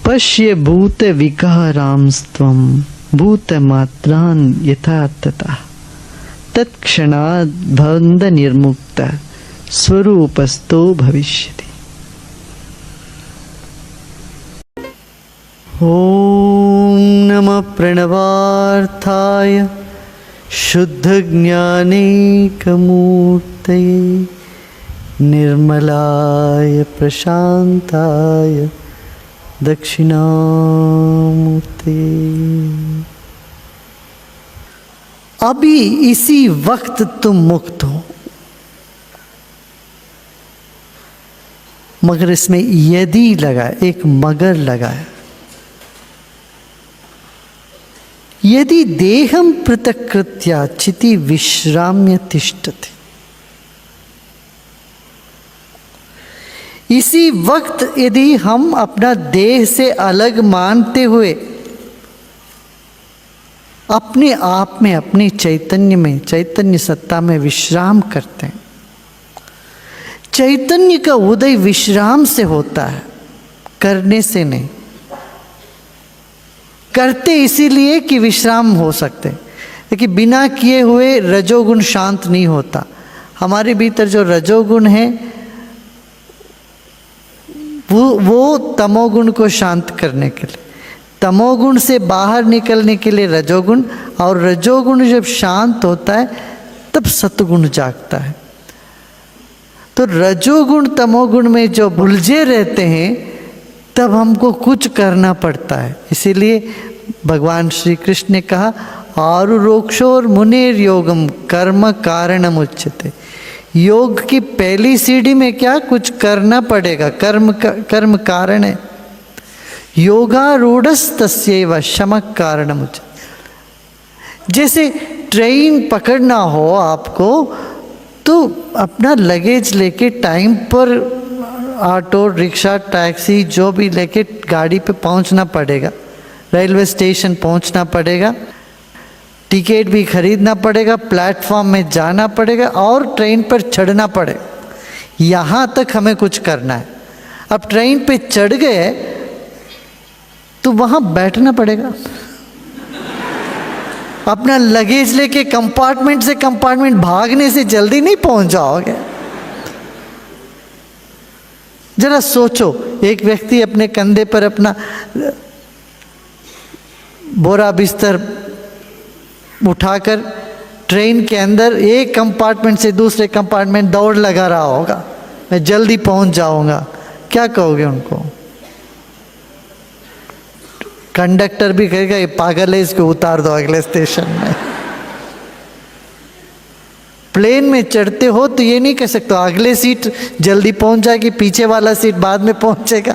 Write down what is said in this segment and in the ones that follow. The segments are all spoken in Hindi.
पश्य भूत विकारांस्त्वं भूतमात्रान् यथातथा तत्क्षणात् बन्ध निर्मुक्त स्वरूपस्थो भविष्यति। ओम नमः प्रणवार्थाय शुद्ध ज्ञानैकमूर्तये निर्मलाय प्रशांताय दक्षिणामूर्तये। अभी इसी वक्त तुम मुक्त हो। मगर इसमें यदि लगा, एक मगर लगाया। यदि देहम पृथक्कृत्या चिति विश्राम्य तिष्ठति। इसी वक्त यदि हम अपना देह से अलग मानते हुए अपने आप में, अपने चैतन्य में, चैतन्य सत्ता में विश्राम करते हैं। चैतन्य का उदय विश्राम से होता है, करने से नहीं। करते इसीलिए कि विश्राम हो सकते, लेकिन बिना किए हुए रजोगुण शांत नहीं होता। हमारे भीतर जो रजोगुण है वो तमोगुण को शांत करने के लिए, तमोगुण से बाहर निकलने के लिए रजोगुण, और रजोगुण जब शांत होता है तब सतगुण जागता है। तो रजोगुण तमोगुण में जो उलझे रहते हैं तब हमको कुछ करना पड़ता है। इसीलिए भगवान श्री कृष्ण ने कहा आरुरोक्षोर मुनेर योगम कर्म कारणम उच्यते। योग की पहली सीढ़ी में क्या, कुछ करना पड़ेगा, कर्म कारण है। योगारूढ़स्तस्यैव शमः कारणम उच्यते। जैसे ट्रेन पकड़ना हो आपको, तो अपना लगेज लेके टाइम पर ऑटो, रिक्शा, टैक्सी जो भी लेके गाड़ी पे पहुंचना पड़ेगा, रेलवे स्टेशन पहुंचना पड़ेगा, टिकट भी खरीदना पड़ेगा, प्लेटफॉर्म में जाना पड़ेगा और ट्रेन पर चढ़ना पड़ेगा। यहाँ तक हमें कुछ करना है। अब ट्रेन पे चढ़ गए तो वहाँ बैठना पड़ेगा। अपना लगेज लेके कंपार्टमेंट से कंपार्टमेंट भागने से जल्दी नहीं पहुँच जाओगे। जरा सोचो, एक व्यक्ति अपने कंधे पर अपना बोरा बिस्तर उठाकर ट्रेन के अंदर एक कंपार्टमेंट से दूसरे कंपार्टमेंट दौड़ लगा रहा होगा, मैं जल्दी पहुंच जाऊंगा। क्या कहोगे उनको? कंडक्टर भी कहेगा ये पागल है, इसको उतार दो अगले स्टेशन में। प्लेन में चढ़ते हो तो ये नहीं कह सकते अगले सीट जल्दी पहुंच जाएगी, पीछे वाला सीट बाद में पहुंचेगा।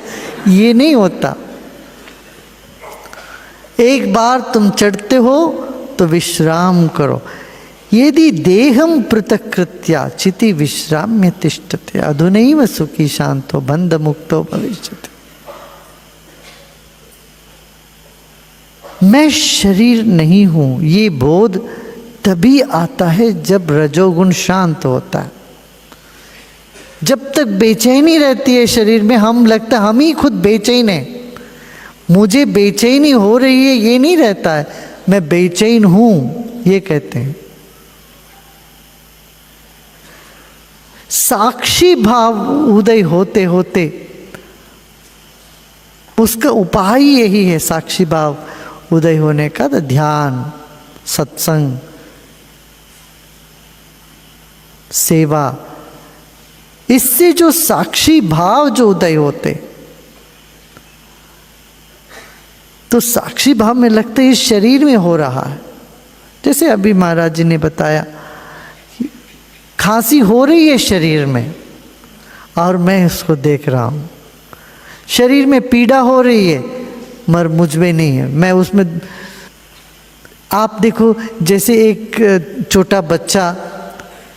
ये नहीं होता। एक बार तुम चढ़ते हो तो विश्राम करो। यदि देहम पृथक्कृत्या चिति विश्राम्य तिष्ठते अधुनैव सुखी शांतो बंध मुक्तो भविष्यति। मैं शरीर नहीं हूं, ये बोध तभी आता है जब रजोगुण शांत होता है। जब तक बेचैनी रहती है शरीर में, हम लगता है हम ही खुद बेचैन हैं। मुझे बेचैनी हो रही है ये नहीं रहता है, मैं बेचैन हूं ये कहते हैं। साक्षी भाव उदय होते होते उसका उपाय यही है। साक्षी भाव उदय होने का तो ध्यान, सत्संग, सेवा, इससे जो साक्षी भाव जो उदय होते, तो साक्षी भाव में लगता है इस शरीर में हो रहा है। जैसे अभी महाराज जी ने बताया, खांसी हो रही है शरीर में और मैं उसको देख रहा हूँ। शरीर में पीड़ा हो रही है मगर मुझ में नहीं है, मैं उसमें। आप देखो जैसे एक छोटा बच्चा,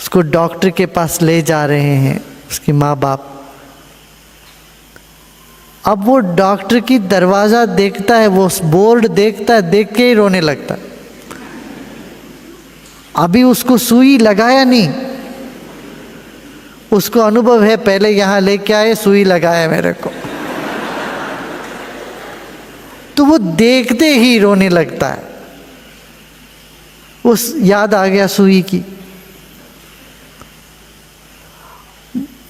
उसको डॉक्टर के पास ले जा रहे हैं उसके माँ बाप। अब वो डॉक्टर की दरवाज़ा देखता है, वो बोर्ड देखता है, देख के ही रोने लगता है। अभी उसको सुई लगाया नहीं, उसको अनुभव है पहले यहाँ लेके आए सुई लगाया मेरे को। तो वो देखते ही रोने लगता है। उस याद आ गया सुई की।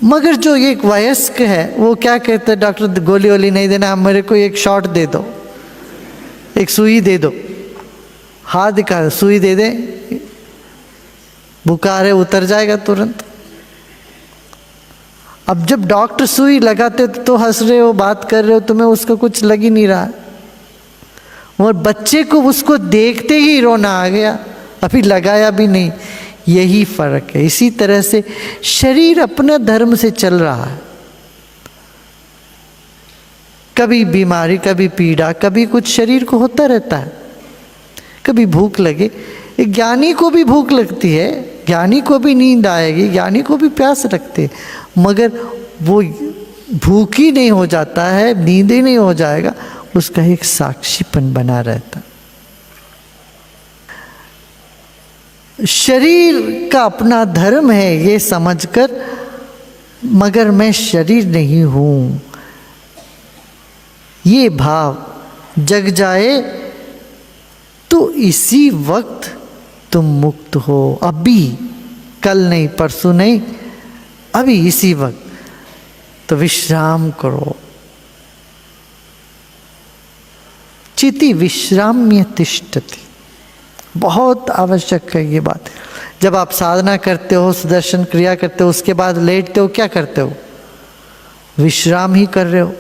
मगर जो एक वयस्क है वो क्या कहते हैं, डॉक्टर गोली वोली नहीं देना, मेरे को एक शॉट दे दो, एक सुई दे दो, हाथ दिखा, सुई दे दे, बुखार है उतर जाएगा तुरंत। अब जब डॉक्टर सुई लगाते तो हंस रहे हो, बात कर रहे हो, तुम्हें उसका कुछ लग ही नहीं रहा, और बच्चे को उसको देखते ही रोना आ गया, अभी लगाया भी नहीं। यही फर्क है। इसी तरह से शरीर अपने धर्म से चल रहा है, कभी बीमारी, कभी पीड़ा, कभी कुछ शरीर को होता रहता है, कभी भूख लगे। ज्ञानी को भी भूख लगती है, ज्ञानी को भी नींद आएगी, ज्ञानी को भी प्यास लगती है, मगर वो भूख ही नहीं हो जाता है, नींद ही नहीं हो जाएगा, उसका एक साक्षीपन बना रहता। शरीर का अपना धर्म है ये समझकर, मगर मैं शरीर नहीं हूं, ये भाव जग जाए तो इसी वक्त तुम मुक्त हो। अभी, कल नहीं, परसों नहीं, अभी इसी वक्त। तो विश्राम करो। चिति विश्राम्य तिष्ठति, बहुत आवश्यक है ये बात। जब आप साधना करते हो, सुदर्शन क्रिया करते हो, उसके बाद लेटते हो, क्या करते हो? विश्राम ही कर रहे हो।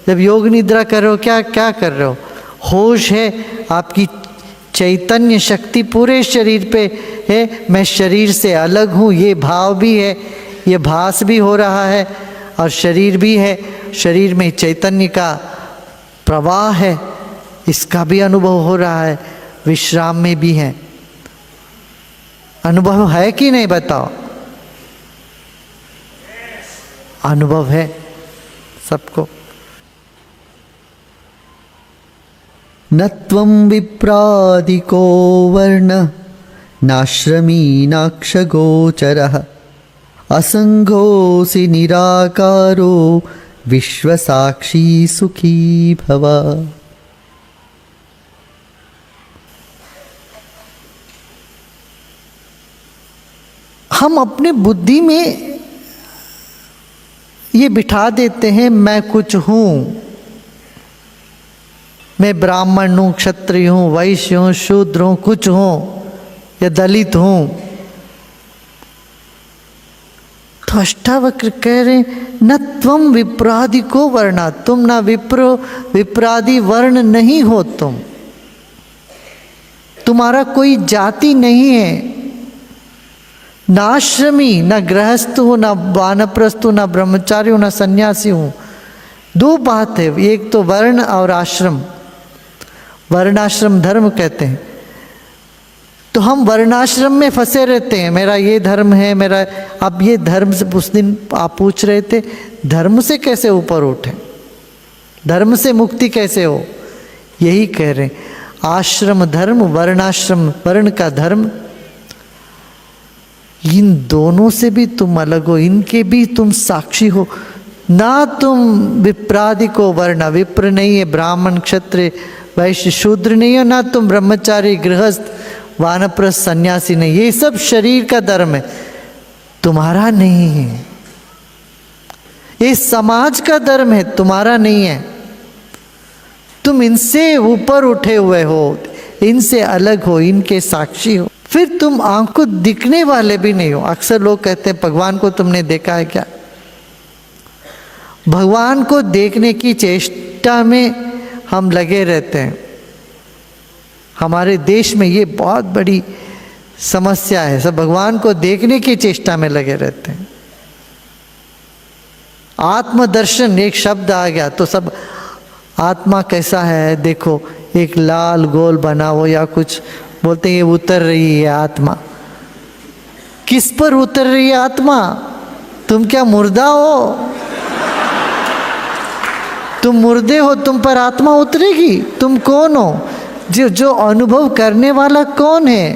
जब योग निद्रा कर रहे हो, क्या क्या कर रहे हो? होश है, आपकी चैतन्य शक्ति पूरे शरीर पे है, मैं शरीर से अलग हूँ, ये भाव भी है, ये भास भी हो रहा है, और शरीर भी है, शरीर में चैतन्य का प्रवाह है, इसका भी अनुभव हो रहा है, विश्राम में भी है। अनुभव है कि नहीं बताओ? अनुभव है सबको। न त्वं विप्रादिको वर्ण नाश्रमी नाक्षगोचरः असंगोऽसि निराकारो विश्वसाक्षी सुखी भव। हम अपने बुद्धि में ये बिठा देते हैं मैं कुछ हूँ, मैं ब्राह्मण हूँ, क्षत्रिय हूँ, वैश्य हूँ, शूद्र हूँ, कुछ हूँ या दलित हूँ। तो अष्टावक्र कह रहे न त्वं विप्रादिको वर्णा, तुम ना विप्रादि वर्ण नहीं हो, तुम्हारा कोई जाति नहीं है। नाश्रमी, न गृहस्थ हो, न वानप्रस्थ हो, न ब्रह्मचारी हो, न सन्यासी हूँ। दो बात है, एक तो वर्ण और आश्रम, वर्णाश्रम धर्म कहते हैं। तो हम वर्णाश्रम में फंसे रहते हैं, मेरा ये धर्म है, मेरा। अब ये धर्म से उस दिन आप पूछ रहे थे, धर्म से कैसे ऊपर उठे, धर्म से मुक्ति कैसे हो? यही कह रहे हैं, आश्रम धर्म, वर्णाश्रम, वर्ण का धर्म, इन दोनों से भी तुम अलग हो, इनके भी तुम साक्षी हो। ना तुम विप्रादिको वर्ण, विप्र नहीं है, ब्राह्मण क्षत्रिय वैश्य शूद्र नहीं है, ना तुम ब्रह्मचारी गृहस्थ वानप्रस्थ सन्यासी नहीं, ये सब शरीर का धर्म है, तुम्हारा नहीं है। ये समाज का धर्म है, तुम्हारा नहीं है। तुम इनसे ऊपर उठे हुए हो, इनसे अलग हो, इनके साक्षी हो। फिर तुम आंख को दिखने वाले भी नहीं हो। अक्सर लोग कहते हैं भगवान को तुमने देखा है क्या? भगवान को देखने की चेष्टा में हम लगे रहते हैं। हमारे देश में ये बहुत बड़ी समस्या है, सब भगवान को देखने की चेष्टा में लगे रहते हैं। आत्मदर्शन एक शब्द आ गया तो सब आत्मा कैसा है देखो, एक लाल गोल बना हो या कुछ बोलते हैं ये उतर रही है आत्मा। किस पर उतर रही है आत्मा? तुम क्या मुर्दा हो? तुम मुर्दे हो, तुम पर आत्मा उतरेगी? तुम कौन हो? जो अनुभव करने वाला कौन है?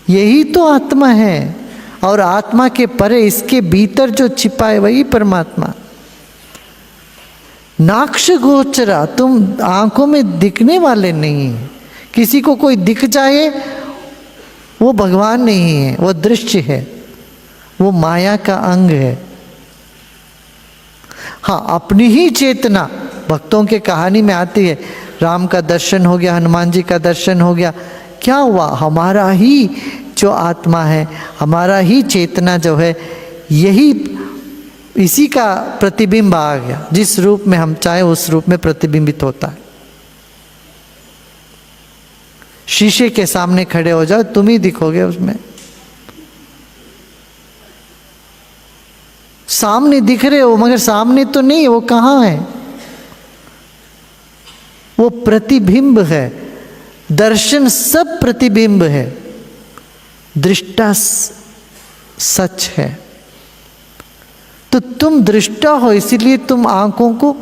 यही तो आत्मा है। और आत्मा के परे, इसके भीतर जो छिपा है वही परमात्मा। नाक्ष गोचरा, तुम आंखों में दिखने वाले नहीं है। किसी को कोई दिख जाए वो भगवान नहीं है, वो दृश्य है, वो माया का अंग है। हाँ, अपनी ही चेतना भक्तों के कहानी में आती है। राम का दर्शन हो गया, हनुमान जी का दर्शन हो गया, क्या हुआ? हमारा ही जो आत्मा है, हमारा ही चेतना जो है, यही इसी का प्रतिबिंब आ गया। जिस रूप में हम चाहे उस रूप में प्रतिबिंबित होता है। शीशे के सामने खड़े हो जाओ, तुम ही दिखोगे उसमें। सामने दिख रहे हो मगर सामने तो नहीं, वो कहाँ है? वो प्रतिबिंब है। दर्शन सब प्रतिबिंब है, दृष्टा सच है। तो तुम दृष्टा हो, इसीलिए तुम आंखों को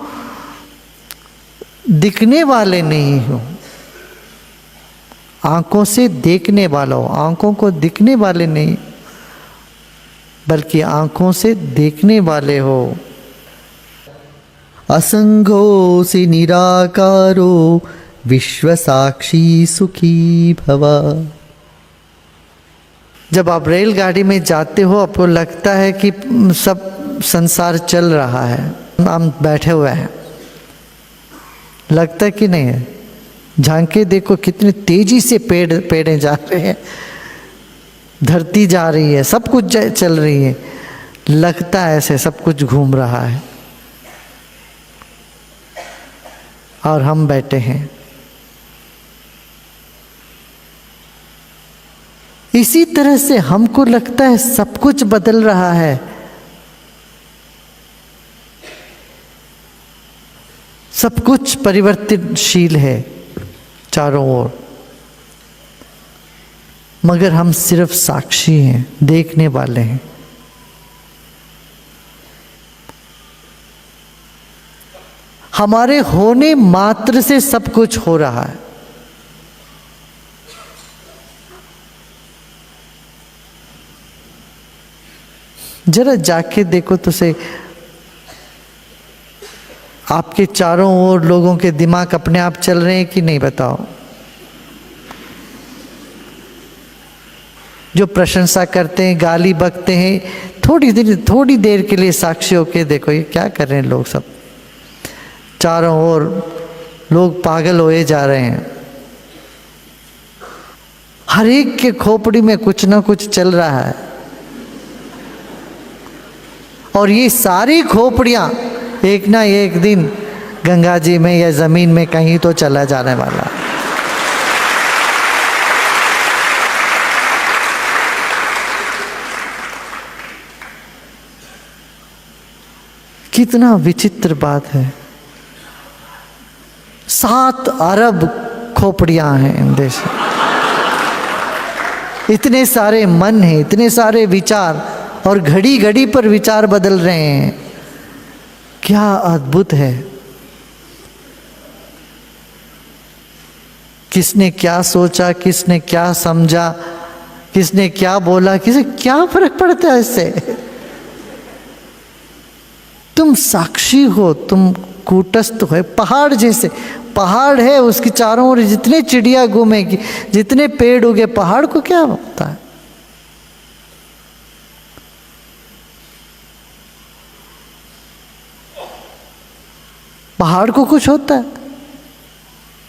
दिखने वाले नहीं हो, आंखों से देखने वाला हो। आंखों को दिखने वाले नहीं, बल्कि आंखों से देखने वाले हो। असंगोऽसि निराकारो विश्वसाक्षी सुखी भव। जब आप रेलगाड़ी में जाते हो, आपको लगता है कि सब संसार चल रहा है, हम बैठे हुए हैं, लगता है कि नहीं है? झांके देखो कितनी तेजी से पेड़े जा रहे हैं, धरती जा रही है, सब कुछ चल रही है, लगता है ऐसे सब कुछ घूम रहा है, और हम बैठे हैं। इसी तरह से हमको लगता है सब कुछ बदल रहा है, सब कुछ परिवर्तनशील है चारों ओर, मगर हम सिर्फ साक्षी हैं, देखने वाले हैं। हमारे होने मात्र से सब कुछ हो रहा है। जरा जाके देखो तो सही, आपके चारों ओर लोगों के दिमाग अपने आप चल रहे हैं कि नहीं, बताओ? जो प्रशंसा करते हैं, गाली बकते हैं, थोड़ी देर के लिए साक्षी होके देखो ये क्या कर रहे हैं लोग। सब चारों ओर लोग पागल होए जा रहे हैं, हर एक के खोपड़ी में कुछ ना कुछ चल रहा है, और ये सारी खोपड़ियां एक ना एक दिन गंगा जी में या जमीन में कहीं तो चला जाने वाला। कितना विचित्र बात है। 7 अरब खोपड़ियां हैं इन देश में, इतने सारे मन हैं, इतने सारे विचार, और घड़ी घड़ी पर विचार बदल रहे हैं। क्या अद्भुत है। किसने क्या सोचा, किसने क्या समझा, किसने क्या बोला, किसे क्या फर्क पड़ता है इससे? तुम साक्षी हो, तुम कूटस्थ हो। पहाड़ जैसे पहाड़ है, उसकी चारों ओर जितने चिड़िया घूमेगी, जितने पेड़ उगे, पहाड़ को क्या होता है? पहाड़ को कुछ होता है?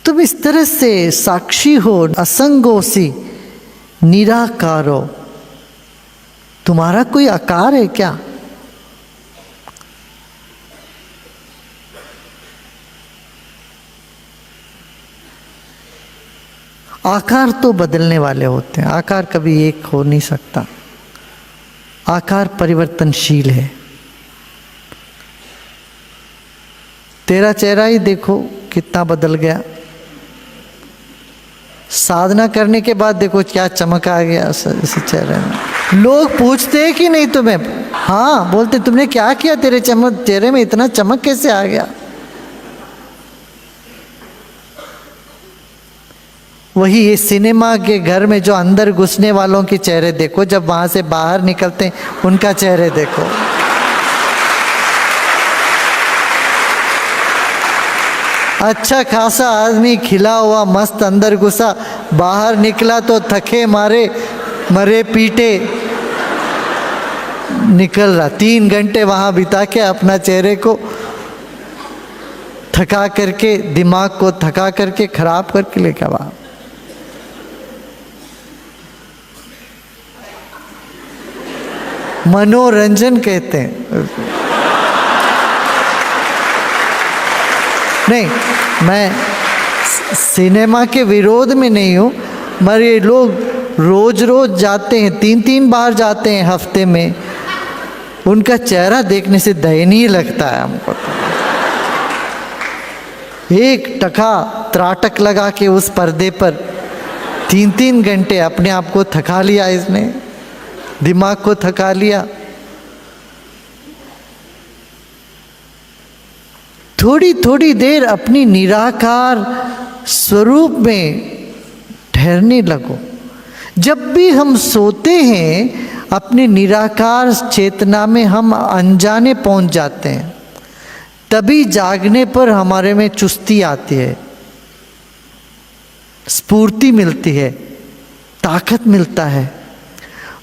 तुम इस तरह से साक्षी हो, असंगोसी निराकारो। तुम्हारा कोई आकार है क्या? आकार तो बदलने वाले होते हैं, आकार कभी एक हो नहीं सकता। आकार परिवर्तनशील है। तेरा चेहरा ही देखो कितना बदल गया, साधना करने के बाद देखो क्या चमक आ गया इस चेहरे में। लोग पूछते हैं कि नहीं तुम्हें? हाँ, बोलते तुमने क्या किया, तेरे चेहरे में इतना चमक कैसे आ गया? वही ये सिनेमा के घर में जो अंदर घुसने वालों के चेहरे देखो, जब वहां से बाहर निकलते हैं उनका चेहरे देखो। अच्छा खासा आदमी खिला हुआ मस्त अंदर घुसा, बाहर निकला तो थके मारे मरे पीटे निकल रहा। 3 घंटे वहाँ बिता के अपना चेहरे को थका करके, दिमाग को थका करके, खराब करके लेकर वहाँ। मनोरंजन कहते हैं। नहीं, मैं सिनेमा के विरोध में नहीं हूँ, मगर ये लोग रोज रोज जाते हैं, 3-3 बार जाते हैं हफ्ते में, उनका चेहरा देखने से दयनीय लगता है हमको तो। एक टका त्राटक लगा के उस पर्दे पर 3-3 घंटे अपने आप को थका लिया, इसने दिमाग को थका लिया। थोड़ी थोड़ी देर अपनी निराकार स्वरूप में ठहरने लगो। जब भी हम सोते हैं अपने निराकार चेतना में हम अनजाने पहुंच जाते हैं, तभी जागने पर हमारे में चुस्ती आती है, स्फूर्ति मिलती है, ताकत मिलता है।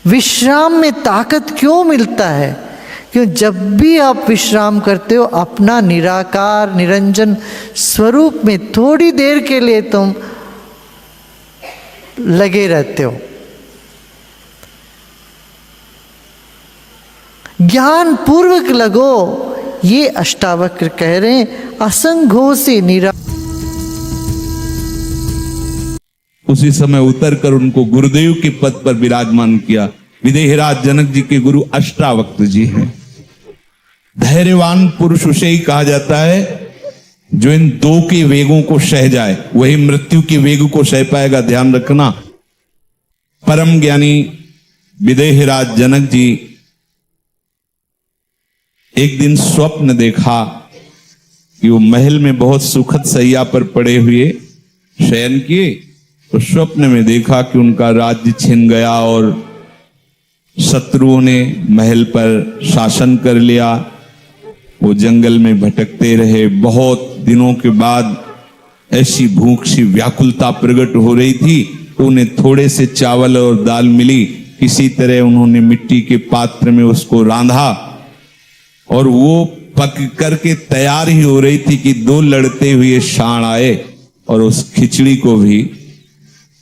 विश्राम में ताकत क्यों मिलता है? क्यों जब भी आप विश्राम करते हो अपना निराकार निरंजन स्वरूप में थोड़ी देर के लिए तुम लगे रहते हो। ज्ञान पूर्वक लगो, ये अष्टावक्र कह रहे हैं। असंगों से निरा उसी समय उतर कर उनको गुरुदेव के पद पर विराजमान किया। विदेहराज जनक जी के गुरु अष्टावक्र जी हैं। धैर्यवान पुरुष उसे ही कहा जाता है जो इन 2 के वेगों को सह जाए, वही मृत्यु के वेग को सह पाएगा। ध्यान रखना। परम ज्ञानी विदेहराज जनक जी एक दिन स्वप्न देखा कि वो महल में बहुत सुखद सैया पर पड़े हुए शयन किए, तो स्वप्न में देखा कि उनका राज्य छिन गया और शत्रुओं ने महल पर शासन कर लिया। वो जंगल में भटकते रहे। बहुत दिनों के बाद ऐसी भूख सी व्याकुलता प्रकट हो रही थी, तो उन्हें थोड़े से चावल और दाल मिली। किसी तरह उन्होंने मिट्टी के पात्र में उसको रांधा और वो पक करके तैयार ही हो रही थी कि 2 लड़ते हुए सांड आए और उस खिचड़ी को भी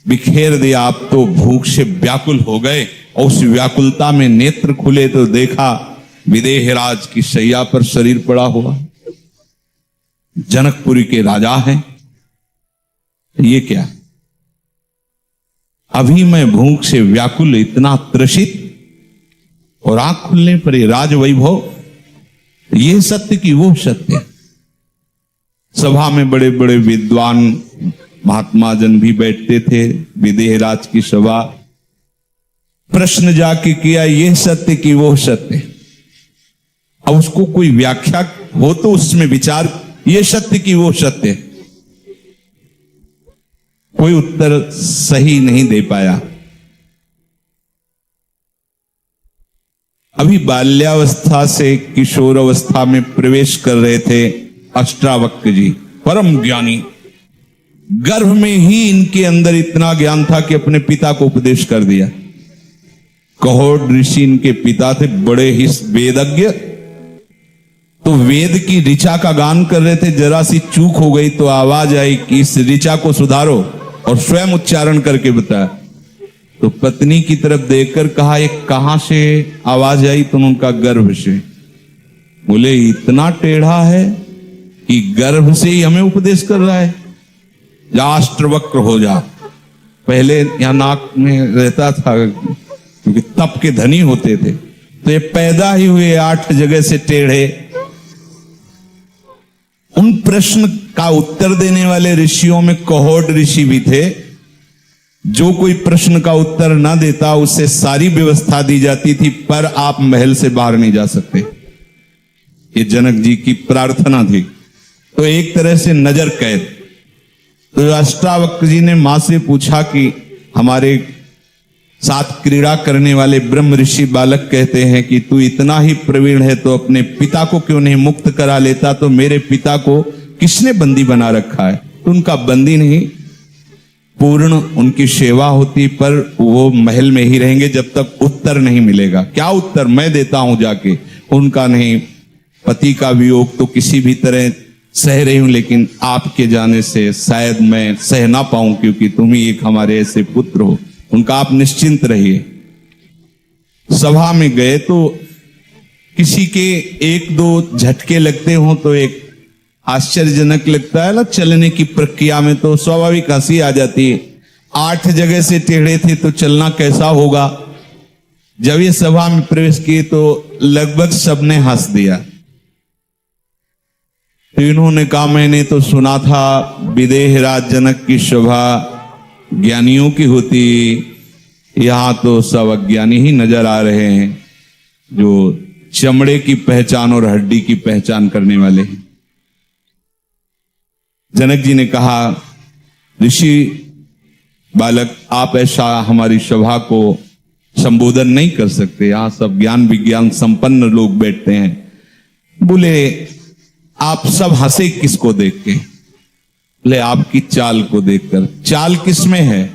बिखेर दिया। आप तो भूख से व्याकुल हो गए और उस व्याकुलता में नेत्र खुले तो देखा विदेहराज की शैया पर शरीर पड़ा हुआ। जनकपुरी के राजा हैं। ये क्या? अभी मैं भूख से व्याकुल, इतना त्रसित, और आंख खुलने पर ये राज वैभव। ये सत्य की वो सत्य। सभा में बड़े बड़े विद्वान महात्मा जन भी बैठते थे। विदेहराज की सभा। प्रश्न जाके किया, ये सत्य की वो सत्य। अब उसको कोई व्याख्या हो तो उसमें विचार, ये सत्य की वो सत्य। कोई उत्तर सही नहीं दे पाया। अभी बाल्यावस्था से किशोर अवस्था में प्रवेश कर रहे थे अष्टावक्र जी, परम ज्ञानी। गर्भ में ही इनके अंदर इतना ज्ञान था कि अपने पिता को उपदेश कर दिया। कहोड़ ऋषि इनके पिता थे, बड़े ही वेदज्ञ। तो वेद की ऋचा का गान कर रहे थे, जरा सी चूक हो गई तो आवाज आई कि इस ऋचा को सुधारो, और स्वयं उच्चारण करके बताया। तो पत्नी की तरफ देखकर कहा, ये कहां से आवाज आई? तो उनका गर्भ से। बोले इतना टेढ़ा है कि गर्भ से ही हमें उपदेश कर रहा है। जा अष्टवक्र हो जा। पहले यहां नाक में रहता था क्योंकि तप के धनी होते थे, तो ये पैदा ही हुए 8 जगह से टेढ़े। उन प्रश्न का उत्तर देने वाले ऋषियों में कहोड़ ऋषि भी थे। जो कोई प्रश्न का उत्तर ना देता उससे सारी व्यवस्था दी जाती थी, पर आप महल से बाहर नहीं जा सकते। ये जनक जी की प्रार्थना थी। तो एक तरह से नजर कैद। तो अष्टावक्र जी ने मां से पूछा कि हमारे साथ क्रीड़ा करने वाले ब्रह्म ऋषि बालक कहते हैं कि तू इतना ही प्रवीण है तो अपने पिता को क्यों नहीं मुक्त करा लेता? तो मेरे पिता को किसने बंदी बना रखा है? तो उनका बंदी नहीं, पूर्ण उनकी सेवा होती, पर वो महल में ही रहेंगे जब तक उत्तर नहीं मिलेगा। क्या उत्तर? मैं देता हूं जाके। उनका नहीं, पति का वियोग तो किसी भी तरह सह रही हूं, लेकिन आपके जाने से शायद मैं सह ना पाऊं, क्योंकि तुम ही एक हमारे ऐसे पुत्र हो। उनका आप निश्चिंत रहिए। सभा में गए तो किसी के एक दो झटके लगते हो तो एक आश्चर्यजनक लगता है ना, चलने की प्रक्रिया में तो स्वाभाविक हंसी आ जाती है। 8 जगह से टेढ़े थे तो चलना कैसा होगा। जब ये सभा में प्रवेश किए तो लगभग सबने हंस दिया। तो इन्होंने कहा, मैंने तो सुना था विदेहराज जनक की सभा ज्ञानियों की होती, यहां तो सब अज्ञानी ही नजर आ रहे हैं, जो चमड़े की पहचान और हड्डी की पहचान करने वाले हैं। जनक जी ने कहा, ऋषि बालक, आप ऐसा हमारी सभा को संबोधन नहीं कर सकते, यहां सब ज्ञान विज्ञान संपन्न लोग बैठते हैं। बोले, आप सब हंसे किसको देख के? बोले, आपकी चाल को देखकर। चाल किसमें है?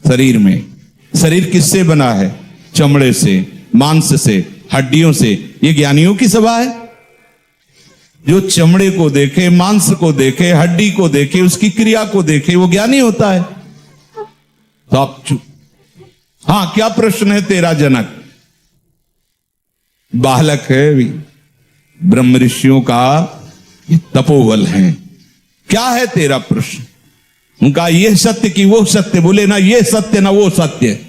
शरीर में। शरीर किससे बना है? चमड़े से, मांस से, हड्डियों से। ये ज्ञानियों की सभा है? जो चमड़े को देखे, मांस को देखे, हड्डी को देखे, उसकी क्रिया को देखे, वो ज्ञानी होता है। तो आप चुप। हाँ, क्या प्रश्न है तेरा जनक? बालक है भी, ब्रह्म ऋषियों का ये तपोबल है। क्या है तेरा प्रश्न? उनका ये सत्य कि वो सत्य? बोले, ना ये सत्य ना वो सत्य।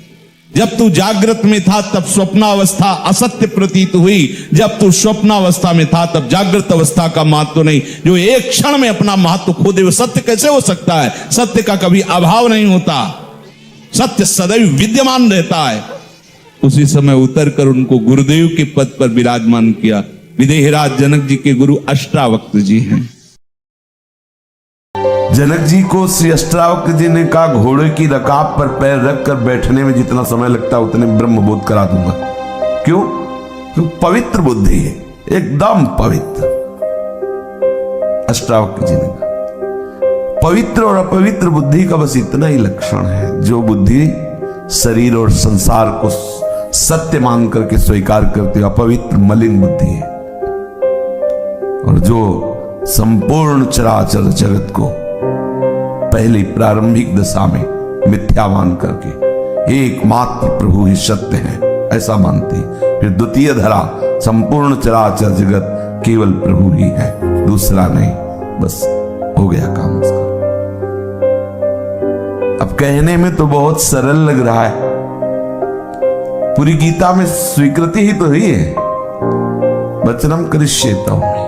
जब तू जागृत में था तब स्वप्नावस्था असत्य प्रतीत हुई, जब तू स्वप्नावस्था में था तब जागृत अवस्था का महत्व नहीं। जो एक क्षण में अपना महत्व खो दे वो सत्य कैसे हो सकता है? सत्य का कभी अभाव नहीं होता, सत्य सदैव विद्यमान रहता है। उसी समय उतर कर उनको गुरुदेव के पद पर विराजमान किया। विदेहराज जनक जी के गुरु अष्टावक्र जी हैं। जनक जी को श्री अष्टावक्र जी ने कहा, घोड़े की रकाब पर पैर रखकर बैठने में जितना समय लगता है उतने ब्रह्मबोध करा दूंगा। क्यों? क्योंकि पवित्र बुद्धि है, एकदम पवित्र। अष्टावक्र जी ने कहा, पवित्र और अपवित्र बुद्धि का बस इतना ही लक्षण है। जो बुद्धि शरीर और संसार को सत्य मान करके स्वीकार करती है, अपवित्र मलिन बुद्धि है। और जो संपूर्ण चराचर जगत को पहली प्रारंभिक दशा में मिथ्या मान करके एकमात्र प्रभु ही सत्य है ऐसा मानती, फिर द्वितीय धरा संपूर्ण चराचर जगत केवल प्रभु ही है, दूसरा नहीं। बस हो गया काम उसका। अब कहने में तो बहुत सरल लग रहा है, पूरी गीता में स्वीकृति ही तो हुई है, वचनम करिष्येतम में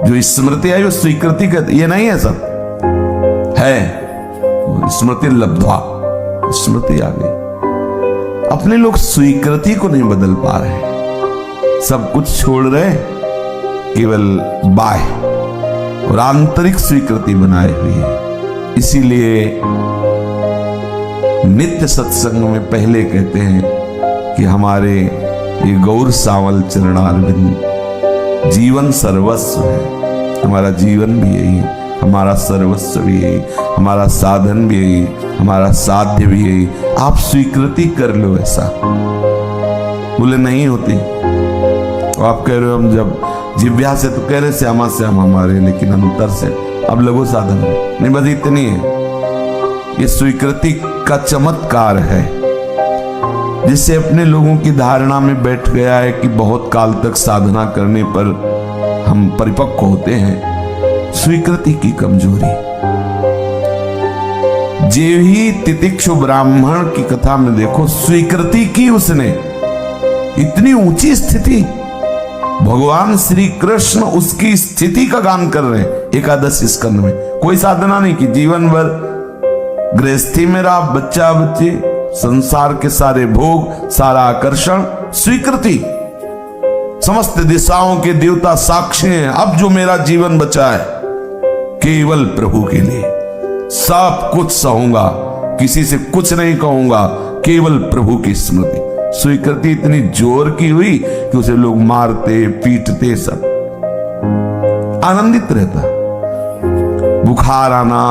जो स्मृति आई वो स्वीकृति का, ये नहीं है सब है। स्मृति लब्ध्वा, स्मृति आ गई। अपने लोग स्वीकृति को नहीं बदल पा रहे, सब कुछ छोड़ रहे, केवल बाह्य और आंतरिक स्वीकृति बनाए हुई है। इसीलिए नित्य सत्संग में पहले कहते हैं कि हमारे ये गौर सावल चरणारविंद जीवन सर्वस्व है। हमारा जीवन भी यही है, हमारा सर्वस्व भी यही, हमारा साधन भी यही, हमारा साध्य भी यही। आप स्वीकृति कर लो ऐसा। बोले नहीं होती। आप कह रहे हो हम जब जिव्या से तो कह रहे श्यामा श्याम हमारे, लेकिन अंतर से अब लघु साधन में नहीं, बस इतनी है। ये स्वीकृति का चमत्कार है जिससे अपने लोगों की धारणा में बैठ गया है कि बहुत काल तक साधना करने पर हम परिपक्व होते हैं। स्वीकृति की कमजोरी। जे ही तितिक्षु ब्राह्मण की कथा में देखो, स्वीकृति की उसने, इतनी ऊंची स्थिति। भगवान श्री कृष्ण उसकी स्थिति का गान कर रहे हैं एकादश स्कंद में। कोई साधना नहीं की, जीवन भर गृहस्थी में रहा, बच्चा बच्चे, संसार के सारे भोग, सारा आकर्षण, स्वीकृति। समस्त दिशाओं के देवता साक्षी हैं, अब जो मेरा जीवन बचा है केवल प्रभु के लिए, सब कुछ सहूंगा, किसी से कुछ नहीं कहूंगा, केवल प्रभु की स्मृति। स्वीकृति इतनी जोर की हुई कि उसे लोग मारते पीटते सब। आनंदित रहता। बुखार आना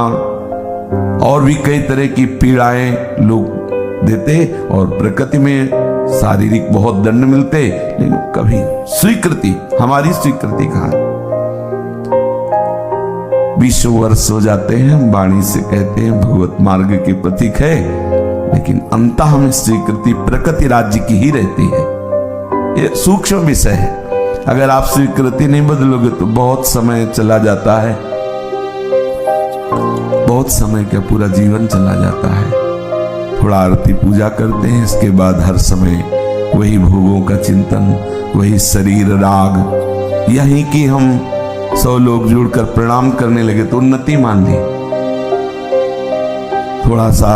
और भी कई तरह की पीड़ाएं लोग देते और प्रकृति में शारीरिक बहुत दंड मिलते, लेकिन कभी स्वीकृति, हमारी स्वीकृति कहां? 20 वर्ष हो जाते हैं, हम वाणी से कहते हैं भगवत मार्ग के प्रतीक है, लेकिन अंततः हमें स्वीकृति प्रकृति राज्य की ही रहती है। ये सूक्ष्म विषय है। अगर आप स्वीकृति नहीं बदलोगे तो बहुत समय चला जाता है, बहुत समय का पूरा जीवन चला जाता है। थोड़ा आरती पूजा करते हैं, इसके बाद हर समय वही भोगों का चिंतन, वही शरीर राग। यही कि हम 100 लोग जुड़कर प्रणाम करने लगे तो उन्नति मान ली। थोड़ा सा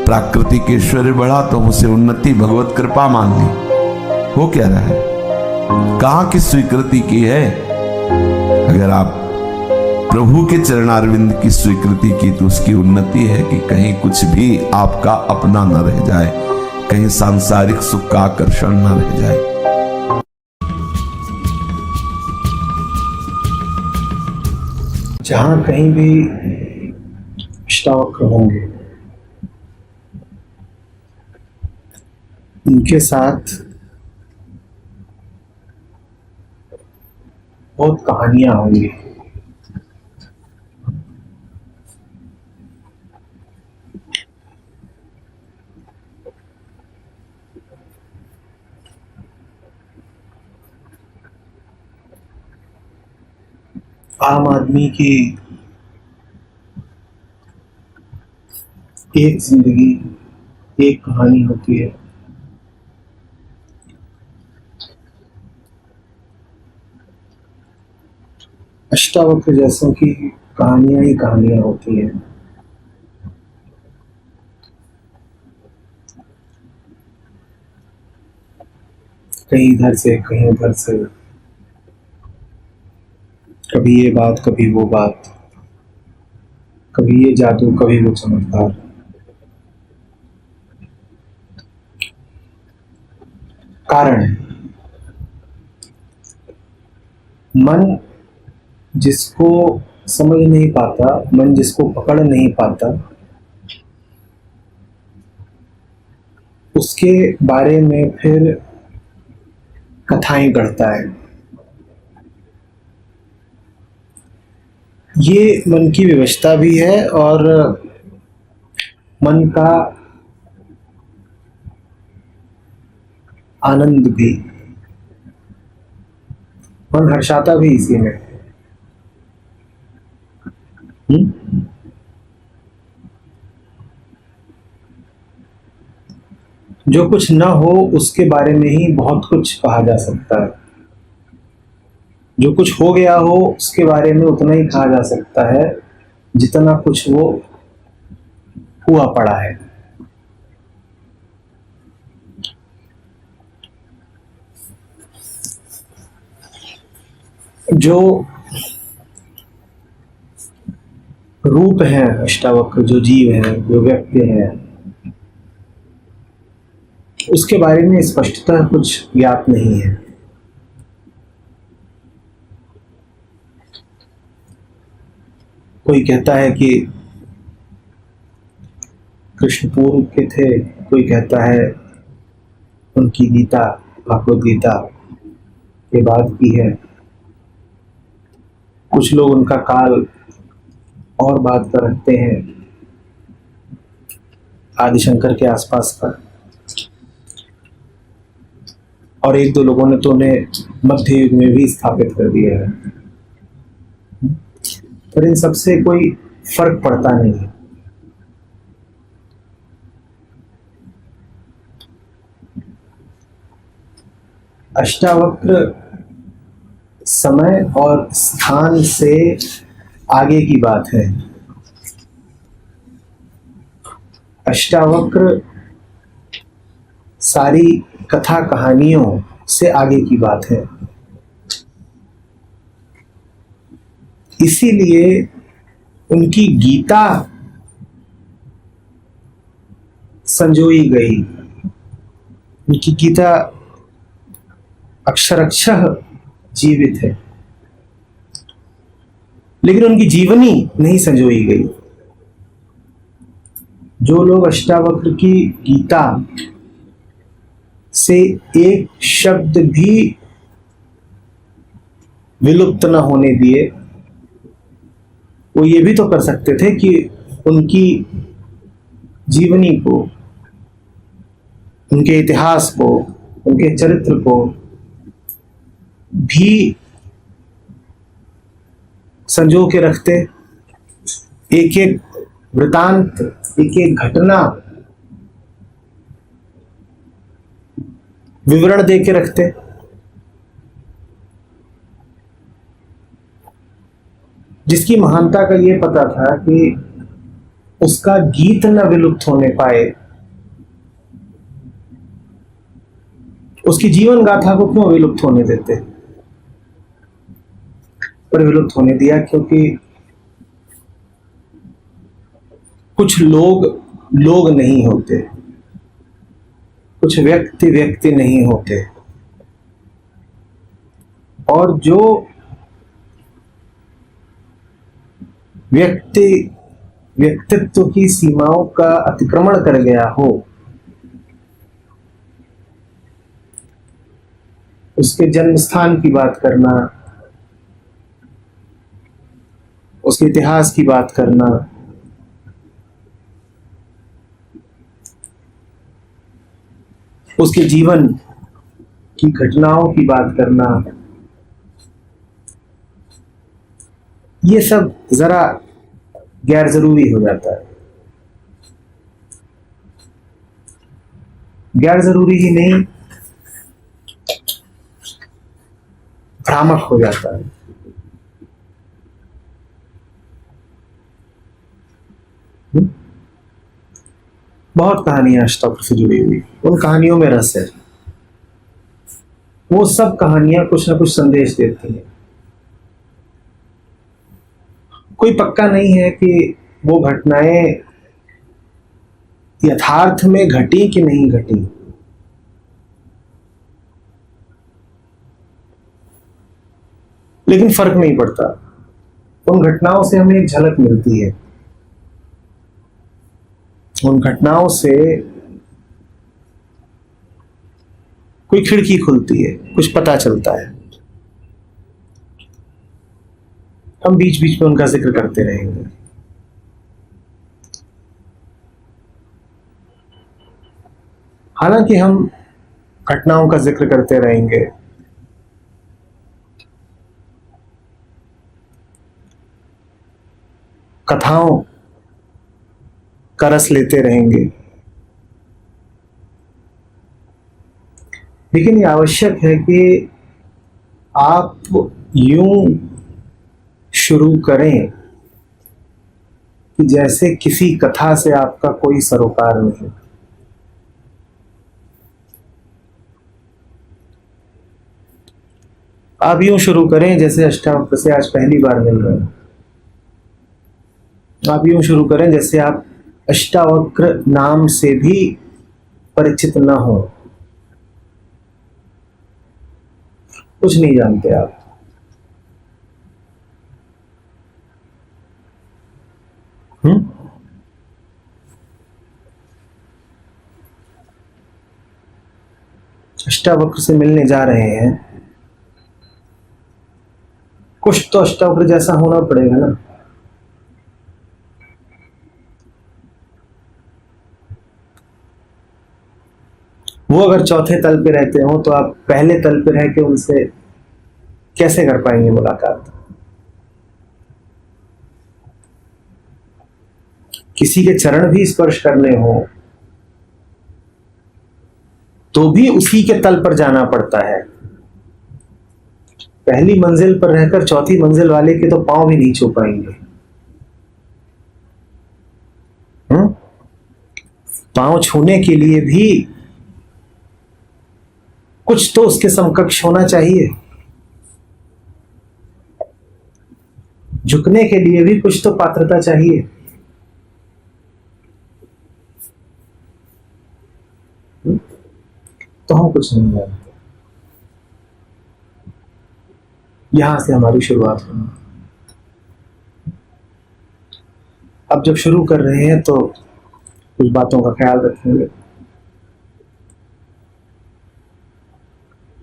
प्राकृतिक ऐश्वर्य बढ़ा तो उसे उन्नति भगवत कृपा मान ली। हो क्या रहा है? कहां की स्वीकृति की है? अगर आप प्रभु के चरणारविंद की स्वीकृति की तो उसकी उन्नति है कि कहीं कुछ भी आपका अपना न रह जाए, कहीं सांसारिक सुख का आकर्षण न रह जाए। जहां कहीं भी अष्टावक्र होंगे, उनके साथ बहुत कहानियां होंगी। आम आदमी की एक जिंदगी, एक कहानी होती है। अष्टावक्र जैसों की कहानियां ही कहानियां होती हैं। कहीं इधर से कहीं उधर से, कभी ये बात कभी वो बात, कभी ये जादू कभी वो चमत्कार। कारण मन जिसको समझ नहीं पाता, मन जिसको पकड़ नहीं पाता, उसके बारे में फिर कथाएं गढ़ता है। ये मन की विवशता भी है और मन का आनंद भी। मन हर्षाता भी इसी में। जो कुछ न हो उसके बारे में ही बहुत कुछ कहा जा सकता है। जो कुछ हो गया हो उसके बारे में उतना ही कहा जा सकता है जितना कुछ वो हुआ पड़ा है। जो रूप हैं अष्टावक्र, जो जीव हैं, जो व्यक्ति हैं, उसके बारे में स्पष्टतः कुछ ज्ञात नहीं है। कोई कहता है कि कृष्ण पूर्व के थे, कोई कहता है उनकी गीता भगवद गीता के बाद की है, कुछ लोग उनका काल और बात कर रखते हैं आदिशंकर के आसपास का, और एक दो लोगों ने तो उन्हें मध्य युग में भी स्थापित कर दिया है। पर इन सबसे कोई फर्क पड़ता नहीं है। अष्टावक्र समय और स्थान से आगे की बात है। अष्टावक्र सारी कथा कहानियों से आगे की बात है। इसीलिए उनकी गीता संजोई गई। उनकी गीता अक्षरशः जीवित है। लेकिन उनकी जीवनी नहीं संजोई गई। जो लोग अष्टावक्र की गीता से एक शब्द भी विलुप्त न होने दिए, वो ये भी तो कर सकते थे कि उनकी जीवनी को, उनके इतिहास को, उनके चरित्र को भी संजो के रखते, एक एक वृतांत, एक एक घटना विवरण दे के रखते। जिसकी महानता का ये पता था कि उसका गीत न विलुप्त होने पाए, उसकी जीवन गाथा को क्यों विलुप्त होने देते? पर विलुप्त होने दिया क्योंकि कुछ लोग नहीं होते, कुछ व्यक्ति नहीं होते, और जो व्यक्तित्व की सीमाओं का अतिक्रमण कर गया हो, उसके जन्म स्थान की बात करना, उसके इतिहास की बात करना, उसके जीवन की घटनाओं की बात करना, ये सब जरा गैर जरूरी हो जाता है। गैर जरूरी ही नहीं, भ्रामक हो जाता है। बहुत कहानियां अष्टावक्र से जुड़ी हुई, उन कहानियों में रस है। वो सब कहानियां कुछ ना कुछ संदेश देती हैं। कोई पक्का नहीं है कि वो घटनाएं यथार्थ में घटी कि नहीं घटी, लेकिन फर्क नहीं पड़ता। उन घटनाओं से हमें एक झलक मिलती है, उन घटनाओं से कोई खिड़की खुलती है, कुछ पता चलता है। हम बीच बीच में उनका जिक्र करते रहेंगे। हालांकि हम घटनाओं का जिक्र करते रहेंगे, कथाओं का रस लेते रहेंगे, लेकिन ये आवश्यक है कि आप यूं शुरू करें कि जैसे किसी कथा से आपका कोई सरोकार नहीं। आप यूं शुरू करें जैसे अष्टावक्र से आज पहली बार मिल रहे हैं। आप यूं शुरू करें जैसे आप अष्टावक्र नाम से भी परिचित न हो, कुछ नहीं जानते आप। अष्टावक्र से मिलने जा रहे हैं, कुछ तो अष्टावक्र जैसा होना पड़ेगा ना। वो अगर चौथे तल पे रहते हो तो आप पहले तल पे रह के उनसे कैसे कर पाएंगे मुलाकात? किसी के चरण भी स्पर्श करने हो तो भी उसी के तल पर जाना पड़ता है। पहली मंजिल पर रहकर चौथी मंजिल वाले के तो पांव भी नहीं छू पाएंगे। पांव छूने के लिए भी कुछ तो उसके समकक्ष होना चाहिए, झुकने के लिए भी कुछ तो पात्रता चाहिए। तो हम कुछ नहीं जानते। यहां से हमारी शुरुआत होनी। अब जब शुरू कर रहे हैं तो कुछ बातों का ख्याल रखेंगे।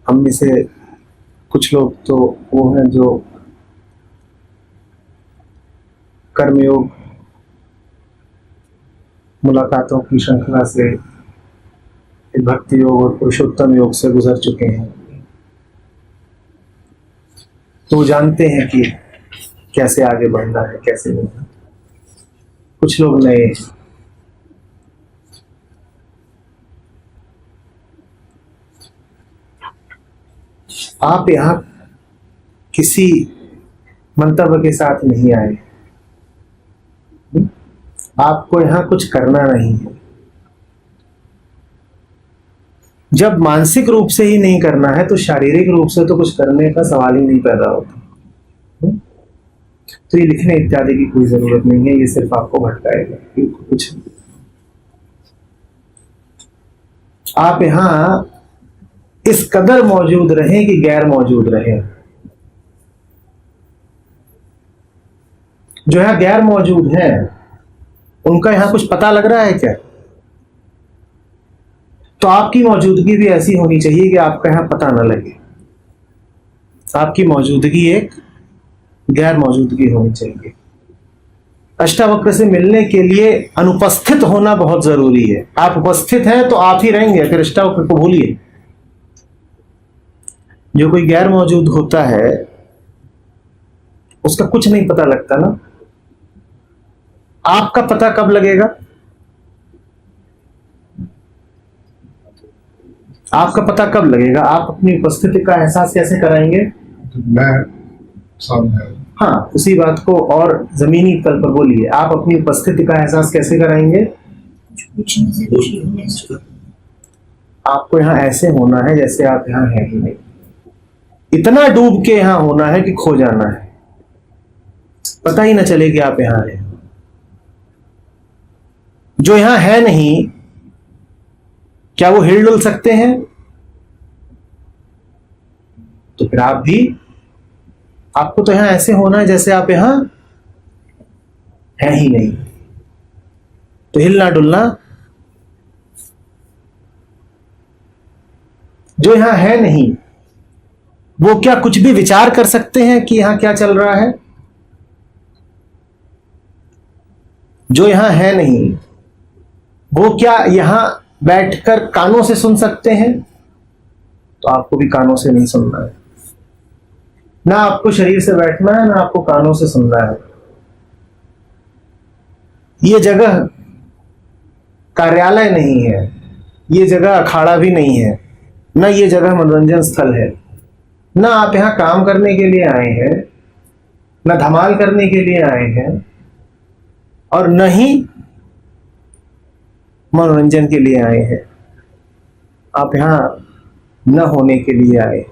हम में से कुछ लोग तो वो हैं जो कर्मयोग मुलाकातों की श्रृंखला से भक्ति योग और पुरुषोत्तम योग से गुजर चुके हैं, तो वो जानते हैं कि कैसे आगे बढ़ना है, कैसे नहीं। कुछ लोग नए हैं। आप यहाँ किसी मंतव्य के साथ नहीं आए, आपको यहाँ कुछ करना नहीं है। जब मानसिक रूप से ही नहीं करना है तो शारीरिक रूप से तो कुछ करने का सवाल ही नहीं पैदा होता। तो ये लिखने इत्यादि की कोई जरूरत नहीं है, ये सिर्फ आपको भटकाएगा, कुछ। आप यहां इस कदर मौजूद रहें कि गैर मौजूद रहें। जो यहां गैर मौजूद हैं उनका यहां कुछ पता लग रहा है क्या? तो आपकी मौजूदगी भी ऐसी होनी चाहिए कि आपका यहां पता न लगे। आपकी मौजूदगी एक गैर मौजूदगी होनी चाहिए। अष्टावक्र से मिलने के लिए अनुपस्थित होना बहुत जरूरी है। आप उपस्थित हैं तो आप ही रहेंगे, फिर अष्टावक्र को भूलिए। जो कोई गैर मौजूद होता है उसका कुछ नहीं पता लगता ना। आपका पता कब लगेगा? आपका पता कब लगेगा? आप अपनी उपस्थिति का एहसास कैसे कराएंगे? मैं सामने। हाँ, उसी बात को और जमीनी तल पर बोलिए। आप अपनी उपस्थिति का एहसास कैसे कराएंगे? आपको यहाँ ऐसे होना है जैसे आप यहाँ हैं ही नहीं। इतना डूब के यहाँ होना है कि खो जाना है, पता ही ना चले कि आप यहाँ हैं। जो यहाँ है नहीं, क्या वो हिल डुल सकते हैं? तो फिर आप भी, आपको तो यहां ऐसे होना है जैसे आप यहां है ही नहीं। तो हिलना डुलना, जो यहां है नहीं वो क्या कुछ भी विचार कर सकते हैं कि यहां क्या चल रहा है? जो यहां है नहीं वो क्या यहां बैठकर कानों से सुन सकते हैं? तो आपको भी कानों से नहीं सुनना है। ना आपको शरीर से बैठना है, ना आपको कानों से सुनना है। ये जगह कार्यालय नहीं है, ये जगह अखाड़ा भी नहीं है, ना ये जगह मनोरंजन स्थल है। ना आप यहां काम करने के लिए आए हैं, ना धमाल करने के लिए आए हैं, और न ही मनोरंजन के लिए आए हैं। आप यहां न होने के लिए आए।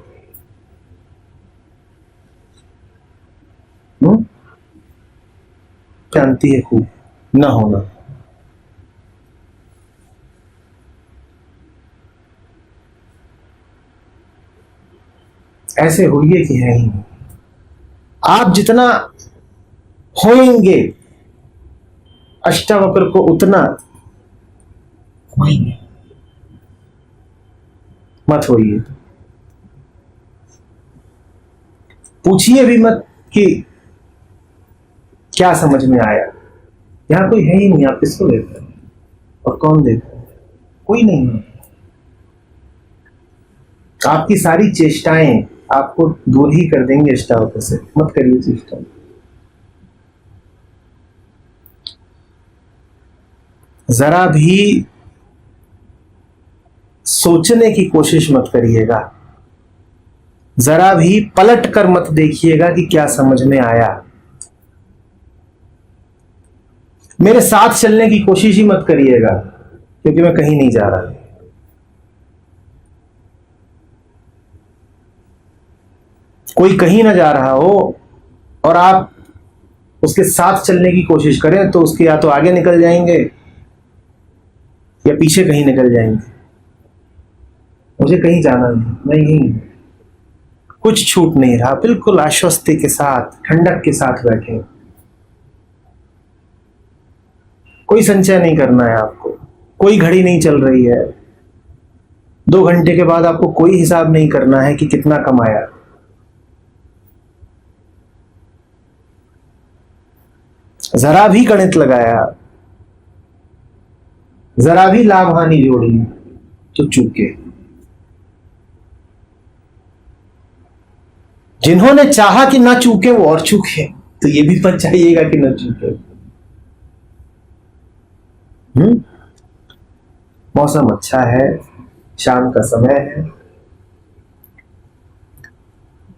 जानती है खूब न होना। ऐसे होइए कि है ही नहीं। आप जितना होएंगे अष्टावक्र को उतना होएंगे। मत होइए, पूछिए भी मत कि क्या समझ में आया। यहां कोई है ही नहीं, आप किसको देखते हैं और कौन देखता है? कोई नहीं है। आपकी सारी चेष्टाएं आपको दूर ही कर देंगे अष्टावक्र से। मत करिए चेष्टा। जरा भी सोचने की कोशिश मत करिएगा, जरा भी पलट कर मत देखिएगा कि क्या समझ में आया। मेरे साथ चलने की कोशिश ही मत करिएगा, क्योंकि मैं कहीं नहीं जा रहा। कोई कहीं ना जा रहा हो और आप उसके साथ चलने की कोशिश करें तो उसके या तो आगे निकल जाएंगे या पीछे कहीं निकल जाएंगे। मुझे कहीं जाना नहीं, कुछ छूट नहीं रहा। बिल्कुल आश्वस्ति के साथ, ठंडक के साथ बैठे। कोई संचय नहीं करना है आपको, कोई घड़ी नहीं चल रही है, 2 घंटे के बाद आपको कोई हिसाब नहीं करना है कि कितना कमाया। जरा भी गणित लगाया, जरा भी लाभ हानि जोड़ी तो चूके। जिन्होंने चाहा कि ना चूके वो और चूके, तो ये भी पता चाहिएगा कि ना चूके। मौसम अच्छा है, शाम का समय है,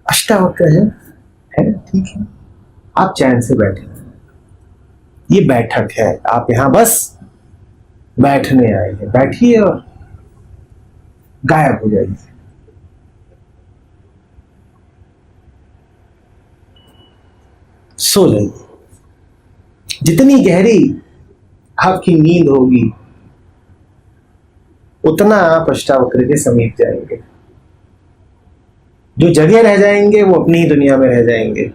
अष्टावक्र है ठीक है, आप चैन से बैठे। ये बैठक है, आप यहां बस बैठने आए हैं, बैठिए और गायब हो जाइए। सो जाइए। जितनी गहरी आपकी नींद होगी उतना आप अष्टावक्र के समीप जाएंगे। जो जगह रह जाएंगे वो अपनी ही दुनिया में रह जाएंगे।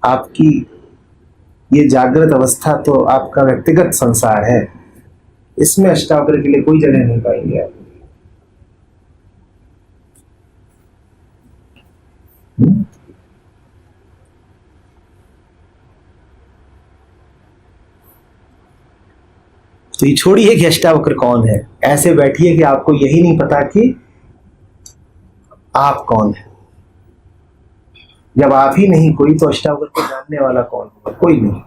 आपकी ये जागृत अवस्था तो आपका व्यक्तिगत संसार है, इसमें अष्टावक्र के लिए कोई जगह नहीं पाएंगे आप। तो ये छोड़िए कि अष्टावक्र कौन है, ऐसे बैठिए कि आपको यही नहीं पता कि आप कौन है। जब आप ही नहीं कोई तो अष्टावक्र को जानने वाला कौन होगा? कोई नहीं।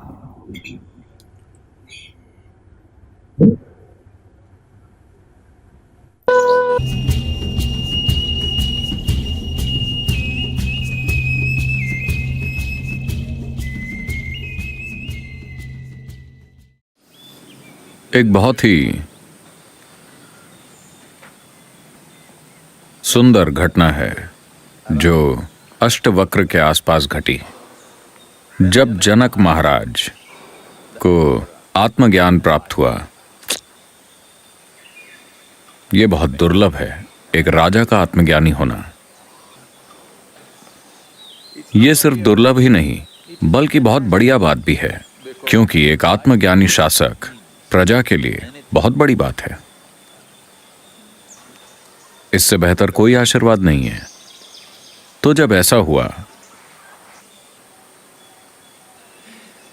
एक बहुत ही सुंदर घटना है जो अष्टवक्र के आसपास घटी। जब जनक महाराज को आत्मज्ञान प्राप्त हुआ, यह बहुत दुर्लभ है एक राजा का आत्मज्ञानी होना। यह सिर्फ दुर्लभ ही नहीं बल्कि बहुत बढ़िया बात भी है, क्योंकि एक आत्मज्ञानी शासक प्रजा के लिए बहुत बड़ी बात है। इससे बेहतर कोई आशीर्वाद नहीं है। तो जब ऐसा हुआ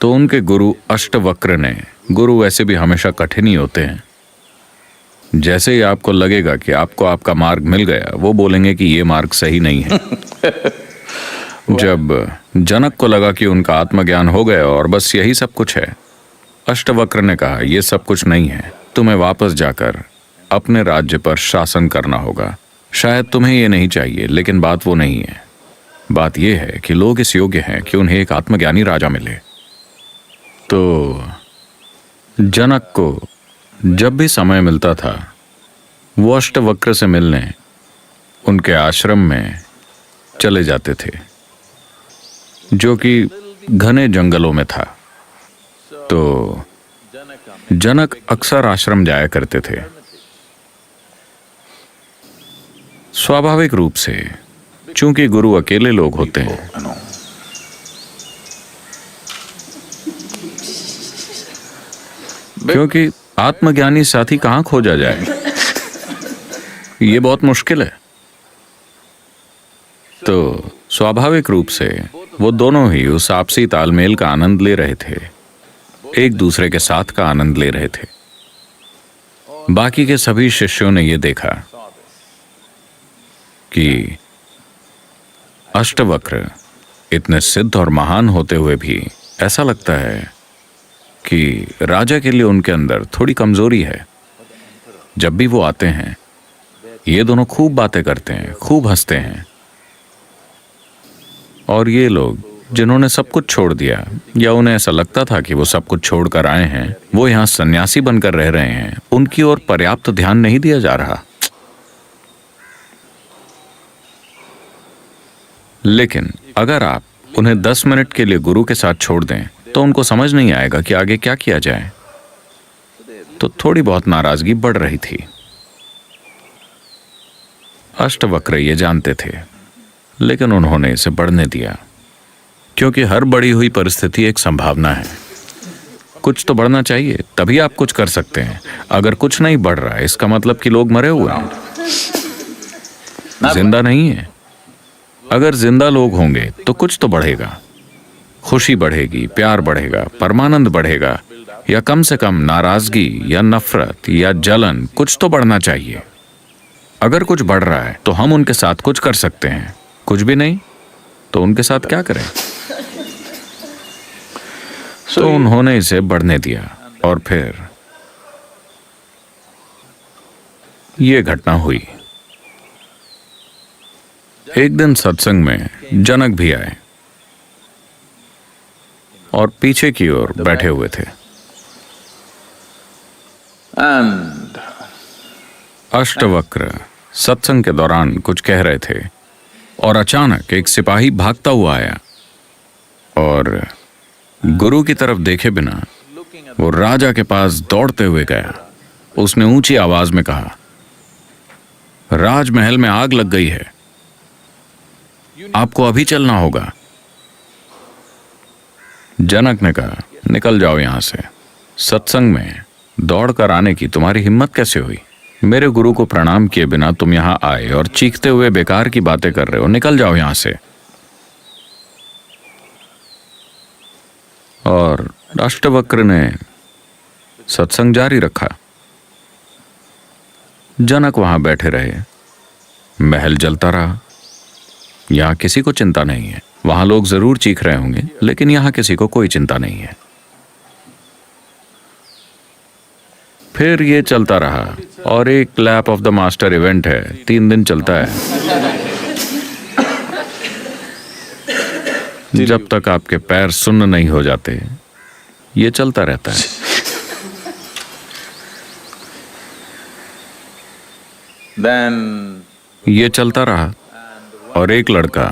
तो उनके गुरु अष्टवक्र ने, गुरु वैसे भी हमेशा कठिन ही होते हैं, जैसे ही आपको लगेगा कि आपको आपका मार्ग मिल गया, वो बोलेंगे कि ये मार्ग सही नहीं है। जब जनक को लगा कि उनका आत्मज्ञान हो गया और बस यही सब कुछ है, अष्टवक्र ने कहा यह सब कुछ नहीं है, तुम्हें वापस जाकर अपने राज्य पर शासन करना होगा। शायद तुम्हें यह नहीं चाहिए, लेकिन बात वो नहीं है। बात यह है कि लोग इस योग्य हैं कि उन्हें एक आत्मज्ञानी राजा मिले। तो जनक को जब भी समय मिलता था वो अष्टवक्र से मिलने उनके आश्रम में चले जाते थे, जो कि घने जंगलों में था। तो जनक अक्सर आश्रम जाया करते थे। स्वाभाविक रूप से, चूंकि गुरु अकेले लोग होते हैं, क्योंकि आत्मज्ञानी साथी कहां खोजा जाए, ये बहुत मुश्किल है। तो स्वाभाविक रूप से वो दोनों ही उस आपसी तालमेल का आनंद ले रहे थे, एक दूसरे के साथ का आनंद ले रहे थे। बाकी के सभी शिष्यों ने यह देखा कि अष्टवक्र इतने सिद्ध और महान होते हुए भी ऐसा लगता है कि राजा के लिए उनके अंदर थोड़ी कमजोरी है। जब भी वो आते हैं ये दोनों खूब बातें करते हैं, खूब हंसते हैं, और ये लोग जिन्होंने सब कुछ छोड़ दिया, या उन्हें ऐसा लगता था कि वो सब कुछ छोड़कर आए हैं, वो यहाँ सन्यासी बनकर रह रहे हैं, उनकी ओर पर्याप्त ध्यान नहीं दिया जा रहा। लेकिन अगर आप उन्हें 10 मिनट के लिए गुरु के साथ छोड़ दें तो उनको समझ नहीं आएगा कि आगे क्या किया जाए। तो थोड़ी बहुत नाराजगी बढ़ रही थी। अष्टवक्र ये जानते थे, लेकिन उन्होंने इसे बढ़ने दिया, क्योंकि हर बढ़ी हुई परिस्थिति एक संभावना है। कुछ तो बढ़ना चाहिए, तभी आप कुछ कर सकते हैं। अगर कुछ नहीं बढ़ रहा है इसका मतलब कि लोग मरे हुए हैं, जिंदा नहीं है। अगर जिंदा लोग होंगे तो कुछ तो बढ़ेगा, खुशी बढ़ेगी, प्यार बढ़ेगा, परमानंद बढ़ेगा, या कम से कम नाराजगी या नफरत या जलन, कुछ तो बढ़ना चाहिए। अगर कुछ बढ़ रहा है तो हम उनके साथ कुछ कर सकते हैं, कुछ भी नहीं तो उनके साथ क्या करें। तो उन्होंने इसे बढ़ने दिया और फिर ये घटना हुई। एक दिन सत्संग में जनक भी आए और पीछे की ओर बैठे हुए थे। अष्टवक्र सत्संग के दौरान कुछ कह रहे थे और अचानक एक सिपाही भागता हुआ आया और गुरु की तरफ देखे बिना वो राजा के पास दौड़ते हुए गया। उसने ऊंची आवाज में कहा, राजमहल में आग लग गई है, आपको अभी चलना होगा। जनक ने कहा, निकल जाओ यहां से, सत्संग में दौड़कर आने की तुम्हारी हिम्मत कैसे हुई? मेरे गुरु को प्रणाम किए बिना तुम यहां आए और चीखते हुए बेकार की बातें कर रहे हो, निकल जाओ यहां से। और अष्टवक्र ने सत्संग जारी रखा। जनक वहां बैठे रहे, महल जलता रहा। यहां किसी को चिंता नहीं है। वहां लोग जरूर चीख रहे होंगे, लेकिन यहां किसी को कोई चिंता नहीं है। फिर ये चलता रहा और एक lap of the master event है, 3 दिन चलता है। जब तक आपके पैर सुन्न नहीं हो जाते ये चलता रहता है। ये चलता रहा और एक लड़का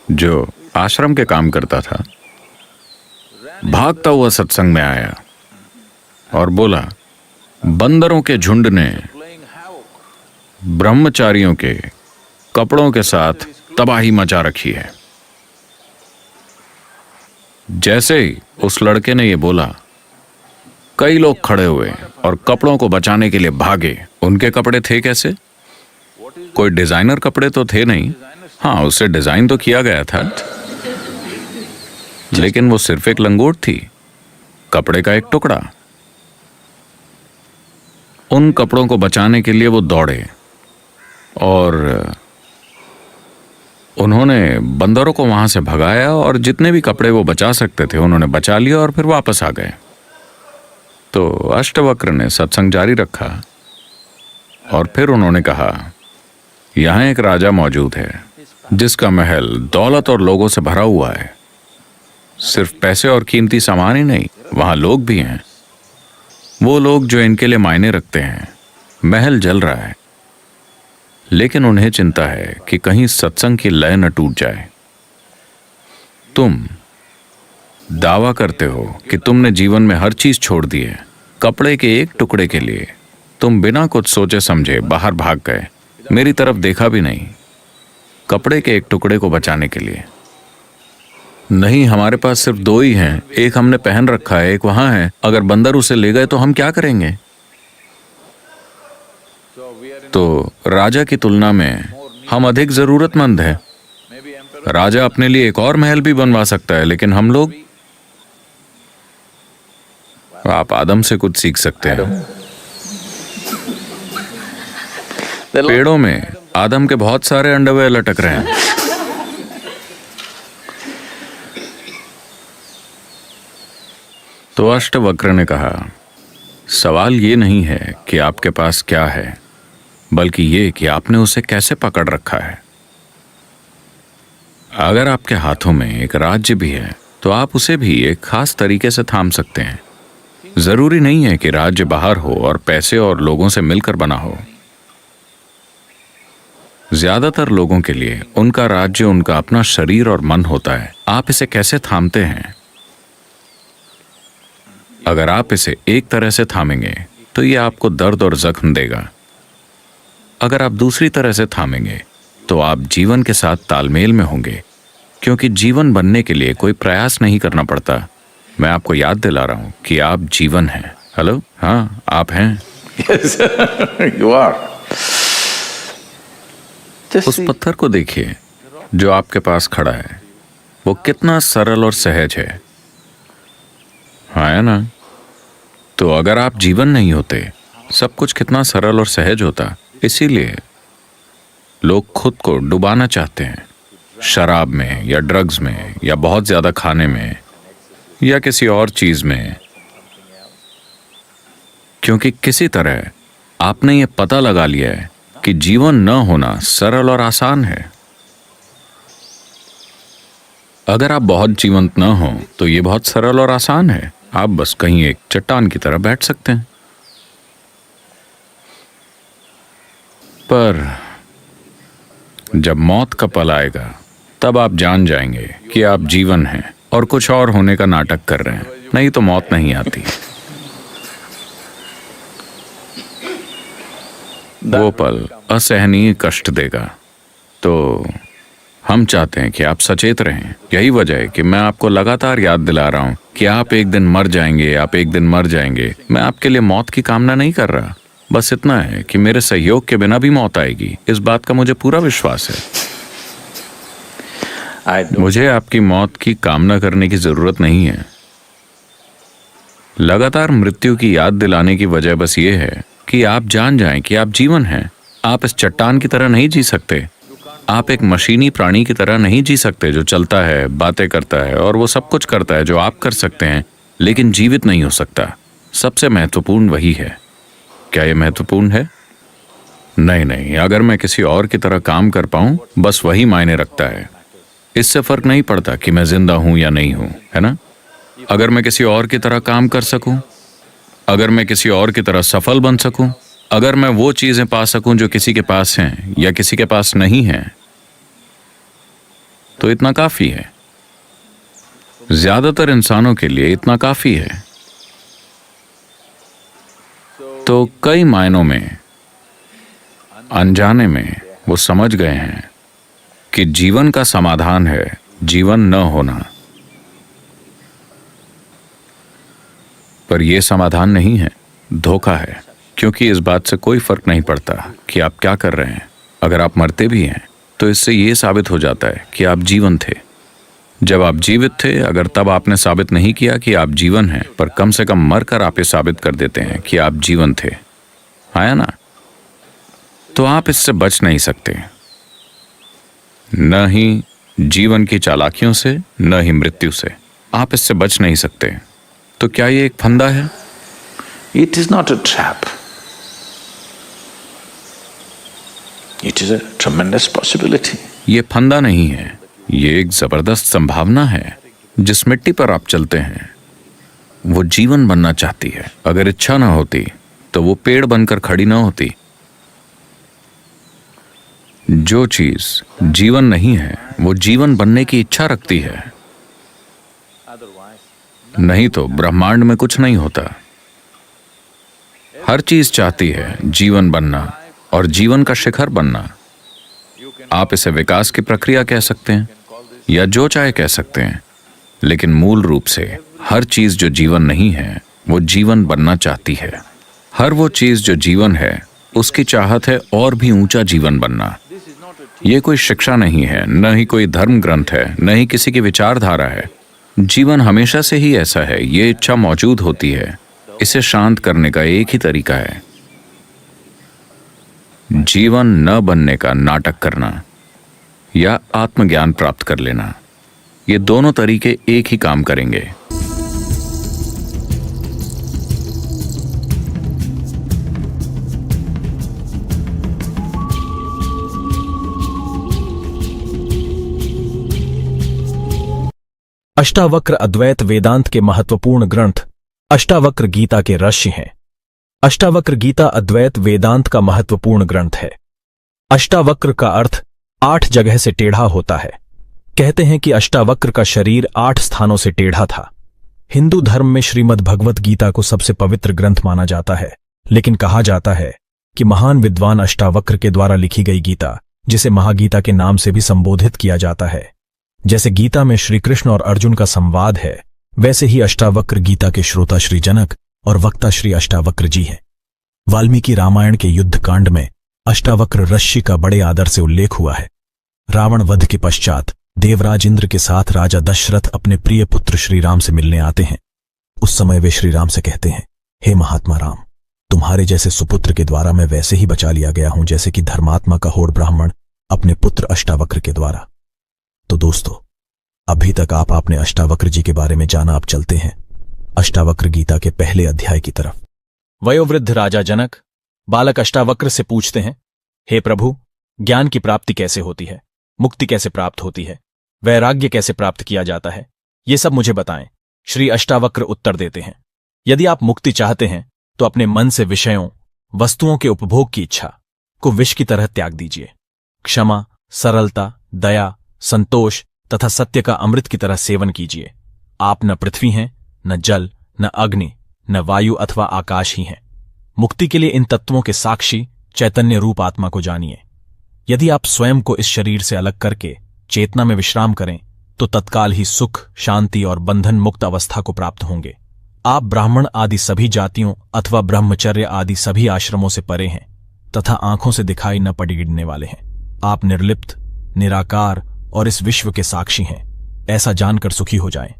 जो आश्रम के काम करता था भागता हुआ सत्संग में आया और बोला, बंदरों के झुंड ने ब्रह्मचारियों के कपड़ों के साथ तबाही मचा रखी है। जैसे ही उस लड़के ने यह बोला, कई लोग खड़े हुए और कपड़ों को बचाने के लिए भागे। उनके कपड़े थे कैसे? कोई डिजाइनर कपड़े तो थे नहीं। हाँ, उसे डिजाइन तो किया गया था, लेकिन वो सिर्फ एक लंगोट थी, कपड़े का एक टुकड़ा। उन कपड़ों को बचाने के लिए वो दौड़े और उन्होंने बंदरों को वहां से भगाया और जितने भी कपड़े वो बचा सकते थे उन्होंने बचा लिया और फिर वापस आ गए। तो अष्टवक्र ने सत्संग जारी रखा और फिर उन्होंने कहा, यहां एक राजा मौजूद है जिसका महल दौलत और लोगों से भरा हुआ है। सिर्फ पैसे और कीमती सामान ही नहीं, वहां लोग भी हैं, वो लोग जो इनके लिए मायने रखते हैं। महल जल रहा है, लेकिन उन्हें चिंता है कि कहीं सत्संग की लय न टूट जाए। तुम दावा करते हो कि तुमने जीवन में हर चीज छोड़ दी है, कपड़े के एक टुकड़े के लिए तुम बिना कुछ सोचे समझे बाहर भाग गए, मेरी तरफ देखा भी नहीं, कपड़े के एक टुकड़े को बचाने के लिए। नहीं, हमारे पास सिर्फ 2 ही हैं, एक हमने पहन रखा है, एक वहां है। अगर बंदर उसे ले गए तो हम क्या करेंगे? तो राजा की तुलना में हम अधिक जरूरतमंद हैं। राजा अपने लिए एक और महल भी बनवा सकता है, लेकिन हम लोग। आप आदम से कुछ सीख सकते हैं। पेड़ों में आदम के बहुत सारे अंडरवेयर लटक रहे हैं। तो अष्टवक्र ने कहा, सवाल ये नहीं है कि आपके पास क्या है, बल्कि ये कि आपने उसे कैसे पकड़ रखा है। अगर आपके हाथों में एक राज्य भी है तो आप उसे भी एक खास तरीके से थाम सकते हैं। जरूरी नहीं है कि राज्य बाहर हो और पैसे और लोगों से मिलकर बना हो। ज्यादातर लोगों के लिए उनका राज्य उनका अपना शरीर और मन होता है। आप इसे कैसे थामते हैं? अगर आप इसे एक तरह से थामेंगे तो ये आपको दर्द और जख्म देगा। अगर आप दूसरी तरह से थामेंगे तो आप जीवन के साथ तालमेल में होंगे, क्योंकि जीवन बनने के लिए कोई प्रयास नहीं करना पड़ता, मैं आपको याद दिला रहा हूं कि आप जीवन हैं। हेलो, हाँ आप हैं। Yes, you are. Just उस see, पत्थर को देखिए जो आपके पास खड़ा है, वो कितना सरल और सहज है ना? तो अगर आप जीवन नहीं होते, सब कुछ कितना सरल और सहज होता। इसीलिए लोग खुद को डुबाना चाहते हैं, शराब में या ड्रग्स में या बहुत ज्यादा खाने में या किसी और चीज में, क्योंकि किसी तरह आपने ये पता लगा लिया है कि जीवन न होना सरल और आसान है। अगर आप बहुत जीवंत न हो तो ये बहुत सरल और आसान है। आप बस कहीं एक चट्टान की तरह बैठ सकते हैं। पर जब मौत का पल आएगा तब आप जान जाएंगे कि आप जीवन हैं और कुछ और होने का नाटक कर रहे हैं। नहीं तो मौत नहीं आती। वो पल असहनीय कष्ट देगा। तो हम चाहते हैं कि आप सचेत रहें। यही वजह है कि मैं आपको लगातार याद दिला रहा हूं कि आप एक दिन मर जाएंगे, आप एक दिन मर जाएंगे। मैं आपके लिए मौत की कामना नहीं कर रहा, बस इतना है कि मेरे सहयोग के बिना भी मौत आएगी। इस बात का मुझे पूरा विश्वास है। I don't. मुझे आपकी मौत की कामना करने की जरूरत नहीं है। लगातार मृत्यु की याद दिलाने की वजह बस ये है कि आप जान जाएं कि आप जीवन हैं। आप इस चट्टान की तरह नहीं जी सकते। आप एक मशीनी प्राणी की तरह नहीं जी सकते जो चलता है, बातें करता है और वो सब कुछ करता है जो आप कर सकते हैं, लेकिन जीवित नहीं हो सकता। सबसे महत्वपूर्ण वही है। क्या ये महत्वपूर्ण है? नहीं, अगर मैं किसी और की तरह काम कर पाऊं, बस वही मायने रखता है। इससे फर्क नहीं पड़ता कि मैं जिंदा हूं या नहीं हूं, है ना? अगर मैं किसी और की तरह काम कर सकूं, अगर मैं किसी और की तरह सफल बन सकूं, अगर मैं वो चीजें पा सकूं जो किसी के पास हैं या किसी के पास नहीं हैं, तो इतना काफी है। ज्यादातर इंसानों के लिए इतना काफी है। तो कई मायनों में, अनजाने में वो समझ गए हैं कि जीवन का समाधान है जीवन न होना। पर यह समाधान नहीं है, धोखा है। क्योंकि इस बात से कोई फर्क नहीं पड़ता कि आप क्या कर रहे हैं। अगर आप मरते भी हैं तो इससे यह साबित हो जाता है कि आप जीवन थे। जब आप जीवित थे, अगर तब आपने साबित नहीं किया कि आप जीवन हैं, पर कम से कम मरकर आप ये साबित कर देते हैं कि आप जीवन थे, आया ना? तो आप इससे बच नहीं सकते, न ही जीवन की चालाकियों से, न ही मृत्यु से। आप इससे बच नहीं सकते। तो क्या ये एक फंदा है? It is not a trap. It is a tremendous possibility. ये फंदा नहीं है, ये एक जबरदस्त संभावना है। जिस मिट्टी पर आप चलते हैं वो जीवन बनना चाहती है। अगर इच्छा ना होती तो वो पेड़ बनकर खड़ी ना होती। जो चीज जीवन नहीं है वो जीवन बनने की इच्छा रखती है, नहीं तो ब्रह्मांड में कुछ नहीं होता। हर चीज चाहती है जीवन बनना और जीवन का शिखर बनना। आप इसे विकास की प्रक्रिया कह सकते हैं या जो चाहे कह सकते हैं, लेकिन मूल रूप से हर चीज जो जीवन नहीं है वो जीवन बनना चाहती है। हर वो चीज जो जीवन है उसकी चाहत है और भी ऊंचा जीवन बनना। ये कोई शिक्षा नहीं है, न ही कोई धर्म ग्रंथ है, न ही किसी की विचारधारा है। जीवन हमेशा से ही ऐसा है। ये इच्छा मौजूद होती है। इसे शांत करने का एक ही तरीका है, जीवन न बनने का नाटक करना या आत्मज्ञान प्राप्त कर लेना। ये दोनों तरीके एक ही काम करेंगे। अष्टावक्र अद्वैत वेदांत के महत्वपूर्ण ग्रंथ अष्टावक्र गीता के ऋषि हैं। अष्टावक्र गीता अद्वैत वेदांत का महत्वपूर्ण ग्रंथ है। अष्टावक्र का अर्थ 8 जगह से टेढ़ा होता है। कहते हैं कि अष्टावक्र का शरीर 8 स्थानों से टेढ़ा था। हिंदू धर्म में श्रीमद् भगवत गीता को सबसे पवित्र ग्रंथ माना जाता है, लेकिन कहा जाता है कि महान विद्वान अष्टावक्र के द्वारा लिखी गई गीता, जिसे महागीता के नाम से भी संबोधित किया जाता है, जैसे गीता में श्री कृष्ण और अर्जुन का संवाद है, वैसे ही अष्टावक्र गीता के श्रोता श्री जनक और वक्ता श्री अष्टावक्र जी हैं। वाल्मीकि रामायण के युद्ध कांड में अष्टावक्र ऋषि का बड़े आदर से उल्लेख हुआ है। रावण वध के पश्चात देवराज इंद्र के साथ राजा दशरथ अपने प्रिय पुत्र श्री राम से मिलने आते हैं। उस समय वे श्री राम से कहते हैं, हे महात्मा राम, तुम्हारे जैसे सुपुत्र के द्वारा मैं वैसे ही बचा लिया गया हूं जैसे कि धर्मात्मा का होड़ ब्राह्मण अपने पुत्र अष्टावक्र के द्वारा। तो दोस्तों, अभी तक आपने अष्टावक्र जी के बारे में जाना। अब चलते हैं अष्टावक्र गीता के पहले अध्याय की तरफ। वयोवृद्ध राजा जनक बालक अष्टावक्र से पूछते हैं, हे प्रभु, ज्ञान की प्राप्ति कैसे होती है, मुक्ति कैसे प्राप्त होती है, वैराग्य कैसे प्राप्त किया जाता है, ये सब मुझे बताएं। श्री अष्टावक्र उत्तर देते हैं, यदि आप मुक्ति चाहते हैं तो अपने मन से विषयों, वस्तुओं के उपभोग की इच्छा को विष की तरह त्याग दीजिए। क्षमा, सरलता, दया, संतोष तथा सत्य का अमृत की तरह सेवन कीजिए। आप न पृथ्वी हैं, न जल, न अग्नि, न वायु अथवा आकाश ही हैं। मुक्ति के लिए इन तत्वों के साक्षी चैतन्य रूप आत्मा को जानिए। यदि आप स्वयं को इस शरीर से अलग करके चेतना में विश्राम करें तो तत्काल ही सुख, शांति और बंधन मुक्त अवस्था को प्राप्त होंगे। आप ब्राह्मण आदि सभी जातियों अथवा ब्रह्मचर्य आदि सभी आश्रमों से परे हैं तथा आंखों से दिखाई न पड़ गिरने वाले हैं। आप निर्लिप्त, निराकार और इस विश्व के साक्षी हैं, ऐसा जानकर सुखी हो जाएं।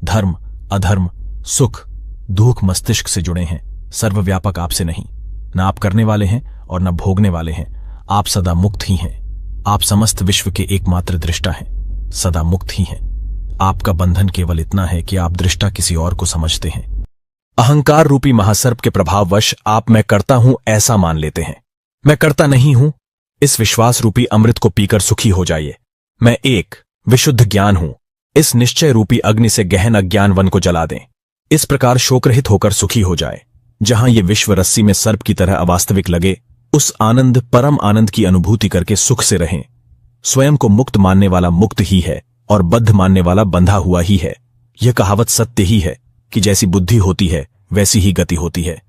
धर्म, अधर्म, सुख, दुख मस्तिष्क से जुड़े हैं, सर्वव्यापक आपसे नहीं। न आप करने वाले हैं और न भोगने वाले हैं। आप सदा मुक्त ही हैं। आप समस्त विश्व के एकमात्र दृष्टा हैं, सदा मुक्त ही हैं। आपका बंधन केवल इतना है कि आप दृष्टा किसी और को समझते हैं। अहंकार रूपी महासर्प के प्रभाववश आप मैं करता हूं ऐसा मान लेते हैं। मैं करता नहीं हूं, इस विश्वास रूपी अमृत को पीकर सुखी हो जाइए। मैं एक विशुद्ध ज्ञान हूं, इस निश्चय रूपी अग्नि से गहन अज्ञान वन को जला दें। इस प्रकार शोकरहित होकर सुखी हो जाए। जहां ये विश्व रस्सी में सर्प की तरह अवास्तविक लगे, उस आनंद, परम आनंद की अनुभूति करके सुख से रहें। स्वयं को मुक्त मानने वाला मुक्त ही है और बद्ध मानने वाला बंधा हुआ ही है। यह कहावत सत्य ही है कि जैसी बुद्धि होती है वैसी ही गति होती है।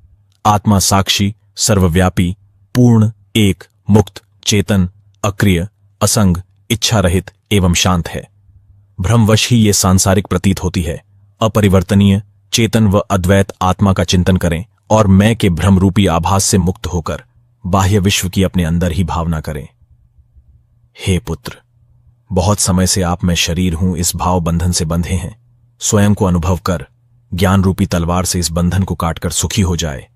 आत्मा साक्षी, सर्वव्यापी, पूर्ण, एक, मुक्त, चेतन, अक्रिय, असंग, इच्छा रहित एवं शांत है। भ्रमवश ही ये सांसारिक प्रतीत होती है। अपरिवर्तनीय, चेतन व अद्वैत आत्मा का चिंतन करें और मैं के भ्रमरूपी आभास से मुक्त होकर बाह्य विश्व की अपने अंदर ही भावना करें। हे पुत्र, बहुत समय से आप मैं शरीर हूं इस भाव बंधन से बंधे हैं। स्वयं को अनुभव कर ज्ञान रूपी तलवार से इस बंधन को काटकर सुखी हो जाए।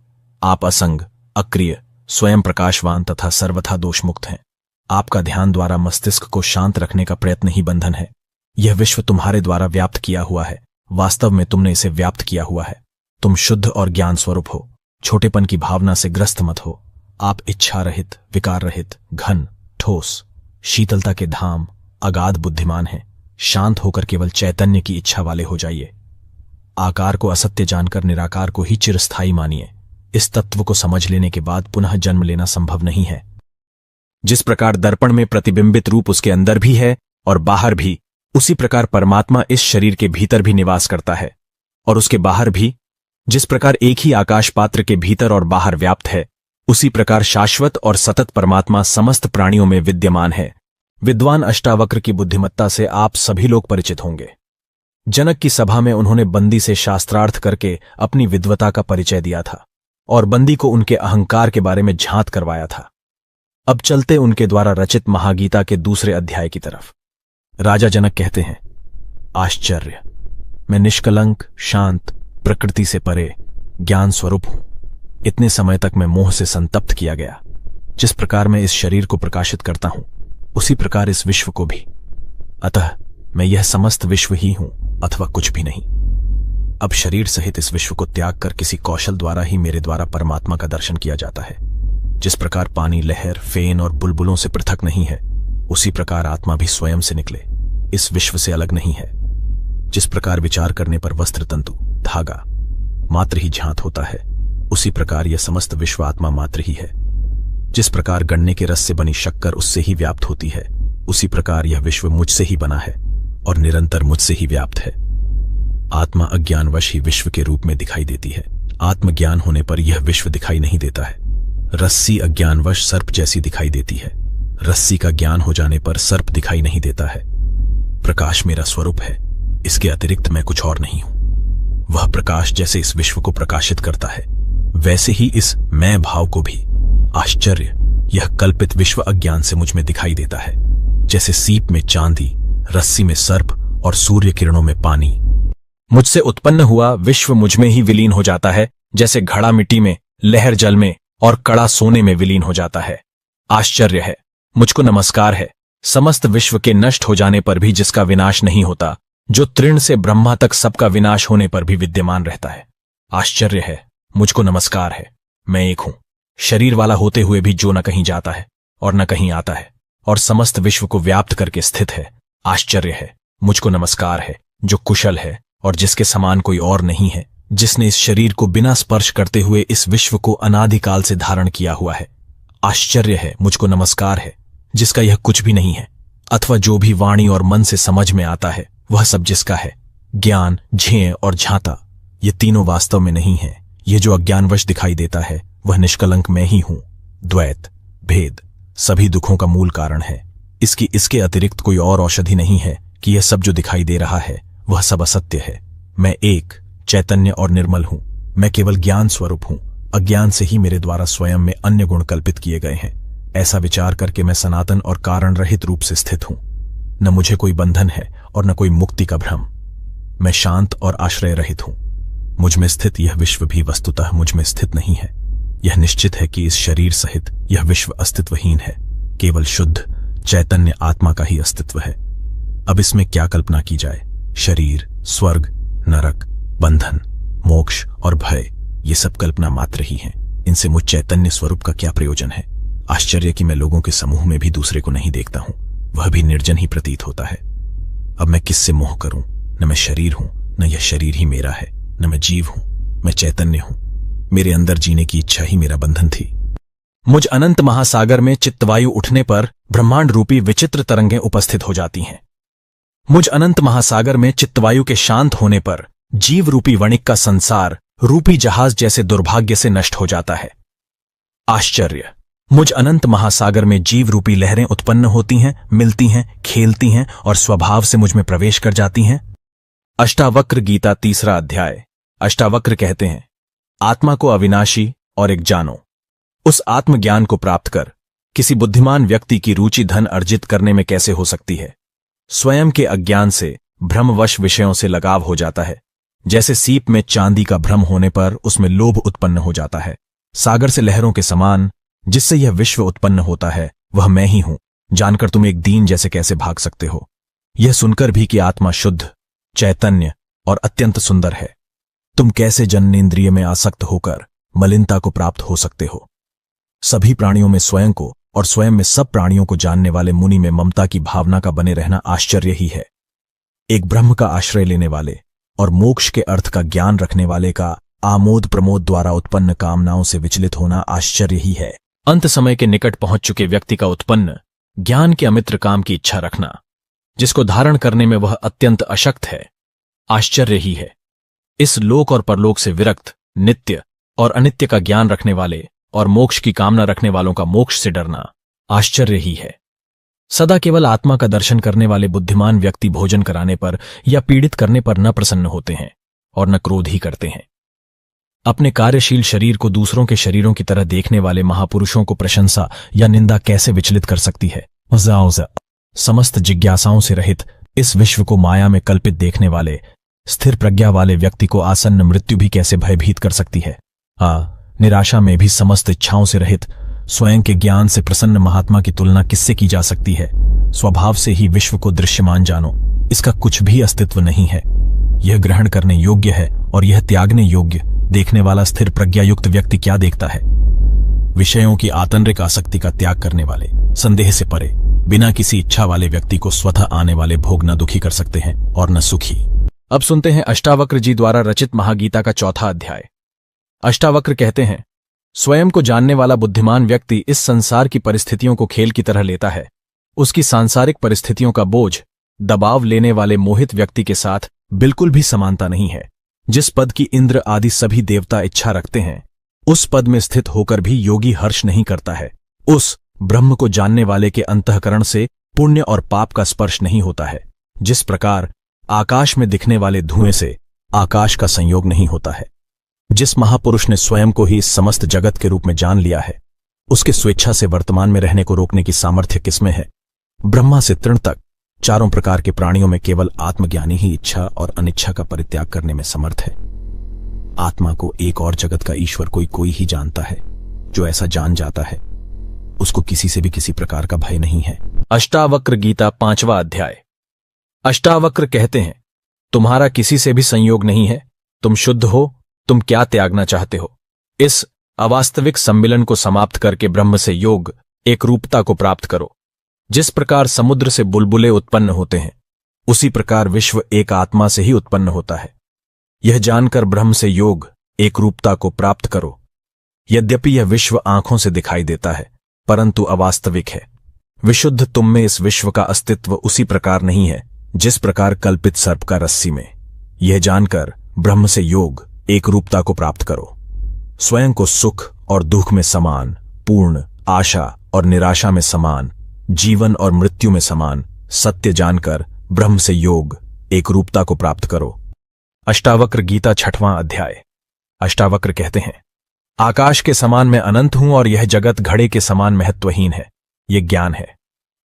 आप असंग, अक्रिय, स्वयं प्रकाशवान तथा सर्वथा दोषमुक्त हैं। आपका ध्यान द्वारा मस्तिष्क को शांत रखने का प्रयत्न ही बंधन है। यह विश्व तुम्हारे द्वारा व्याप्त किया हुआ है, वास्तव में तुमने इसे व्याप्त किया हुआ है। तुम शुद्ध और ज्ञान स्वरूप हो। छोटेपन की भावना से ग्रस्त मत हो। आप इच्छा रहित, विकार रहित, घन, ठोस, शीतलता के धाम, अगाध बुद्धिमान हैं। शांत होकर केवल चैतन्य की इच्छा वाले हो जाइए। आकार को असत्य जानकर निराकार को ही चिरस्थायी मानिए। इस तत्व को समझ लेने के बाद पुनः जन्म लेना संभव नहीं है। जिस प्रकार दर्पण में प्रतिबिंबित रूप उसके अंदर भी है और बाहर भी, उसी प्रकार परमात्मा इस शरीर के भीतर भी निवास करता है और उसके बाहर भी। जिस प्रकार एक ही आकाश पात्र के भीतर और बाहर व्याप्त है, उसी प्रकार शाश्वत और सतत परमात्मा समस्त प्राणियों में विद्यमान है। विद्वान अष्टावक्र की बुद्धिमत्ता से आप सभी लोग परिचित होंगे। जनक की सभा में उन्होंने बंदी से शास्त्रार्थ करके अपनी विद्वता का परिचय दिया था और बंदी को उनके अहंकार के बारे में झांत करवाया था। अब चलते उनके द्वारा रचित महागीता के दूसरे अध्याय की तरफ। राजा जनक कहते हैं, आश्चर्य, मैं निष्कलंक, शांत, प्रकृति से परे, ज्ञान स्वरूप हूं। इतने समय तक मैं मोह से संतप्त किया गया। जिस प्रकार मैं इस शरीर को प्रकाशित करता हूं, उसी प्रकार इस विश्व को भी। अतः मैं यह समस्त विश्व ही हूं अथवा कुछ भी नहीं। अब शरीर सहित इस विश्व को त्याग कर किसी कौशल द्वारा ही मेरे द्वारा परमात्मा का दर्शन किया जाता है। जिस प्रकार पानी लहर, फेन और बुलबुलों से पृथक नहीं है, उसी प्रकार आत्मा भी स्वयं से निकले इस विश्व से अलग नहीं है। जिस प्रकार विचार करने पर वस्त्र तंतु, धागा मात्र ही झांत होता है, उसी प्रकार यह समस्त विश्व आत्मा मात्र ही है। जिस प्रकार गन्ने के रस से बनी शक्कर उससे ही व्याप्त होती है, उसी प्रकार यह विश्व मुझसे ही बना है और निरंतर मुझसे ही व्याप्त है। आत्मा अज्ञानवश ही विश्व के रूप में दिखाई देती है। आत्मज्ञान होने पर यह विश्व दिखाई नहीं देता है। रस्सी अज्ञानवश सर्प जैसी दिखाई देती है। रस्सी का ज्ञान हो जाने पर सर्प दिखाई नहीं देता है। प्रकाश मेरा स्वरूप है, इसके अतिरिक्त मैं कुछ और नहीं हूं। प्रकाश जैसे इस विश्व को प्रकाशित करता है, वैसे ही इस मैं भाव को भी आश्चर्य, यह कल्पित विश्व अज्ञान से मुझ में दिखाई देता है। जैसे सीप में चांदी, रस्सी में सर्प और सूर्य किरणों में पानी। मुझसे उत्पन्न हुआ विश्व मुझ में ही विलीन हो जाता है, जैसे घड़ा मिट्टी में, लहर जल में और कड़ा सोने में विलीन हो जाता है। आश्चर्य है, मुझको नमस्कार है, समस्त विश्व के नष्ट हो जाने पर भी जिसका विनाश नहीं होता, जो तृण से ब्रह्मा तक सबका विनाश होने पर भी विद्यमान रहता है। आश्चर्य है, मुझको नमस्कार है, मैं एक हूं, शरीर वाला होते हुए भी जो न कहीं जाता है और न कहीं आता है और समस्त विश्व को व्याप्त करके स्थित है। आश्चर्य है, मुझको नमस्कार है, जो कुशल है और जिसके समान कोई और नहीं है, जिसने इस शरीर को बिना स्पर्श करते हुए इस विश्व को अनादिकाल से धारण किया हुआ है। आश्चर्य है, मुझको नमस्कार है, जिसका यह कुछ भी नहीं है, अथवा जो भी वाणी और मन से समझ में आता है वह सब जिसका है। ज्ञान, झेय और झांता, ये तीनों वास्तव में नहीं है। ये जो अज्ञानवश दिखाई देता है वह निष्कलंक मैं ही हूं। द्वैत, भेद सभी दुखों का मूल कारण है। इसके अतिरिक्त कोई और औषधि नहीं है कि यह सब जो दिखाई दे रहा है वह सब असत्य है। मैं एक चैतन्य और निर्मल हूं। मैं केवल ज्ञान स्वरूप हूं। अज्ञान से ही मेरे द्वारा स्वयं में अन्य गुण कल्पित किए गए हैं। ऐसा विचार करके मैं सनातन और कारण रहित रूप से स्थित हूं। न मुझे कोई बंधन है और न कोई मुक्ति का भ्रम। मैं शांत और आश्रय रहित हूं। मुझ में स्थित यह विश्व भी वस्तुतः मुझ में स्थित नहीं है। यह निश्चित है कि इस शरीर सहित यह विश्व अस्तित्वहीन है। केवल शुद्ध चैतन्य आत्मा का ही अस्तित्व है। अब इसमें क्या कल्पना की जाए? शरीर, स्वर्ग, नरक, बंधन, मोक्ष और भय, ये सब कल्पना मात्र ही हैं। इनसे मुझ चैतन्य स्वरूप का क्या प्रयोजन है? आश्चर्य कि मैं लोगों के समूह में भी दूसरे को नहीं देखता हूं, वह भी निर्जन ही प्रतीत होता है। अब मैं किससे मोह करूं? न मैं शरीर हूं, न यह शरीर ही मेरा है, न मैं जीव हूं, मैं चैतन्य हूं। मेरे अंदर जीने की इच्छा ही मेरा बंधन थी। मुझ अनंत महासागर में चित्तवायु उठने पर ब्रह्मांड रूपी विचित्र तरंगें उपस्थित हो जाती हैं। मुझ अनंत महासागर में चित्तवायु के शांत होने पर जीव रूपी वणिक का संसार रूपी जहाज जैसे दुर्भाग्य से नष्ट हो जाता है। आश्चर्य, मुझ अनंत महासागर में जीव रूपी लहरें उत्पन्न होती हैं, मिलती हैं, खेलती हैं और स्वभाव से मुझ में प्रवेश कर जाती हैं। अष्टावक्र गीता 3 अध्याय। अष्टावक्र कहते हैं, आत्मा को अविनाशी और एक जानो। उस आत्मज्ञान को प्राप्त कर किसी बुद्धिमान व्यक्ति की रुचि धन अर्जित करने में कैसे हो सकती है? स्वयं के अज्ञान से भ्रमवश विषयों से लगाव हो जाता है। जैसे सीप में चांदी का भ्रम होने पर उसमें लोभ उत्पन्न हो जाता है। सागर से लहरों के समान जिससे यह विश्व उत्पन्न होता है वह मैं ही हूं, जानकर तुम एक दीन जैसे कैसे भाग सकते हो? यह सुनकर भी कि आत्मा शुद्ध, चैतन्य और अत्यंत सुंदर है, तुम कैसे जननेन्द्रिय में आसक्त होकर मलिनता को प्राप्त हो सकते हो? सभी प्राणियों में स्वयं को और स्वयं में सब प्राणियों को जानने वाले मुनि में ममता की भावना का बने रहना आश्चर्य ही है। एक ब्रह्म का आश्रय लेने वाले और मोक्ष के अर्थ का ज्ञान रखने वाले का आमोद प्रमोद द्वारा उत्पन्न कामनाओं से विचलित होना आश्चर्य ही है। अंत समय के निकट पहुंच चुके व्यक्ति का उत्पन्न ज्ञान के अमित्र काम की इच्छा रखना, जिसको धारण करने में वह अत्यंत अशक्त है, आश्चर्य ही है। इस लोक और परलोक से विरक्त, नित्य और अनित्य का ज्ञान रखने वाले और मोक्ष की कामना रखने वालों का मोक्ष से डरना आश्चर्य ही है। सदा केवल आत्मा का दर्शन करने वाले बुद्धिमान व्यक्ति भोजन कराने पर या पीड़ित करने पर न प्रसन्न होते हैं और न क्रोध ही करते हैं। अपने कार्यशील शरीर को दूसरों के शरीरों की तरह देखने वाले महापुरुषों को प्रशंसा या निंदा कैसे विचलित कर सकती है? समस्त जिज्ञासाओं से रहित इस विश्व को माया में कल्पित देखने वाले स्थिर प्रज्ञा वाले व्यक्ति को आसन्न मृत्यु भी कैसे भयभीत कर सकती है? निराशा में भी समस्त इच्छाओं से रहित स्वयं के ज्ञान से प्रसन्न महात्मा की तुलना किससे की जा सकती है? स्वभाव से ही विश्व को दृश्यमान जानो, इसका कुछ भी अस्तित्व नहीं है। यह ग्रहण करने योग्य है और यह त्यागने योग्य। देखने वाला स्थिर प्रज्ञायुक्त व्यक्ति क्या देखता है? विषयों की आतंरिक आसक्ति का त्याग करने वाले, संदेह से परे, बिना किसी इच्छा वाले व्यक्ति को स्वतः आने वाले भोग न दुखी कर सकते हैं और न सुखी। अब सुनते हैं अष्टावक्र जी द्वारा रचित महागीता का 4 अध्याय। अष्टावक्र कहते हैं, स्वयं को जानने वाला बुद्धिमान व्यक्ति इस संसार की परिस्थितियों को खेल की तरह लेता है। उसकी सांसारिक परिस्थितियों का बोझ दबाव लेने वाले मोहित व्यक्ति के साथ बिल्कुल भी समानता नहीं है। जिस पद की इंद्र आदि सभी देवता इच्छा रखते हैं, उस पद में स्थित होकर भी योगी हर्ष नहीं करता है। उस ब्रह्म को जानने वाले के अंतःकरण से पुण्य और पाप का स्पर्श नहीं होता है। जिस प्रकार आकाश में दिखने वाले धुएं से आकाश का संयोग नहीं होता है। जिस महापुरुष ने स्वयं को ही इस समस्त जगत के रूप में जान लिया है, उसके स्वेच्छा से वर्तमान में रहने को रोकने की सामर्थ्य किसमें है? ब्रह्मा से तृण तक चारों प्रकार के प्राणियों में केवल आत्मज्ञानी ही इच्छा और अनिच्छा का परित्याग करने में समर्थ है। आत्मा को एक और जगत का ईश्वर कोई ही जानता है। जो ऐसा जान जाता है उसको किसी से भी किसी प्रकार का भय नहीं है। अष्टावक्र गीता 5वां अध्याय। अष्टावक्र कहते हैं, तुम्हारा किसी से भी संयोग नहीं है, तुम शुद्ध हो, तुम क्या त्यागना चाहते हो? इस अवास्तविक सम्मिलन को समाप्त करके ब्रह्म से योग एक रूपता को प्राप्त करो। जिस प्रकार समुद्र से बुलबुले उत्पन्न होते हैं, उसी प्रकार विश्व एक आत्मा से ही उत्पन्न होता है। यह जानकर ब्रह्म से योग एक रूपता को प्राप्त करो। यद्यपि यह विश्व आंखों से दिखाई देता है, परंतु अवास्तविक है। विशुद्ध तुम में इस विश्व का अस्तित्व उसी प्रकार नहीं है जिस प्रकार कल्पित सर्प का रस्सी में। यह जानकर ब्रह्म से योग एक रूपता को प्राप्त करो। स्वयं को सुख और दुख में समान, पूर्ण, आशा और निराशा में समान, जीवन और मृत्यु में समान सत्य जानकर ब्रह्म से योग एक रूपता को प्राप्त करो। अष्टावक्र गीता 6वां अध्याय। अष्टावक्र कहते हैं, आकाश के समान मैं अनंत हूं और यह जगत घड़े के समान महत्वहीन है। यह ज्ञान है,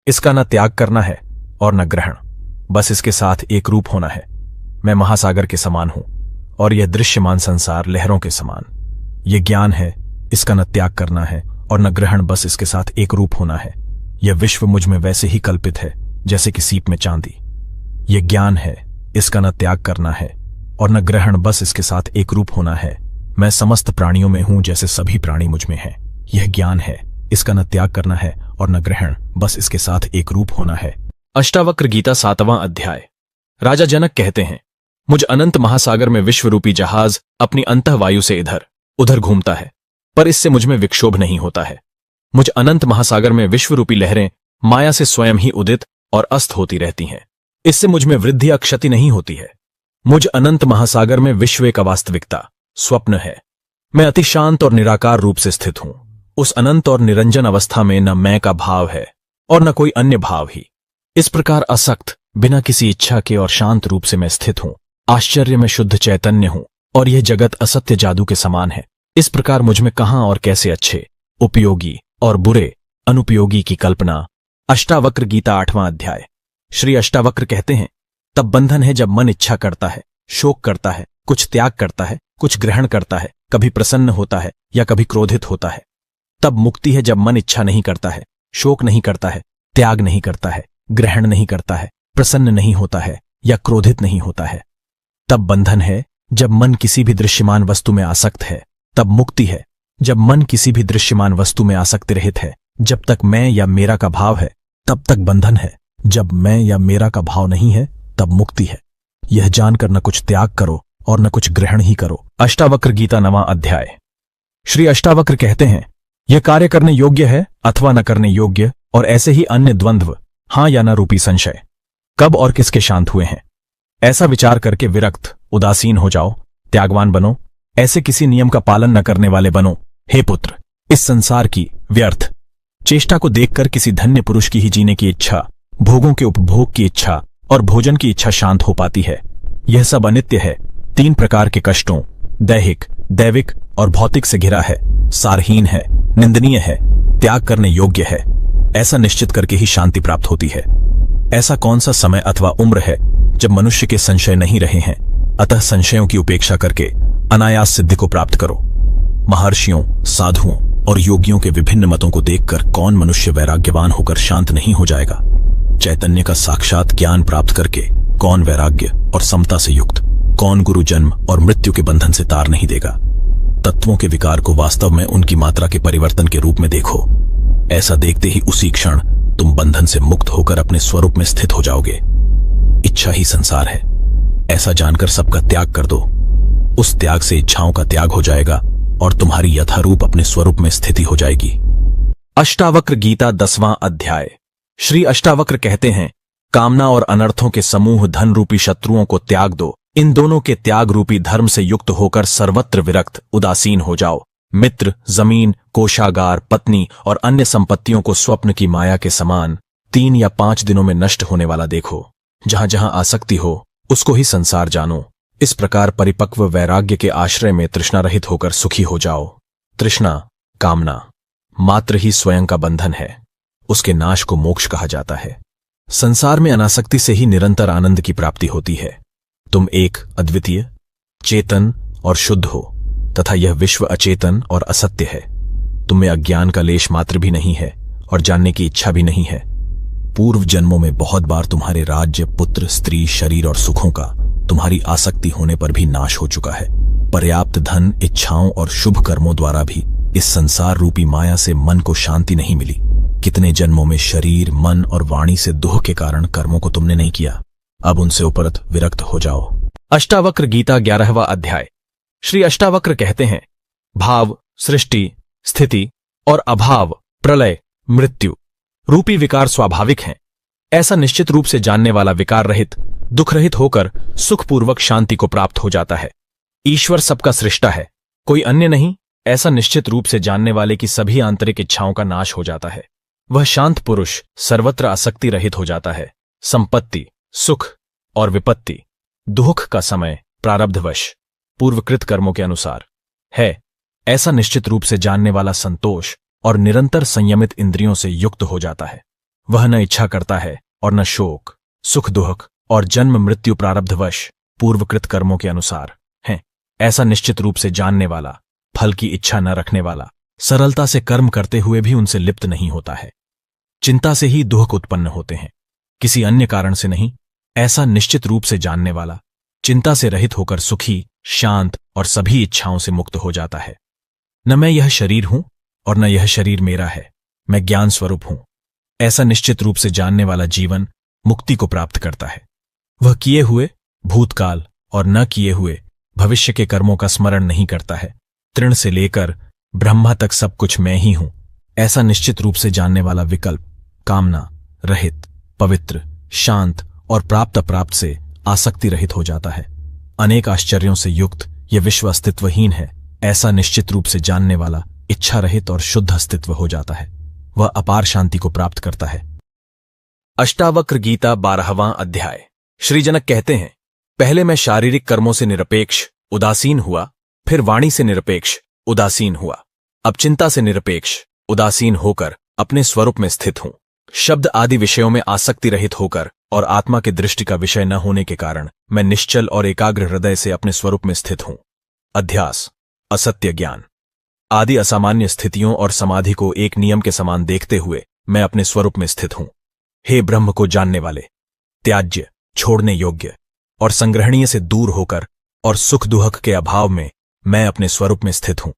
इसका न त्याग करना है और न ग्रहण, बस इसके साथ एक रूप होना है। मैं महासागर के समान हूं और यह दृश्यमान संसार लहरों के समान। यह ज्ञान है, इसका न त्याग करना है और न ग्रहण, बस इसके साथ एक रूप होना है। यह विश्व मुझ में वैसे ही कल्पित है जैसे कि सीप में चांदी। यह ज्ञान है, इसका न त्याग करना है और न ग्रहण, बस इसके साथ एक रूप होना है। मैं समस्त प्राणियों में हूं जैसे सभी प्राणी मुझ में हैं। यह ज्ञान है, इसका न त्याग करना है और न ग्रहण, बस इसके साथ एक रूप होना है। अष्टावक्र गीता 7वां अध्याय। राजा जनक कहते हैं, मुझ अनंत महासागर में विश्वरूपी जहाज अपनी अंतःवायु से इधर उधर घूमता है, पर इससे मुझ में विक्षोभ नहीं होता है। मुझ अनंत महासागर में विश्वरूपी लहरें माया से स्वयं ही उदित और अस्त होती रहती हैं, इससे मुझ में वृद्धि या क्षति नहीं होती है। मुझ अनंत महासागर में विश्व एक अवास्तविकता, स्वप्न है। मैं अति शांत और निराकार रूप से स्थित हूं। उस अनंत और निरंजन अवस्था में न मैं का भाव है और न कोई अन्य भाव ही। इस प्रकार असक्त, बिना किसी इच्छा के और शांत रूप से मैं स्थित हूं। आश्चर्य में शुद्ध चैतन्य हूं और यह जगत असत्य जादू के समान है। इस प्रकार मुझ में कहां और कैसे अच्छे, उपयोगी और बुरे, अनुपयोगी की कल्पना। अष्टावक्र गीता 8वां अध्याय। श्री अष्टावक्र कहते हैं, तब बंधन है जब मन इच्छा करता है, शोक करता है, कुछ त्याग करता है, कुछ ग्रहण करता है, कभी प्रसन्न होता है या कभी क्रोधित होता है। तब मुक्ति है जब मन इच्छा नहीं करता है, शोक नहीं करता है, त्याग नहीं करता है, ग्रहण नहीं करता है, प्रसन्न नहीं होता है या क्रोधित नहीं होता है। तब बंधन है जब मन किसी भी दृश्यमान वस्तु में आसक्त है। तब मुक्ति है जब मन किसी भी दृश्यमान वस्तु में आसक्ति रहित है। जब तक मैं या मेरा का भाव है तब तक बंधन है, जब मैं या मेरा का भाव नहीं है तब मुक्ति है। यह जानकर न कुछ त्याग करो और न कुछ ग्रहण ही करो। अष्टावक्र गीता 9वां अध्याय। श्री अष्टावक्र कहते हैं, यह कार्य करने योग्य है अथवा न करने योग्य, और ऐसे ही अन्य द्वंद्व, हां या न रूपी संशय, कब और किसके शांत हुए हैं। ऐसा विचार करके विरक्त, उदासीन हो जाओ, त्यागवान बनो। ऐसे किसी नियम का पालन न करने वाले बनो। हे पुत्र, इस संसार की व्यर्थ चेष्टा को देखकर किसी धन्य पुरुष की ही जीने की इच्छा, भोगों के उपभोग की इच्छा और भोजन की इच्छा शांत हो पाती है। यह सब अनित्य है, 3 प्रकार के कष्टों, दैहिक, दैविक और भौतिक से घिरा है, सारहीन है, निंदनीय है, त्याग करने योग्य है। ऐसा निश्चित करके ही शांति प्राप्त होती है। ऐसा कौन सा समय अथवा उम्र है जब मनुष्य के संशय नहीं रहे हैं। अतः संशयों की उपेक्षा करके अनायास सिद्धि को प्राप्त करो। महर्षियों, साधुओं और योगियों के विभिन्न मतों को देखकर कौन मनुष्य वैराग्यवान होकर शांत नहीं हो जाएगा। चैतन्य का साक्षात ज्ञान प्राप्त करके कौन वैराग्य और समता से युक्त, कौन गुरु जन्म और मृत्यु के बंधन से तार नहीं देगा। तत्वों के विकार को वास्तव में उनकी मात्रा के परिवर्तन के रूप में देखो। ऐसा देखते ही उसी क्षण तुम बंधन से मुक्त होकर अपने स्वरूप में स्थित हो जाओगे। इच्छा ही संसार है, ऐसा जानकर सबका त्याग कर दो। उस त्याग से इच्छाओं का त्याग हो जाएगा और तुम्हारी यथारूप अपने स्वरूप में स्थिति हो जाएगी। अष्टावक्र गीता 10वां अध्याय। श्री अष्टावक्र कहते हैं, कामना और अनर्थों के समूह धन रूपी शत्रुओं को त्याग दो। इन दोनों के त्याग रूपी धर्म से युक्त होकर सर्वत्र विरक्त, उदासीन हो जाओ। मित्र, जमीन, कोषागार, पत्नी और अन्य संपत्तियों को स्वप्न की माया के समान 3 या 5 दिनों में नष्ट होने वाला देखो। जहां जहां आसक्ति हो उसको ही संसार जानो। इस प्रकार परिपक्व वैराग्य के आश्रय में तृष्णा रहित होकर सुखी हो जाओ। तृष्णा, कामना मात्र ही स्वयं का बंधन है, उसके नाश को मोक्ष कहा जाता है। संसार में अनासक्ति से ही निरंतर आनंद की प्राप्ति होती है। तुम एक अद्वितीय, चेतन और शुद्ध हो तथा यह विश्व अचेतन और असत्य है। तुम्हें अज्ञान का लेश मात्र भी नहीं है और जानने की इच्छा भी नहीं है। पूर्व जन्मों में बहुत बार तुम्हारे राज्य, पुत्र, स्त्री, शरीर और सुखों का तुम्हारी आसक्ति होने पर भी नाश हो चुका है। पर्याप्त धन, इच्छाओं और शुभ कर्मों द्वारा भी इस संसार रूपी माया से मन को शांति नहीं मिली। कितने जन्मों में शरीर, मन और वाणी से दुख के कारण कर्मों को तुमने नहीं किया। अब उनसे उपरत विरक्त हो जाओ। अष्टावक्र गीता 11वां अध्याय। श्री अष्टावक्र कहते हैं, भाव, सृष्टि, स्थिति और अभाव, प्रलय, मृत्यु रूपी विकार स्वाभाविक हैं। ऐसा निश्चित रूप से जानने वाला विकार रहित, दुख रहित होकर सुखपूर्वक शांति को प्राप्त हो जाता है। ईश्वर सबका सृष्टा है, कोई अन्य नहीं। ऐसा निश्चित रूप से जानने वाले की सभी आंतरिक इच्छाओं का नाश हो जाता है। वह शांत पुरुष सर्वत्र आसक्ति रहित हो जाता है। संपत्ति, सुख और विपत्ति, दुख का समय प्रारब्धवश पूर्वकृत कर्मों के अनुसार है। ऐसा निश्चित रूप से जानने वाला संतोष और निरंतर संयमित इंद्रियों से युक्त हो जाता है। वह न इच्छा करता है और न शोक, सुख, दुख और जन्म मृत्यु प्रारब्धवश पूर्वकृत कर्मों के अनुसार हैं। ऐसा निश्चित रूप से जानने वाला, फल की इच्छा न रखने वाला, सरलता से कर्म करते हुए भी उनसे लिप्त नहीं होता है। चिंता से ही दुख उत्पन्न होते हैं, किसी अन्य कारण से नहीं। ऐसा निश्चित रूप से जानने वाला चिंता से रहित होकर सुखी, शांत और सभी इच्छाओं से मुक्त हो जाता है। न मैं यह शरीर हूं और न यह शरीर मेरा है, मैं ज्ञान स्वरूप हूं। ऐसा निश्चित रूप से जानने वाला जीवन मुक्ति को प्राप्त करता है। वह किए हुए भूतकाल और न किए हुए भविष्य के कर्मों का स्मरण नहीं करता है। तृण से लेकर ब्रह्मा तक सब कुछ मैं ही हूं। ऐसा निश्चित रूप से जानने वाला विकल्प, कामना रहित, पवित्र, शांत और प्राप्त अप्राप्त से आसक्ति रहित हो जाता है। अनेक आश्चर्यों से युक्त यह विश्व अस्तित्वहीन है। ऐसा निश्चित रूप से जानने वाला इच्छा रहित और शुद्ध अस्तित्व हो जाता है। वह अपार शांति को प्राप्त करता है। अष्टावक्र गीता 12वां अध्याय। श्री जनक कहते हैं, पहले मैं शारीरिक कर्मों से निरपेक्ष उदासीन हुआ, फिर वाणी से निरपेक्ष उदासीन हुआ, अब चिंता से निरपेक्ष उदासीन होकर अपने स्वरूप में स्थित हूं। शब्द आदि विषयों में आसक्ति रहित होकर और आत्मा के दृष्टि का विषय न होने के कारण मैं निश्चल और एकाग्र हृदय से अपने स्वरूप में स्थित हूं। अध्यास, असत्य ज्ञान आदि असामान्य स्थितियों और समाधि को एक नियम के समान देखते हुए मैं अपने स्वरूप में स्थित हूं। हे ब्रह्म को जानने वाले, त्याज्य, छोड़ने योग्य और संग्रहणीय से दूर होकर और सुख दुख के अभाव में मैं अपने स्वरूप में स्थित हूं।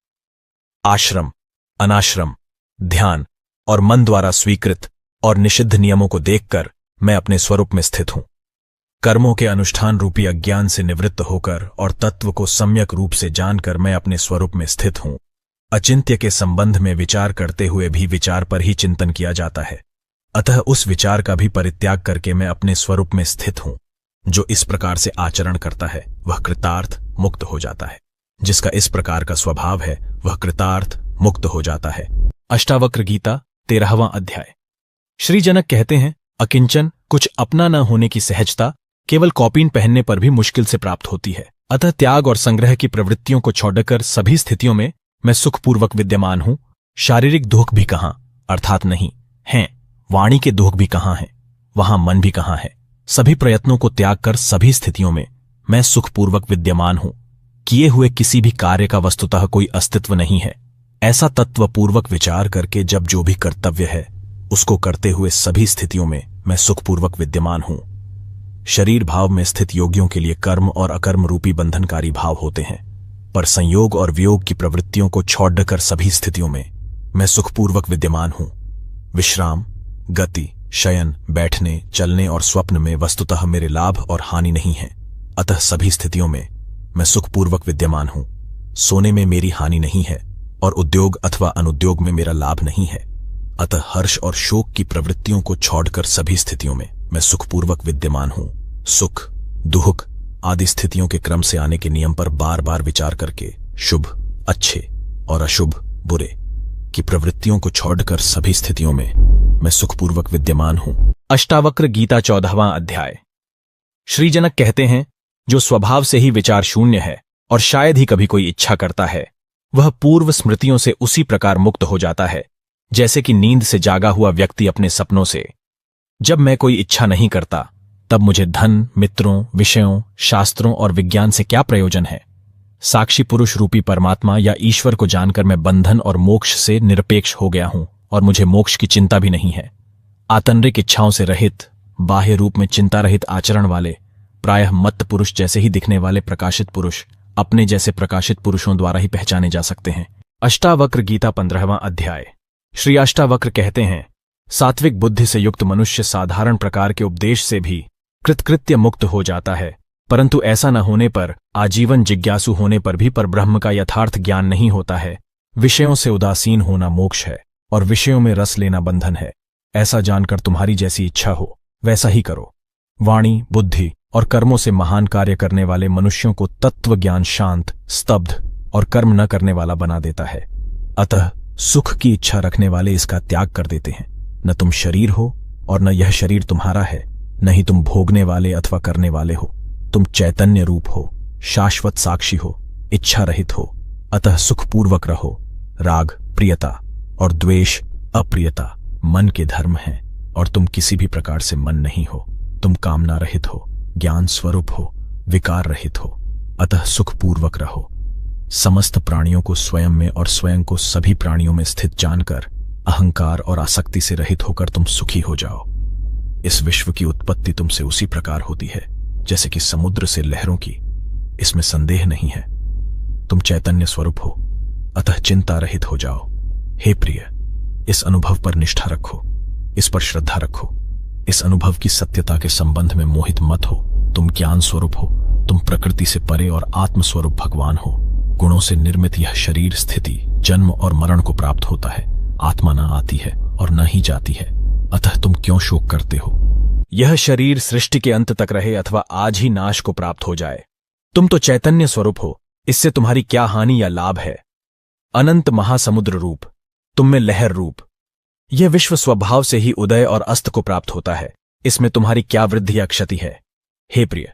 आश्रम, अनाश्रम, ध्यान और मन द्वारा स्वीकृत और निषिद्ध नियमों को देखकर मैं अपने स्वरूप में स्थित हूं। कर्मों के अनुष्ठान रूपी अज्ञान से निवृत्त होकर और तत्व को सम्यक रूप से जानकर मैं अपने स्वरूप में स्थित हूं। अचिंत्य के संबंध में विचार करते हुए भी विचार पर ही चिंतन किया जाता है, अतः उस विचार का भी परित्याग करके मैं अपने स्वरूप में स्थित हूं। जो इस प्रकार से आचरण करता है वह कृतार्थ मुक्त हो जाता है। जिसका इस प्रकार का स्वभाव है वह कृतार्थ मुक्त हो जाता है। अष्टावक्र गीता 13वां अध्याय। श्री जनक कहते हैं, अकिंचन, कुछ अपना न होने की सहजता केवल कॉपीन पहनने पर भी मुश्किल से प्राप्त होती है। अतः त्याग और संग्रह की प्रवृत्तियों को छोड़कर सभी स्थितियों में मैं सुखपूर्वक विद्यमान हूं। शारीरिक दुख भी कहां, अर्थात नहीं हैं। वाणी के दुख भी कहां हैं, वहां मन भी कहां है। सभी प्रयत्नों को त्याग कर सभी स्थितियों में मैं सुखपूर्वक विद्यमान हूं। किए हुए किसी भी कार्य का वस्तुतः कोई अस्तित्व नहीं है। ऐसा तत्वपूर्वक विचार करके जब जो भी कर्तव्य है उसको करते हुए सभी स्थितियों में मैं सुखपूर्वक विद्यमान हूं। शरीर भाव में स्थित योगियों के लिए कर्म और अकर्म रूपी बंधनकारी भाव होते हैं, पर संयोग और वियोग की प्रवृत्तियों को छोड़कर सभी स्थितियों में मैं सुखपूर्वक विद्यमान हूं। विश्राम, गति, शयन, बैठने, चलने और स्वप्न में वस्तुतः मेरे लाभ और हानि नहीं है, अतः सभी स्थितियों में मैं सुखपूर्वक विद्यमान हूं। सोने में मेरी हानि नहीं है और उद्योग अथवा अनुद्योग में मेरा लाभ नहीं है, अतः हर्ष और शोक की प्रवृत्तियों को छोड़कर सभी स्थितियों में मैं सुखपूर्वक विद्यमान हूं। सुख, दुख आदि स्थितियों के क्रम से आने के नियम पर बार बार विचार करके शुभ, अच्छे और अशुभ, बुरे की प्रवृत्तियों को छोड़कर सभी स्थितियों में मैं सुखपूर्वक विद्यमान हूं। अष्टावक्र गीता 14वां अध्याय। श्री जनक कहते हैं, जो स्वभाव से ही विचार शून्य है और शायद ही कभी कोई इच्छा करता है, वह पूर्व स्मृतियों से उसी प्रकार मुक्त हो जाता है जैसे कि नींद से जागा हुआ व्यक्ति अपने सपनों से। जब मैं कोई इच्छा नहीं करता, तब मुझे धन, मित्रों, विषयों, शास्त्रों और विज्ञान से क्या प्रयोजन है? साक्षी पुरुष रूपी परमात्मा या ईश्वर को जानकर मैं बंधन और मोक्ष से निरपेक्ष हो गया हूं और मुझे मोक्ष की चिंता भी नहीं है। आतंरिक इच्छाओं से रहित, बाह्य रूप में चिंता रहित आचरण वाले, प्रायः मत्त पुरुष जैसे ही दिखने वाले प्रकाशित पुरुष अपने जैसे प्रकाशित पुरुषों द्वारा ही पहचाने जा सकते हैं। अष्टावक्र गीता 15वां अध्याय। श्री अष्टावक्र कहते हैं, सात्विक बुद्धि से युक्त मनुष्य साधारण प्रकार के उपदेश से भी कृतकृत्य मुक्त हो जाता है, परंतु ऐसा न होने पर, आजीवन जिज्ञासु होने पर भी परब्रह्म का यथार्थ ज्ञान नहीं होता है। विषयों से उदासीन होना मोक्ष है और विषयों में रस लेना बंधन है। ऐसा जानकर तुम्हारी जैसी इच्छा हो वैसा ही करो। वाणी, बुद्धि और कर्मों से महान कार्य करने वाले मनुष्यों को तत्व ज्ञान शांत, स्तब्ध और कर्म न करने वाला बना देता है। अतः सुख की इच्छा रखने वाले इसका त्याग कर देते हैं। न तुम शरीर हो और न यह शरीर तुम्हारा है, न ही तुम भोगने वाले अथवा करने वाले हो। तुम चैतन्य रूप हो, शाश्वत साक्षी हो, इच्छा रहित हो। अतः सुखपूर्वक रहो। राग प्रियता और द्वेष अप्रियता मन के धर्म हैं और तुम किसी भी प्रकार से मन नहीं हो। तुम कामना रहित हो, ज्ञान स्वरूप हो, विकार रहित हो। अतः सुखपूर्वक रहो। समस्त प्राणियों को स्वयं में और स्वयं को सभी प्राणियों में स्थित जानकर अहंकार और आसक्ति से रहित होकर तुम सुखी हो जाओ। इस विश्व की उत्पत्ति तुमसे उसी प्रकार होती है जैसे कि समुद्र से लहरों की, इसमें संदेह नहीं है। तुम चैतन्य स्वरूप हो, अतः चिंता रहित हो जाओ। हे प्रिय, इस अनुभव पर निष्ठा रखो, इस पर श्रद्धा रखो। इस अनुभव की सत्यता के संबंध में मोहित मत हो। तुम ज्ञान स्वरूप हो, तुम प्रकृति से परे और आत्मस्वरूप भगवान हो। गुणों से निर्मित यह शरीर स्थिति, जन्म और मरण को प्राप्त होता है। आत्मा न आती है और न ही जाती है, अतः तुम क्यों शोक करते हो? यह शरीर सृष्टि के अंत तक रहे अथवा आज ही नाश को प्राप्त हो जाए। तुम तो चैतन्य स्वरूप हो, इससे तुम्हारी क्या हानि या लाभ है? अनंत महासमुद्र रूप, तुम में लहर रूप। यह विश्व स्वभाव से ही उदय और अस्त को प्राप्त होता है, इसमें तुम्हारी क्या वृद्धि या क्षति है? हे प्रिय,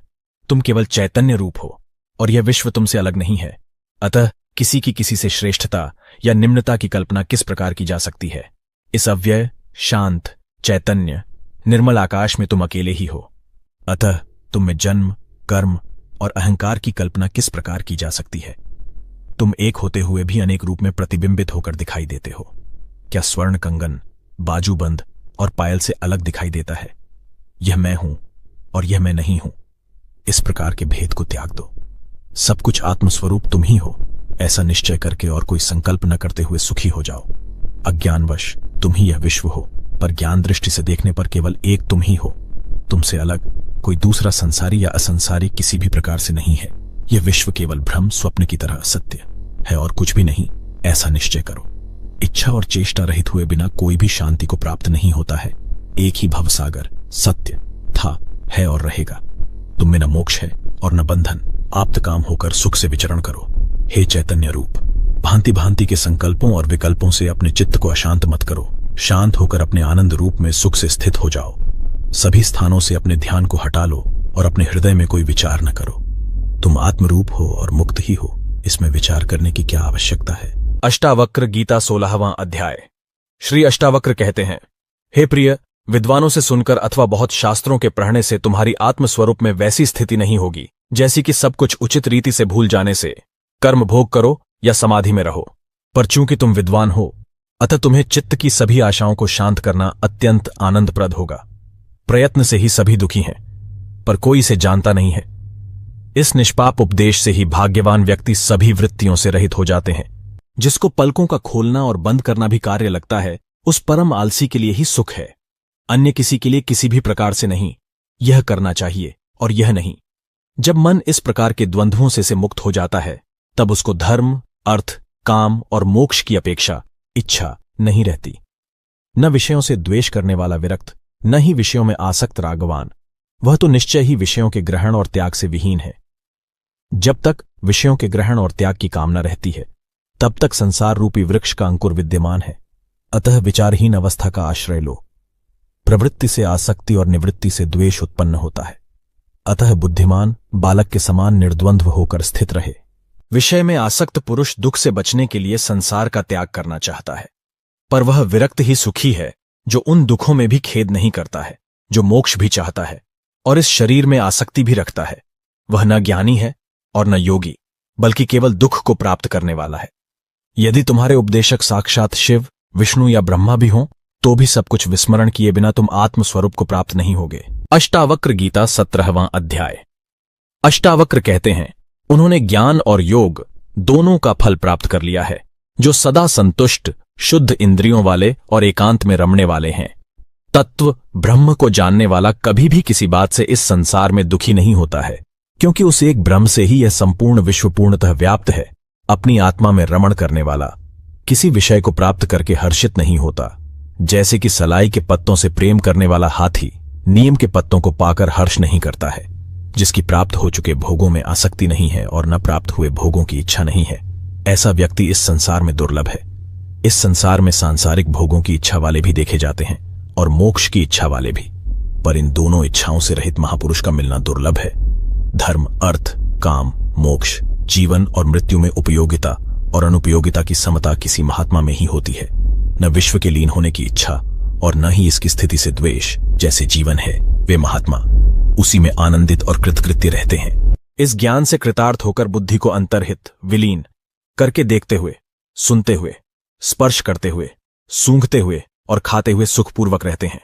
तुम केवल चैतन्य रूप हो और यह विश्व तुमसे अलग नहीं है। अतः किसी की किसी से श्रेष्ठता या निम्नता की कल्पना किस प्रकार की जा सकती है? इस अव्यय, शांत, चैतन्य, निर्मल आकाश में तुम अकेले ही हो। अतः तुम में जन्म, कर्म और अहंकार की कल्पना किस प्रकार की जा सकती है? तुम एक होते हुए भी अनेक रूप में प्रतिबिंबित होकर दिखाई देते हो। क्या स्वर्ण कंगन, बाजूबंद और पायल से अलग दिखाई देता है? यह मैं हूं और यह मैं नहीं हूं। इस प्रकार के भेद को त्याग दो। सब कुछ आत्मस्वरूप तुम ही हो, ऐसा निश्चय करके और कोई संकल्प न करते हुए सुखी हो जाओ। अज्ञानवश तुम ही यह विश्व हो, पर ज्ञान दृष्टि से देखने पर केवल एक तुम ही हो। तुमसे अलग कोई दूसरा संसारी या असंसारी किसी भी प्रकार से नहीं है। यह विश्व केवल भ्रम, स्वप्न की तरह असत्य है और कुछ भी नहीं, ऐसा निश्चय करो। इच्छा और चेष्टा रहित हुए बिना कोई भी शांति को प्राप्त नहीं होता है। एक ही भवसागर सत्य था, है और रहेगा। तुम में न मोक्ष है और न बंधन। आप्त काम होकर सुख से विचरण करो। हे चैतन्य रूप, भांति भांति के संकल्पों और विकल्पों से अपने चित्त को अशांत मत करो। शांत होकर अपने आनंद रूप में सुख से स्थित हो जाओ। सभी स्थानों से अपने ध्यान को हटा लो और अपने हृदय में कोई विचार न करो। तुम आत्मरूप हो और मुक्त ही हो, इसमें विचार करने की क्या आवश्यकता है? अष्टावक्र गीता 16वां अध्याय। श्री अष्टावक्र कहते हैं, हे प्रिय, विद्वानों से सुनकर अथवा बहुत शास्त्रों के पढ़ने से तुम्हारी आत्मस्वरूप में वैसी स्थिति नहीं होगी जैसी कि सब कुछ उचित रीति से भूल जाने से कर्म भोग करो या समाधि में रहो। पर चूंकि तुम विद्वान हो, अतः तुम्हें चित्त की सभी आशाओं को शांत करना अत्यंत आनंदप्रद होगा। प्रयत्न से ही सभी दुखी हैं, पर कोई इसे जानता नहीं है। इस निष्पाप उपदेश से ही भाग्यवान व्यक्ति सभी वृत्तियों से रहित हो जाते हैं। जिसको पलकों का खोलना और बंद करना भी कार्य लगता है, उस परम आलसी के लिए ही सुख है, अन्य किसी के लिए किसी भी प्रकार से नहीं। यह करना चाहिए और यह नहीं। जब मन इस प्रकार के द्वंद्वों से मुक्त हो जाता है, तब उसको धर्म, अर्थ, काम और मोक्ष की अपेक्षा इच्छा नहीं रहती। न विषयों से द्वेष करने वाला विरक्त, न ही विषयों में आसक्त रागवान, वह तो निश्चय ही विषयों के ग्रहण और त्याग से विहीन है। जब तक विषयों के ग्रहण और त्याग की कामना रहती है, तब तक संसार रूपी वृक्ष का अंकुर विद्यमान है। अतः विचारहीन अवस्था का आश्रय लो। प्रवृत्ति से आसक्ति और निवृत्ति से द्वेष उत्पन्न होता है। अतः बुद्धिमान बालक के समान निर्द्वंद्व होकर स्थित रहे। विषय में आसक्त पुरुष दुख से बचने के लिए संसार का त्याग करना चाहता है, पर वह विरक्त ही सुखी है जो उन दुखों में भी खेद नहीं करता है, जो मोक्ष भी चाहता है और इस शरीर में आसक्ति भी रखता है। वह न ज्ञानी है और न योगी, बल्कि केवल दुख को प्राप्त करने वाला है। यदि तुम्हारे उपदेशक साक्षात शिव, विष्णु या ब्रह्मा भी हों, तो भी सब कुछ विस्मरण किए बिना तुम आत्मस्वरूप को प्राप्त नहीं होगे। अष्टावक्र गीता 17वां अध्याय। अष्टावक्र कहते हैं, उन्होंने ज्ञान और योग दोनों का फल प्राप्त कर लिया है, जो सदा संतुष्ट, शुद्ध इंद्रियों वाले और एकांत में रमने वाले हैं। तत्व ब्रह्म को जानने वाला कभी भी किसी बात से इस संसार में दुखी नहीं होता है, क्योंकि उस एक ब्रह्म से ही यह संपूर्ण विश्व पूर्णतः व्याप्त है। अपनी आत्मा में रमण करने वाला किसी विषय को प्राप्त करके हर्षित नहीं होता, जैसे कि सलाई के पत्तों से प्रेम करने वाला हाथी नीम के पत्तों को पाकर हर्ष नहीं करता है। जिसकी प्राप्त हो चुके भोगों में आसक्ति नहीं है और न प्राप्त हुए भोगों की इच्छा नहीं है, ऐसा व्यक्ति इस संसार में दुर्लभ है। इस संसार में सांसारिक भोगों की इच्छा वाले भी देखे जाते हैं और मोक्ष की इच्छा वाले भी, पर इन दोनों इच्छाओं से रहित महापुरुष का मिलना दुर्लभ है। धर्म, अर्थ, काम, मोक्ष, जीवन और मृत्यु में उपयोगिता और अनुपयोगिता की समता किसी महात्मा में ही होती है। न विश्व के लीन होने की इच्छा और न ही इसकी स्थिति से द्वेष। जैसे जीवन है, वे महात्मा उसी में आनंदित और कृतकृत्य रहते हैं। इस ज्ञान से कृतार्थ होकर बुद्धि को अंतर्हित, विलीन करके देखते हुए, सुनते हुए, स्पर्श करते हुए, सूंघते हुए और खाते हुए सुखपूर्वक रहते हैं।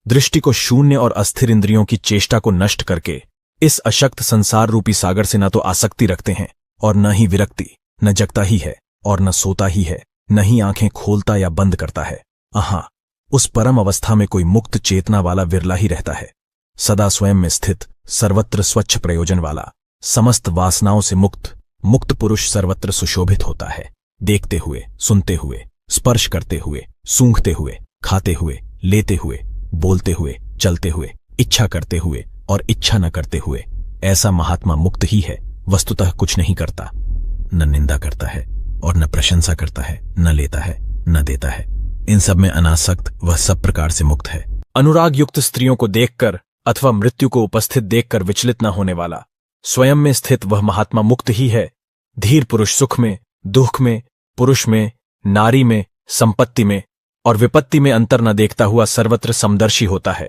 दृष्टि को शून्य और अस्थिर इंद्रियों की चेष्टा को नष्ट करके इस अशक्त संसार रूपी सागर से न तो आसक्ति रखते हैं और न ही विरक्ति। न जगता ही है और न सोता ही है, न ही आंखें खोलता या बंद करता है। आहा, उस परम अवस्था में कोई मुक्त चेतना वाला विरला ही रहता है। सदा स्वयं में स्थित, सर्वत्र स्वच्छ प्रयोजन वाला, समस्त वासनाओं से मुक्त पुरुष सर्वत्र सुशोभित होता है। देखते हुए, सुनते हुए, स्पर्श करते हुए, सूंघते हुए, खाते हुए, लेते हुए, बोलते हुए, चलते हुए, इच्छा करते हुए और इच्छा न करते हुए, ऐसा महात्मा मुक्त ही है। वस्तुतः कुछ नहीं करता, न निंदा करता है और न प्रशंसा करता है, न लेता है, न देता है। इन सब में अनासक्त वह सब प्रकार से मुक्त है। अनुराग युक्त स्त्रियों को देखकर अथवा मृत्यु को उपस्थित देखकर विचलित न होने वाला, स्वयं में स्थित वह महात्मा मुक्त ही है। धीर पुरुष सुख में, दुख में, पुरुष में, नारी में, संपत्ति में और विपत्ति में अंतर न देखता हुआ सर्वत्र समदर्शी होता है।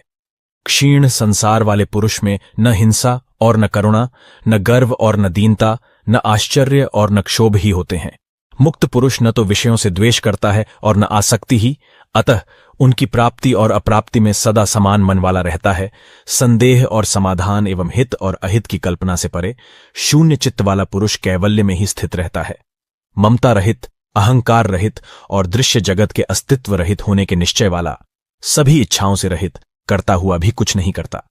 क्षीण संसार वाले पुरुष में न हिंसा और न करुणा, न गर्व और न दीनता, न आश्चर्य और न क्षोभ ही होते हैं। मुक्त पुरुष न तो विषयों से द्वेष करता है और न आसक्ति ही, अतः उनकी प्राप्ति और अप्राप्ति में सदा समान मन वाला रहता है। संदेह और समाधान एवं हित और अहित की कल्पना से परे शून्य चित्त वाला पुरुष कैवल्य में ही स्थित रहता है। ममता रहित, अहंकार रहित और दृश्य जगत के अस्तित्व रहित होने के निश्चय वाला, सभी इच्छाओं से रहित, करता हुआ भी कुछ नहीं करता।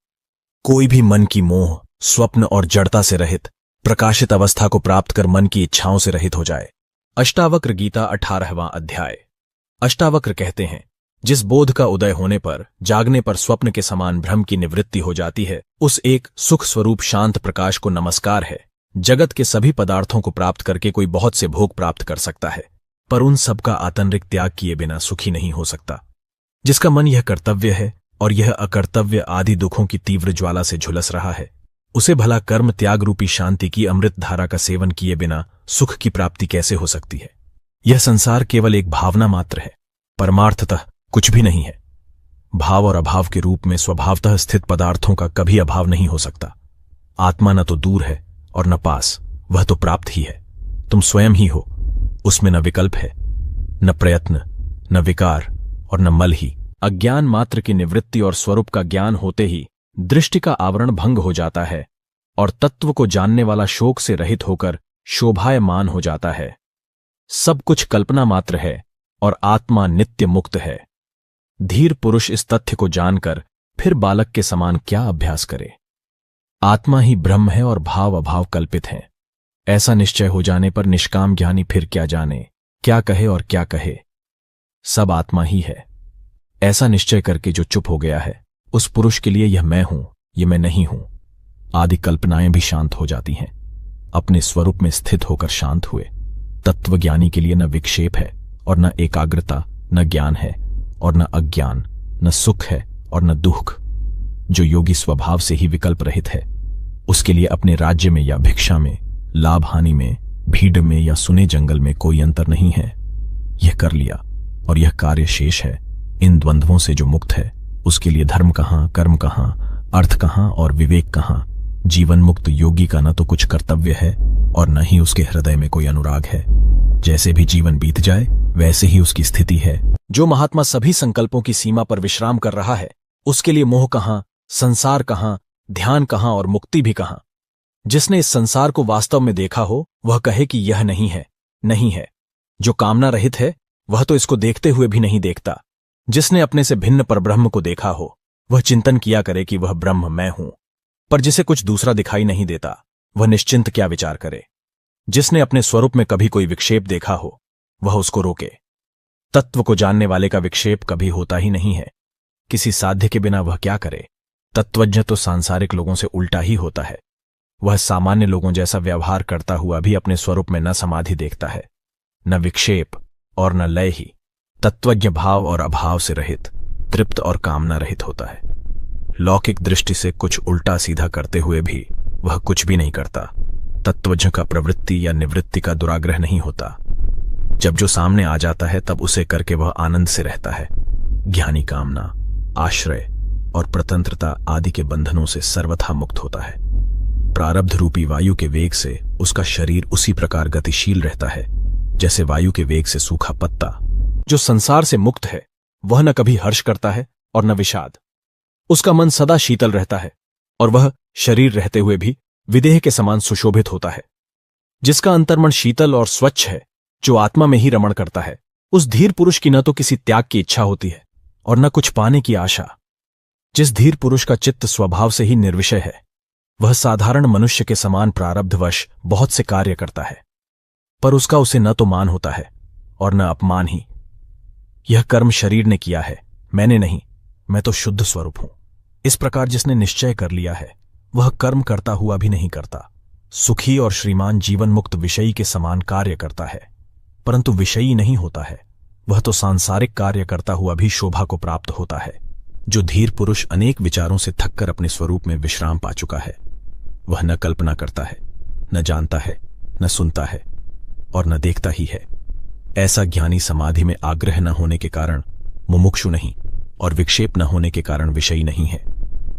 कोई भी मन की मोह, स्वप्न और जड़ता से रहित प्रकाशित अवस्था को प्राप्त कर मन की इच्छाओं से रहित हो जाए। अष्टावक्र गीता 18वां अध्याय। अष्टावक्र कहते हैं, जिस बोध का उदय होने पर जागने पर स्वप्न के समान भ्रम की निवृत्ति हो जाती है, उस एक सुख स्वरूप शांत प्रकाश को नमस्कार है। जगत के सभी पदार्थों को प्राप्त करके कोई बहुत से भोग प्राप्त कर सकता है, पर उन सब का आतंरिक त्याग किए बिना सुखी नहीं हो सकता। जिसका मन यह कर्तव्य है और यह अकर्तव्य आदि दुखों की तीव्र ज्वाला से झुलस रहा है, उसे भला कर्म त्याग रूपी शांति की अमृत धारा का सेवन किए बिना सुख की प्राप्ति कैसे हो सकती है। यह संसार केवल एक भावना मात्र है, परमार्थतः कुछ भी नहीं है। भाव और अभाव के रूप में स्वभावतः स्थित पदार्थों का कभी अभाव नहीं हो सकता। आत्मा न तो दूर है और न पास, वह तो प्राप्त ही है। तुम स्वयं ही हो, उसमें न विकल्प है, न प्रयत्न, न विकार और न मल ही। अज्ञान मात्र की निवृत्ति और स्वरूप का ज्ञान होते ही दृष्टि का आवरण भंग हो जाता है और तत्व को जानने वाला शोक से रहित होकर शोभायमान हो जाता है। सब कुछ कल्पना मात्र है और आत्मा नित्य मुक्त है। धीर पुरुष इस तथ्य को जानकर फिर बालक के समान क्या अभ्यास करे। आत्मा ही ब्रह्म है और भाव अभाव कल्पित है। ऐसा निश्चय हो जाने पर निष्काम ज्ञानी फिर क्या जाने, क्या कहे और क्या कहे। सब आत्मा ही है। ऐसा निश्चय करके जो चुप हो गया है, उस पुरुष के लिए यह मैं हूं, ये मैं नहीं हूं आदि कल्पनाएं भी शांत हो जाती हैं। अपने स्वरूप में स्थित होकर शांत हुए तत्वज्ञानी के लिए न विक्षेप है और न एकाग्रता, न ज्ञान है और न अज्ञान, न सुख है और न दुख। जो योगी स्वभाव से ही विकल्प रहित है, उसके लिए अपने राज्य में या भिक्षा में, लाभ हानि में, भीड़ में या सुने जंगल में कोई अंतर नहीं है। यह कर लिया और यह कार्य शेष है। इन द्वंद्वों से जो मुक्त है उसके लिए धर्म कहाँ, कर्म कहाँ, अर्थ कहाँ और विवेक कहाँ। जीवन मुक्त योगी का न तो कुछ कर्तव्य है और न ही उसके हृदय में कोई अनुराग है। जैसे भी जीवन बीत जाए वैसे ही उसकी स्थिति है। जो महात्मा सभी संकल्पों की सीमा पर विश्राम कर रहा है उसके लिए मोह कहाँ, संसार कहाँ, ध्यान कहाँ और मुक्ति भी कहाँ। जिसने इस संसार को वास्तव में देखा हो वह कहे कि यह नहीं है, नहीं है। जो कामना रहित है वह तो इसको देखते हुए भी नहीं देखता। जिसने अपने से भिन्न परब्रह्म को देखा हो वह चिंतन किया करे कि वह ब्रह्म मैं हूं। पर जिसे कुछ दूसरा दिखाई नहीं देता वह निश्चिंत क्या विचार करे। जिसने अपने स्वरूप में कभी कोई विक्षेप देखा हो वह उसको रोके। तत्व को जानने वाले का विक्षेप कभी होता ही नहीं है। किसी साध्य के बिना वह क्या करे। तत्वज्ञ तो सांसारिक लोगों से उल्टा ही होता है। वह सामान्य लोगों जैसा व्यवहार करता हुआ भी अपने स्वरूप में न समाधि देखता है, न विक्षेप और न लय ही। तत्वज्ञ भाव और अभाव से रहित, तृप्त और कामना रहित होता है। लौकिक दृष्टि से कुछ उल्टा सीधा करते हुए भी वह कुछ भी नहीं करता। तत्वज्ञ का प्रवृत्ति या निवृत्ति का दुराग्रह नहीं होता। जब जो सामने आ जाता है तब उसे करके वह आनंद से रहता है। ज्ञानी कामना, आश्रय और प्रतंत्रता आदि के बंधनों से सर्वथा मुक्त होता है। प्रारब्ध रूपी वायु के वेग से उसका शरीर उसी प्रकार गतिशील रहता है जैसे वायु के वेग से सूखा पत्ता। जो संसार से मुक्त है वह न कभी हर्ष करता है और न विषाद। उसका मन सदा शीतल रहता है और वह शरीर रहते हुए भी विदेह के समान सुशोभित होता है। जिसका अंतर्मन शीतल और स्वच्छ है, जो आत्मा में ही रमण करता है, उस धीर पुरुष की न तो किसी त्याग की इच्छा होती है और न कुछ पाने की आशा। जिस धीर पुरुष का चित्त स्वभाव से ही निर्विषय है वह साधारण मनुष्य के समान प्रारब्धवश बहुत से कार्य करता है, पर उसका उसे न तो मान होता है और न अपमान ही। यह कर्म शरीर ने किया है, मैंने नहीं, मैं तो शुद्ध स्वरूप हूं। इस प्रकार जिसने निश्चय कर लिया है वह कर्म करता हुआ भी नहीं करता। सुखी और श्रीमान जीवन मुक्त विषयी के समान कार्य करता है, परंतु विषयी नहीं होता है। वह तो सांसारिक कार्य करता हुआ भी शोभा को प्राप्त होता है। जो धीर पुरुष अनेक विचारों से थककर अपने स्वरूप में विश्राम पा चुका है वह न कल्पना करता है, न जानता है, न सुनता है और न देखता ही है। ऐसा ज्ञानी समाधि में आग्रह न होने के कारण मुमुक्षु नहीं और विक्षेप न होने के कारण विषयी नहीं है।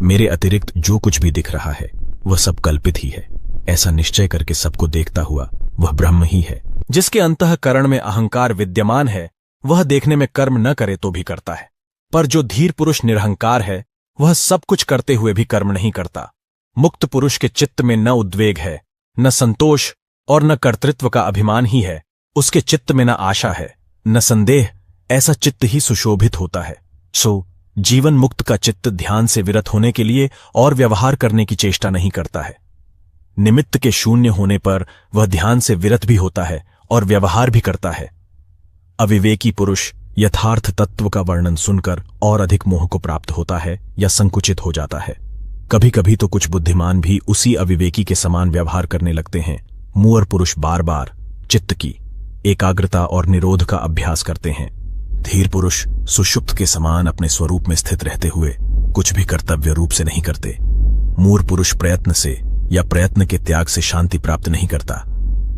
मेरे अतिरिक्त जो कुछ भी दिख रहा है वह सब कल्पित ही है, ऐसा निश्चय करके सबको देखता हुआ वह ब्रह्म ही है। जिसके अंतःकरण में अहंकार विद्यमान है वह देखने में कर्म न करे तो भी करता है, पर जो धीर पुरुष निरहंकार है वह सब कुछ करते हुए भी कर्म नहीं करता। मुक्त पुरुष के चित्त में न उद्वेग है, न संतोष और न कर्तृत्व का अभिमान ही है। उसके चित्त में न आशा है, न संदेह। ऐसा चित्त ही सुशोभित होता है। सो जीवन मुक्त का चित्त ध्यान से विरत होने के लिए और व्यवहार करने की चेष्टा नहीं करता है। निमित्त के शून्य होने पर वह ध्यान से विरत भी होता है और व्यवहार भी करता है। अविवेकी पुरुष यथार्थ तत्व का वर्णन सुनकर और अधिक मोह को प्राप्त होता है या संकुचित हो जाता है। कभी कभी तो कुछ बुद्धिमान भी उसी अविवेकी के समान व्यवहार करने लगते हैं। मूढ़ पुरुष बार बार चित्त की एकाग्रता और निरोध का अभ्यास करते हैं। धीर पुरुष सुषुप्त के समान अपने स्वरूप में स्थित रहते हुए कुछ भी कर्तव्य रूप से नहीं करते। मूढ़ पुरुष प्रयत्न से या प्रयत्न के त्याग से शांति प्राप्त नहीं करता,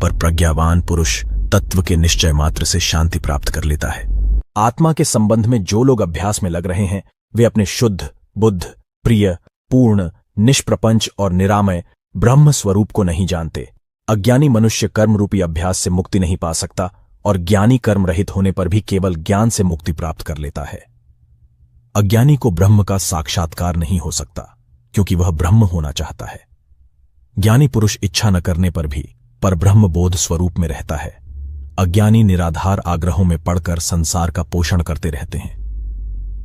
पर प्रज्ञावान पुरुष तत्व के निश्चय मात्र से शांति प्राप्त कर लेता है। आत्मा के संबंध में जो लोग अभ्यास में लग रहे हैं वे अपने शुद्ध, बुद्ध, प्रिय, पूर्ण, निष्प्रपंच और निरामय ब्रह्म स्वरूप को नहीं जानते। अज्ञानी मनुष्य कर्म रूपी अभ्यास से मुक्ति नहीं पा सकता और ज्ञानी कर्म रहित होने पर भी केवल ज्ञान से मुक्ति प्राप्त कर लेता है। अज्ञानी को ब्रह्म का साक्षात्कार नहीं हो सकता क्योंकि वह ब्रह्म होना चाहता है। ज्ञानी पुरुष इच्छा न करने पर भी परब्रह्म बोध स्वरूप में रहता है। अज्ञानी निराधार आग्रहों में पड़कर संसार का पोषण करते रहते हैं।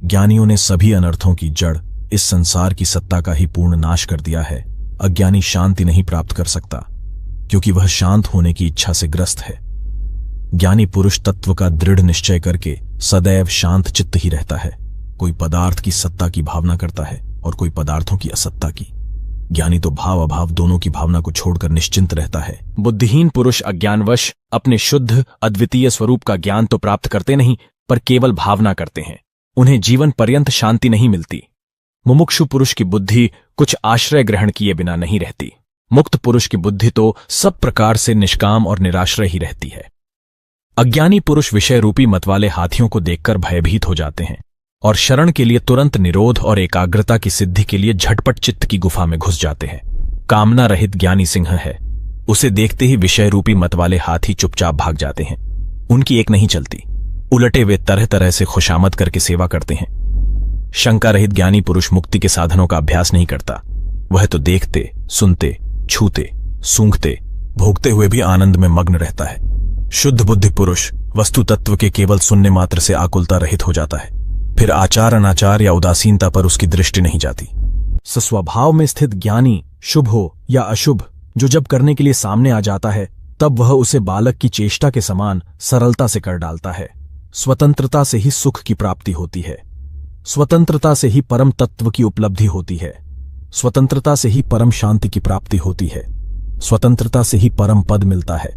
ज्ञानियों ने सभी अनर्थों की जड़ इस संसार की सत्ता का ही पूर्ण नाश कर दिया है। अज्ञानी शांति नहीं प्राप्त कर सकता क्योंकि वह शांत होने की इच्छा से ग्रस्त है। ज्ञानी पुरुष तत्व का दृढ़ निश्चय करके सदैव शांत चित्त ही रहता है। कोई पदार्थ की सत्ता की भावना करता है और कोई पदार्थों की असत्ता की। ज्ञानी तो भाव अभाव दोनों की भावना को छोड़कर निश्चिंत रहता है। बुद्धिहीन पुरुष अज्ञानवश अपने शुद्ध अद्वितीय स्वरूप का ज्ञान तो प्राप्त करते नहीं पर केवल भावना करते हैं। उन्हें जीवन पर्यंत शांति नहीं मिलती। मुमुक्षु पुरुष की बुद्धि कुछ आश्रय ग्रहण किए बिना नहीं रहती। मुक्त पुरुष की बुद्धि तो सब प्रकार से निष्काम और निराश्रय ही रहती है। अज्ञानी पुरुष विषय रूपी मत वाले हाथियों को देखकर भयभीत हो जाते हैं और शरण के लिए तुरंत निरोध और एकाग्रता की सिद्धि के लिए झटपट चित्त की गुफा में घुस जाते हैं। कामना रहित ज्ञानी सिंह है, उसे देखते ही विषय रूपी मत वाले हाथी चुपचाप भाग जाते हैं। उनकी एक नहीं चलती, उलटे वे तरह तरह से खुशामद करके सेवा करते हैं। शंका रहित ज्ञानी पुरुष मुक्ति के साधनों का अभ्यास नहीं करता, वह तो देखते, सुनते, छूते, सूंघते, भोगते हुए भी आनंद में मग्न रहता है। शुद्ध बुद्धि पुरुष वस्तु तत्व के केवल सुनने मात्र से आकुलता रहित हो जाता है, फिर आचार अनाचार या उदासीनता पर उसकी दृष्टि नहीं जाती। स्वभाव में स्थित ज्ञानी शुभ हो या अशुभ, जो जब करने के लिए सामने आ जाता है तब वह उसे बालक की चेष्टा के समान सरलता से कर डालता है। स्वतंत्रता से ही सुख की प्राप्ति होती है, स्वतंत्रता से ही परम तत्व की उपलब्धि होती है, स्वतंत्रता से ही परम शांति की प्राप्ति होती है, स्वतंत्रता से ही परम पद मिलता है।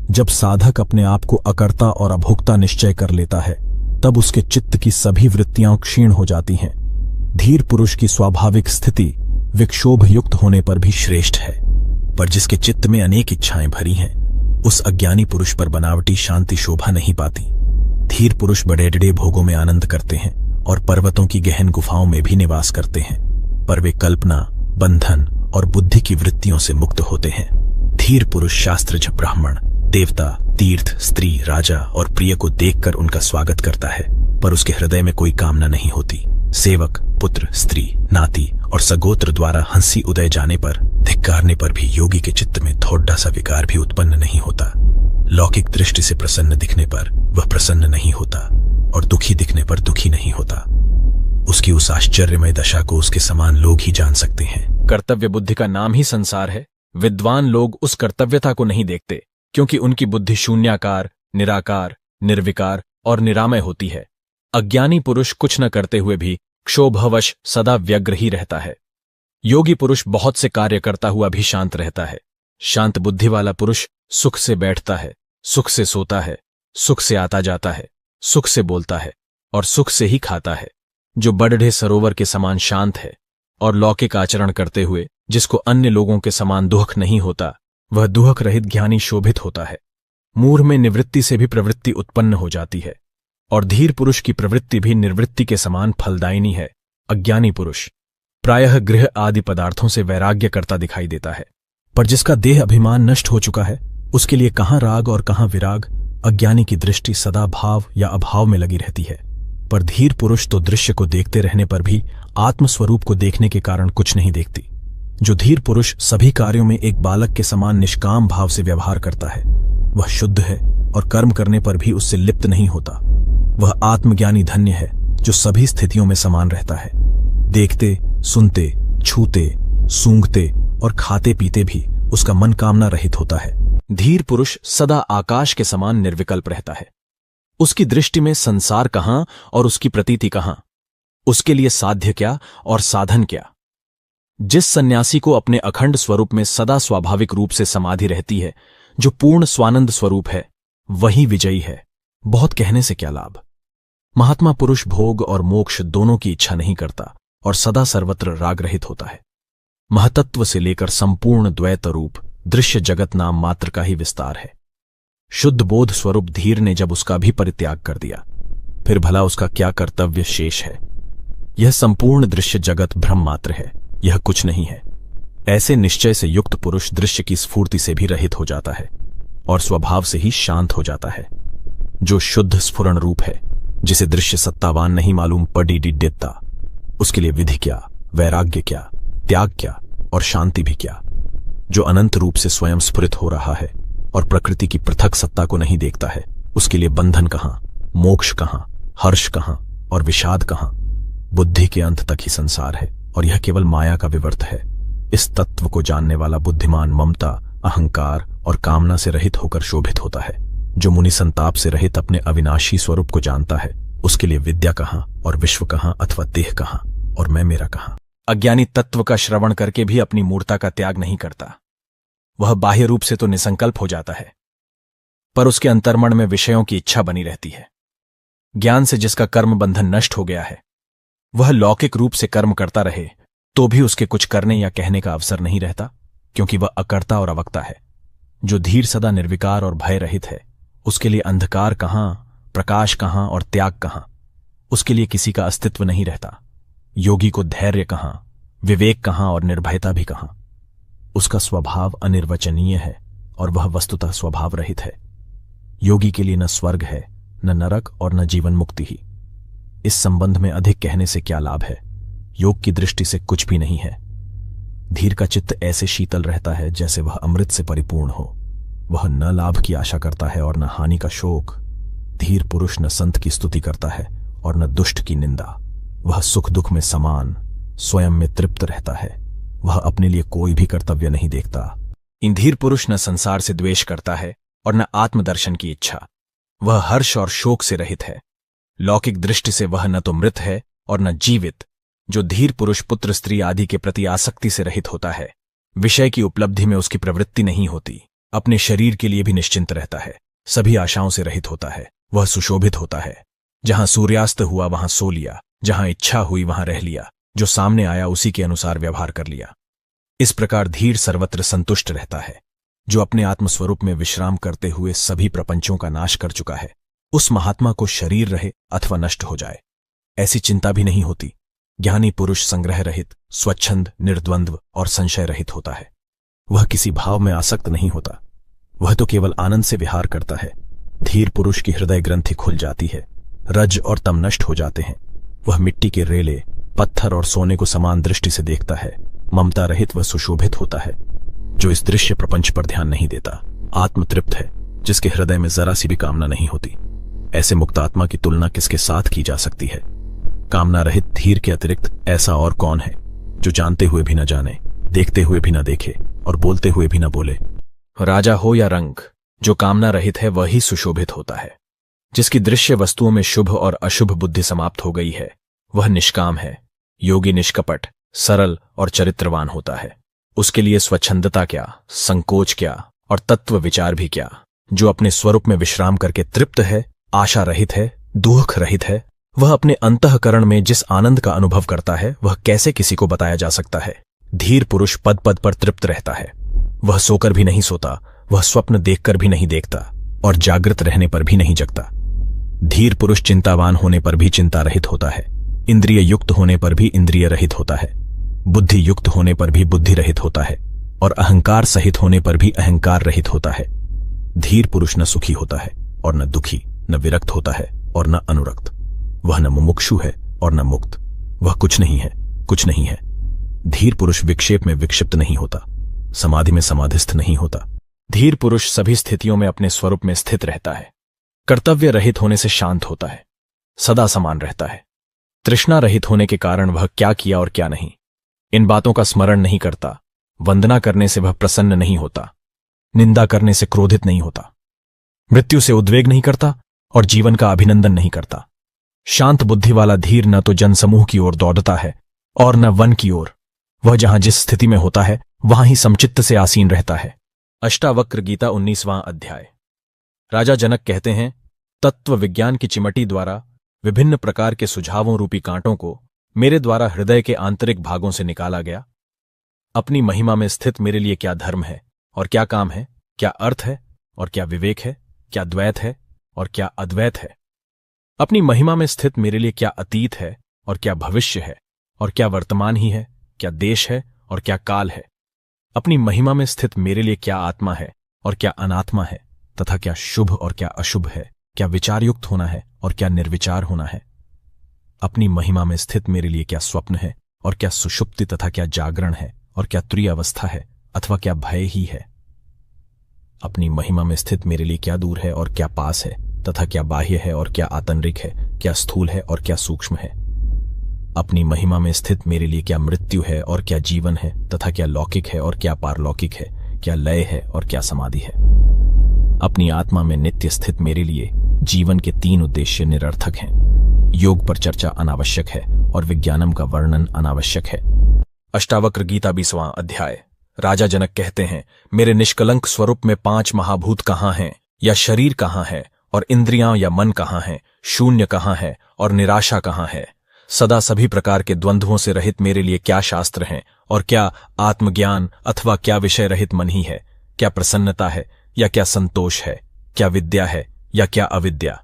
जब साधक अपने आप को अकर्ता और अभोक्ता निश्चय कर लेता है तब उसके चित्त की सभी वृत्तियां क्षीण हो जाती हैं। धीर पुरुष की स्वाभाविक स्थिति विक्षोभ युक्त होने पर भी श्रेष्ठ है, पर जिसके चित्त में अनेक इच्छाएं भरी हैं उस अज्ञानी पुरुष पर बनावटी शांति शोभा नहीं पाती। धीर पुरुष बड़े भोगों में आनंद करते हैं और पर्वतों की गहन गुफाओं में भी निवास करते हैं, पर वे कल्पना, बंधन और बुद्धि की वृत्तियों से मुक्त होते हैं। धीर पुरुष शास्त्रज ब्राह्मण, देवता, तीर्थ, स्त्री, राजा और प्रिय को देखकर उनका स्वागत करता है, पर उसके हृदय में कोई कामना नहीं होती। सेवक, पुत्र, स्त्री, नाती और सगोत्र द्वारा हंसी उदय जाने पर, धिक्कारने पर भी योगी के चित्त में थोड़ा सा विकार भी उत्पन्न नहीं होता। लौकिक दृष्टि से प्रसन्न दिखने पर वह प्रसन्न नहीं होता और दुखी दिखने पर दुखी नहीं होता। उसकी उस आश्चर्यमय दशा को उसके समान लोग ही जान सकते हैं। कर्तव्य बुद्धि का नाम ही संसार है। विद्वान लोग उस कर्तव्यता को नहीं देखते क्योंकि उनकी बुद्धि शून्याकार, निराकार, निर्विकार और निरामय होती है। अज्ञानी पुरुष कुछ न करते हुए भी क्षोभवश सदा व्यग्र ही रहता है। योगी पुरुष बहुत से कार्य करता हुआ भी शांत रहता है। शांत बुद्धि वाला पुरुष सुख से बैठता है, सुख से सोता है, सुख से आता जाता है, सुख से बोलता है और सुख से ही खाता है। जो बड़ढ़े सरोवर के समान शांत है और लौकिक आचरण करते हुए जिसको अन्य लोगों के समान दुख नहीं होता, वह दुख रहित ज्ञानी शोभित होता है। मूढ़ में निवृत्ति से भी प्रवृत्ति उत्पन्न हो जाती है और धीर पुरुष की प्रवृत्ति भी निर्वृत्ति के समान फलदायिनी है। अज्ञानी पुरुष प्रायः गृह आदि पदार्थों से वैराग्य करता दिखाई देता है, पर जिसका देह अभिमान नष्ट हो चुका है उसके लिए कहाँ राग और कहाँ विराग। अज्ञानी की दृष्टि सदा भाव या अभाव में लगी रहती है, पर धीर पुरुष तो दृश्य को देखते रहने पर भी आत्मस्वरूप को देखने के कारण कुछ नहीं देखती। जो धीर पुरुष सभी कार्यों में एक बालक के समान निष्काम भाव से व्यवहार करता है वह शुद्ध है और कर्म करने पर भी उससे लिप्त नहीं होता। वह आत्मज्ञानी धन्य है जो सभी स्थितियों में समान रहता है। देखते, सुनते, छूते, सूंघते और खाते पीते भी उसका मन कामना रहित होता है। धीर पुरुष सदा आकाश के समान निर्विकल्प रहता है। उसकी दृष्टि में संसार कहां और उसकी प्रतीति कहां, उसके लिए साध्य क्या और साधन क्या। जिस सन्यासी को अपने अखंड स्वरूप में सदा स्वाभाविक रूप से समाधि रहती है, जो पूर्ण स्वानंद स्वरूप है, वही विजयी है। बहुत कहने से क्या लाभ। महात्मा पुरुष भोग और मोक्ष दोनों की इच्छा नहीं करता और सदा सर्वत्र राग रहित होता है। महतत्व से लेकर संपूर्ण द्वैत रूप दृश्य जगत नाम मात्र का ही विस्तार है। शुद्ध बोध स्वरूप धीर ने जब उसका भी परित्याग कर दिया, फिर भला उसका क्या कर्तव्य शेष है। यह संपूर्ण दृश्य जगत भ्रम मात्र है, यह कुछ नहीं है। ऐसे निश्चय से युक्त पुरुष दृश्य की स्फूर्ति से भी रहित हो जाता है और स्वभाव से ही शांत हो जाता है। जो शुद्ध स्फुरण रूप है, जिसे दृश्य सत्तावान नहीं मालूम पड़ी देता, उसके लिए विधि क्या, वैराग्य क्या, त्याग क्या और शांति भी क्या। जो अनंत रूप से स्वयं स्फुरित हो रहा है और प्रकृति की पृथक सत्ता को नहीं देखता है, उसके लिए बंधन कहां, मोक्ष कहां, हर्ष कहां और विषाद कहां। बुद्धि के अंत तक ही संसार है और यह केवल माया का विवर्त है। इस तत्व को जानने वाला बुद्धिमान ममता, अहंकार और कामना से रहित होकर शोभित होता है। जो मुनि संताप से रहित अपने अविनाशी स्वरूप को जानता है, उसके लिए विद्या कहां और विश्व कहां अथवा देह कहां और मैं मेरा कहां। अज्ञानी तत्व का श्रवण करके भी अपनी मूर्ता का त्याग नहीं करता। वह बाह्य रूप से तो निसंकल्प हो जाता है, पर उसके अंतर्मन में विषयों की इच्छा बनी रहती है। ज्ञान से जिसका कर्म बंधन नष्ट हो गया है, वह लौकिक रूप से कर्म करता रहे तो भी उसके कुछ करने या कहने का अवसर नहीं रहता, क्योंकि वह अकर्ता और अवक्ता है। जो धीर सदा निर्विकार और भय रहित है, उसके लिए अंधकार कहां, प्रकाश कहां और त्याग कहां। उसके लिए किसी का अस्तित्व नहीं रहता। योगी को धैर्य कहां, विवेक कहां और निर्भयता भी कहां। उसका स्वभाव अनिर्वचनीय है और वह वस्तुतः स्वभाव रहित है। योगी के लिए न स्वर्ग है, न नरक और न जीवन मुक्ति ही। इस संबंध में अधिक कहने से क्या लाभ है। योग की दृष्टि से कुछ भी नहीं है। धीर का चित्त ऐसे शीतल रहता है जैसे वह अमृत से परिपूर्ण हो। वह न लाभ की आशा करता है और न हानि का शोक। धीर पुरुष न संत की स्तुति करता है और न दुष्ट की निंदा। वह सुख दुख में समान, स्वयं में तृप्त रहता है। वह अपने लिए कोई भी कर्तव्य नहीं देखता। इन धीर पुरुष न संसार से द्वेष करता है और न आत्मदर्शन की इच्छा। वह हर्ष और शोक से रहित है। लौकिक दृष्टि से वह न तो मृत है और न जीवित। जो धीर पुरुष पुत्र स्त्री आदि के प्रति आसक्ति से रहित होता है, विषय की उपलब्धि में उसकी प्रवृत्ति नहीं होती, अपने शरीर के लिए भी निश्चिंत रहता है, सभी आशाओं से रहित होता है, वह सुशोभित होता है। जहां सूर्यास्त हुआ वहां सो लिया, जहां इच्छा हुई वहां रह लिया, जो सामने आया उसी के अनुसार व्यवहार कर लिया। इस प्रकार धीर सर्वत्र संतुष्ट रहता है। जो अपने आत्मस्वरूप में विश्राम करते हुए सभी प्रपंचों का नाश कर चुका है, उस महात्मा को शरीर रहे अथवा नष्ट हो जाए, ऐसी चिंता भी नहीं होती। ज्ञानी पुरुष संग्रह रहित, स्वच्छंद, निर्द्वंद्व और संशय रहित होता है। वह किसी भाव में आसक्त नहीं होता। वह तो केवल आनंद से विहार करता है। धीर पुरुष की हृदय ग्रंथि खुल जाती है, रज और तम नष्ट हो जाते हैं। वह मिट्टी के रेले, पत्थर और सोने को समान दृष्टि से देखता है। ममता रहित वह सुशोभित होता है। जो इस दृश्य प्रपंच पर ध्यान नहीं देता, आत्मतृप्त है, जिसके हृदय में जरा सी भी कामना नहीं होती। ऐसे मुक्त आत्मा की तुलना किसके साथ की जा सकती है। कामना रहित धीर के अतिरिक्त ऐसा और कौन है जो जानते हुए भी न जाने, देखते हुए भी न देखे और बोलते हुए भी न बोले। राजा हो या रंग, जो कामना रहित है वही सुशोभित होता है। जिसकी दृश्य वस्तुओं में शुभ और अशुभ बुद्धि समाप्त हो गई है, वह निष्काम है। योगी निष्कपट, सरल और चरित्रवान होता है। उसके लिए स्वच्छंदता क्या, संकोच क्या और तत्व विचार भी क्या। जो अपने स्वरूप में विश्राम करके तृप्त है, आशा रहित है, दुख रहित है, वह अपने अंतःकरण में जिस आनंद का अनुभव करता है, वह कैसे किसी को बताया जा सकता है। धीर पुरुष पद पद पर तृप्त रहता है। वह सोकर भी नहीं सोता, वह स्वप्न देखकर भी नहीं देखता और जागृत रहने पर भी नहीं जगता। धीर पुरुष चिंतावान होने पर भी चिंता रहित होता है, इंद्रिय युक्त होने पर भी इंद्रिय रहित होता है, बुद्धि युक्त होने पर भी बुद्धि रहित होता है और अहंकार सहित होने पर भी अहंकार रहित होता है। धीर पुरुष न सुखी होता है और न दुखी, न विरक्त होता है और न अनुरक्त। वह न मुमुक्षु है और न मुक्त। वह कुछ नहीं है, कुछ नहीं है। धीर पुरुष विक्षेप में विक्षिप्त नहीं होता, समाधि में समाधिस्थ नहीं होता। धीर पुरुष सभी स्थितियों में अपने स्वरूप में स्थित रहता है। कर्तव्य रहित होने से शांत होता है, सदा समान रहता है। तृष्णा रहित होने के कारण वह क्या किया और क्या नहीं, इन बातों का स्मरण नहीं करता। वंदना करने से वह प्रसन्न नहीं होता, निंदा करने से क्रोधित नहीं होता, मृत्यु से उद्वेग नहीं करता और जीवन का अभिनंदन नहीं करता। शांत बुद्धि वाला धीर न तो जनसमूह की ओर दौड़ता है और न वन की ओर। वह जहां जिस स्थिति में होता है वहां ही समचित्त से आसीन रहता है। अष्टावक्र गीता 19वां अध्याय। राजा जनक कहते हैं, तत्व विज्ञान की चिमटी द्वारा विभिन्न प्रकार के सुझावों रूपी कांटों को मेरे द्वारा हृदय के आंतरिक भागों से निकाला गया। अपनी महिमा में स्थित मेरे लिए क्या धर्म है और क्या काम है, क्या अर्थ है और क्या विवेक है, क्या द्वैत है और क्या अद्वैत है। अपनी महिमा में स्थित मेरे लिए क्या अतीत है और क्या भविष्य है और क्या वर्तमान ही है, क्या देश है और क्या काल है। अपनी महिमा में स्थित मेरे लिए क्या आत्मा है और क्या अनात्मा है, तथा क्या शुभ और क्या अशुभ है, क्या विचारयुक्त होना है और क्या निर्विचार होना है। अपनी महिमा में स्थित मेरे लिए क्या स्वप्न है और क्या सुषुप्ति तथा क्या जागरण है और क्या तुरीय अवस्था है अथवा क्या भय ही है। अपनी महिमा में स्थित मेरे लिए क्या दूर है और क्या पास है, तथा क्या बाह्य है और क्या आतंरिक है, क्या स्थूल है और क्या सूक्ष्म है। अपनी महिमा में स्थित मेरे लिए क्या मृत्यु है और क्या जीवन है, तथा क्या लौकिक है और क्या पारलौकिक है, क्या लय है और क्या समाधि है। अपनी आत्मा में नित्य स्थित मेरे लिए जीवन के 3 उद्देश्य निरर्थक हैं। योग पर चर्चा अनावश्यक है और विज्ञानम का वर्णन अनावश्यक है। अष्टावक्र गीता 20वां अध्याय। राजा जनक कहते हैं, मेरे निष्कलंक स्वरूप में 5 महाभूत कहाँ हैं, या शरीर कहाँ है और इंद्रियां या मन कहाँ है, शून्य कहाँ है और निराशा कहाँ है। सदा सभी प्रकार के द्वंद्वों से रहित मेरे लिए क्या शास्त्र हैं, और क्या आत्मज्ञान अथवा क्या विषय रहित मन ही है, क्या प्रसन्नता है या क्या संतोष है, क्या विद्या है या क्या अविद्या,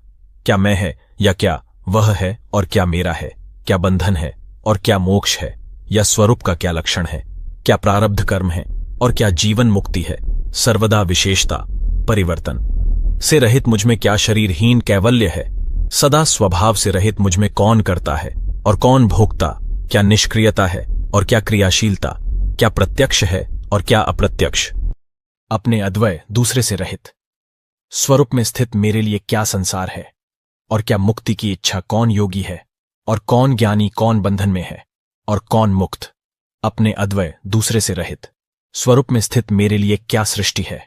क्या मैं है या क्या वह है और क्या मेरा है, क्या बंधन है और क्या मोक्ष है, या स्वरूप का क्या लक्षण है, क्या प्रारब्ध कर्म है और क्या जीवन मुक्ति है, सर्वदा विशेषता परिवर्तन से रहित मुझमें क्या शरीरहीन कैवल्य है, सदा स्वभाव से रहित मुझमें कौन करता है और कौन भोगता, क्या निष्क्रियता है और क्या क्रियाशीलता, क्या प्रत्यक्ष है और क्या अप्रत्यक्ष, अपने अद्वय दूसरे से रहित स्वरूप में स्थित मेरे लिए क्या संसार है, और क्या मुक्ति की इच्छा कौन योगी है, और कौन ज्ञानी कौन बंधन में है और कौन मुक्त, अपने अद्वय दूसरे से रहित स्वरूप में स्थित मेरे लिए क्या सृष्टि है,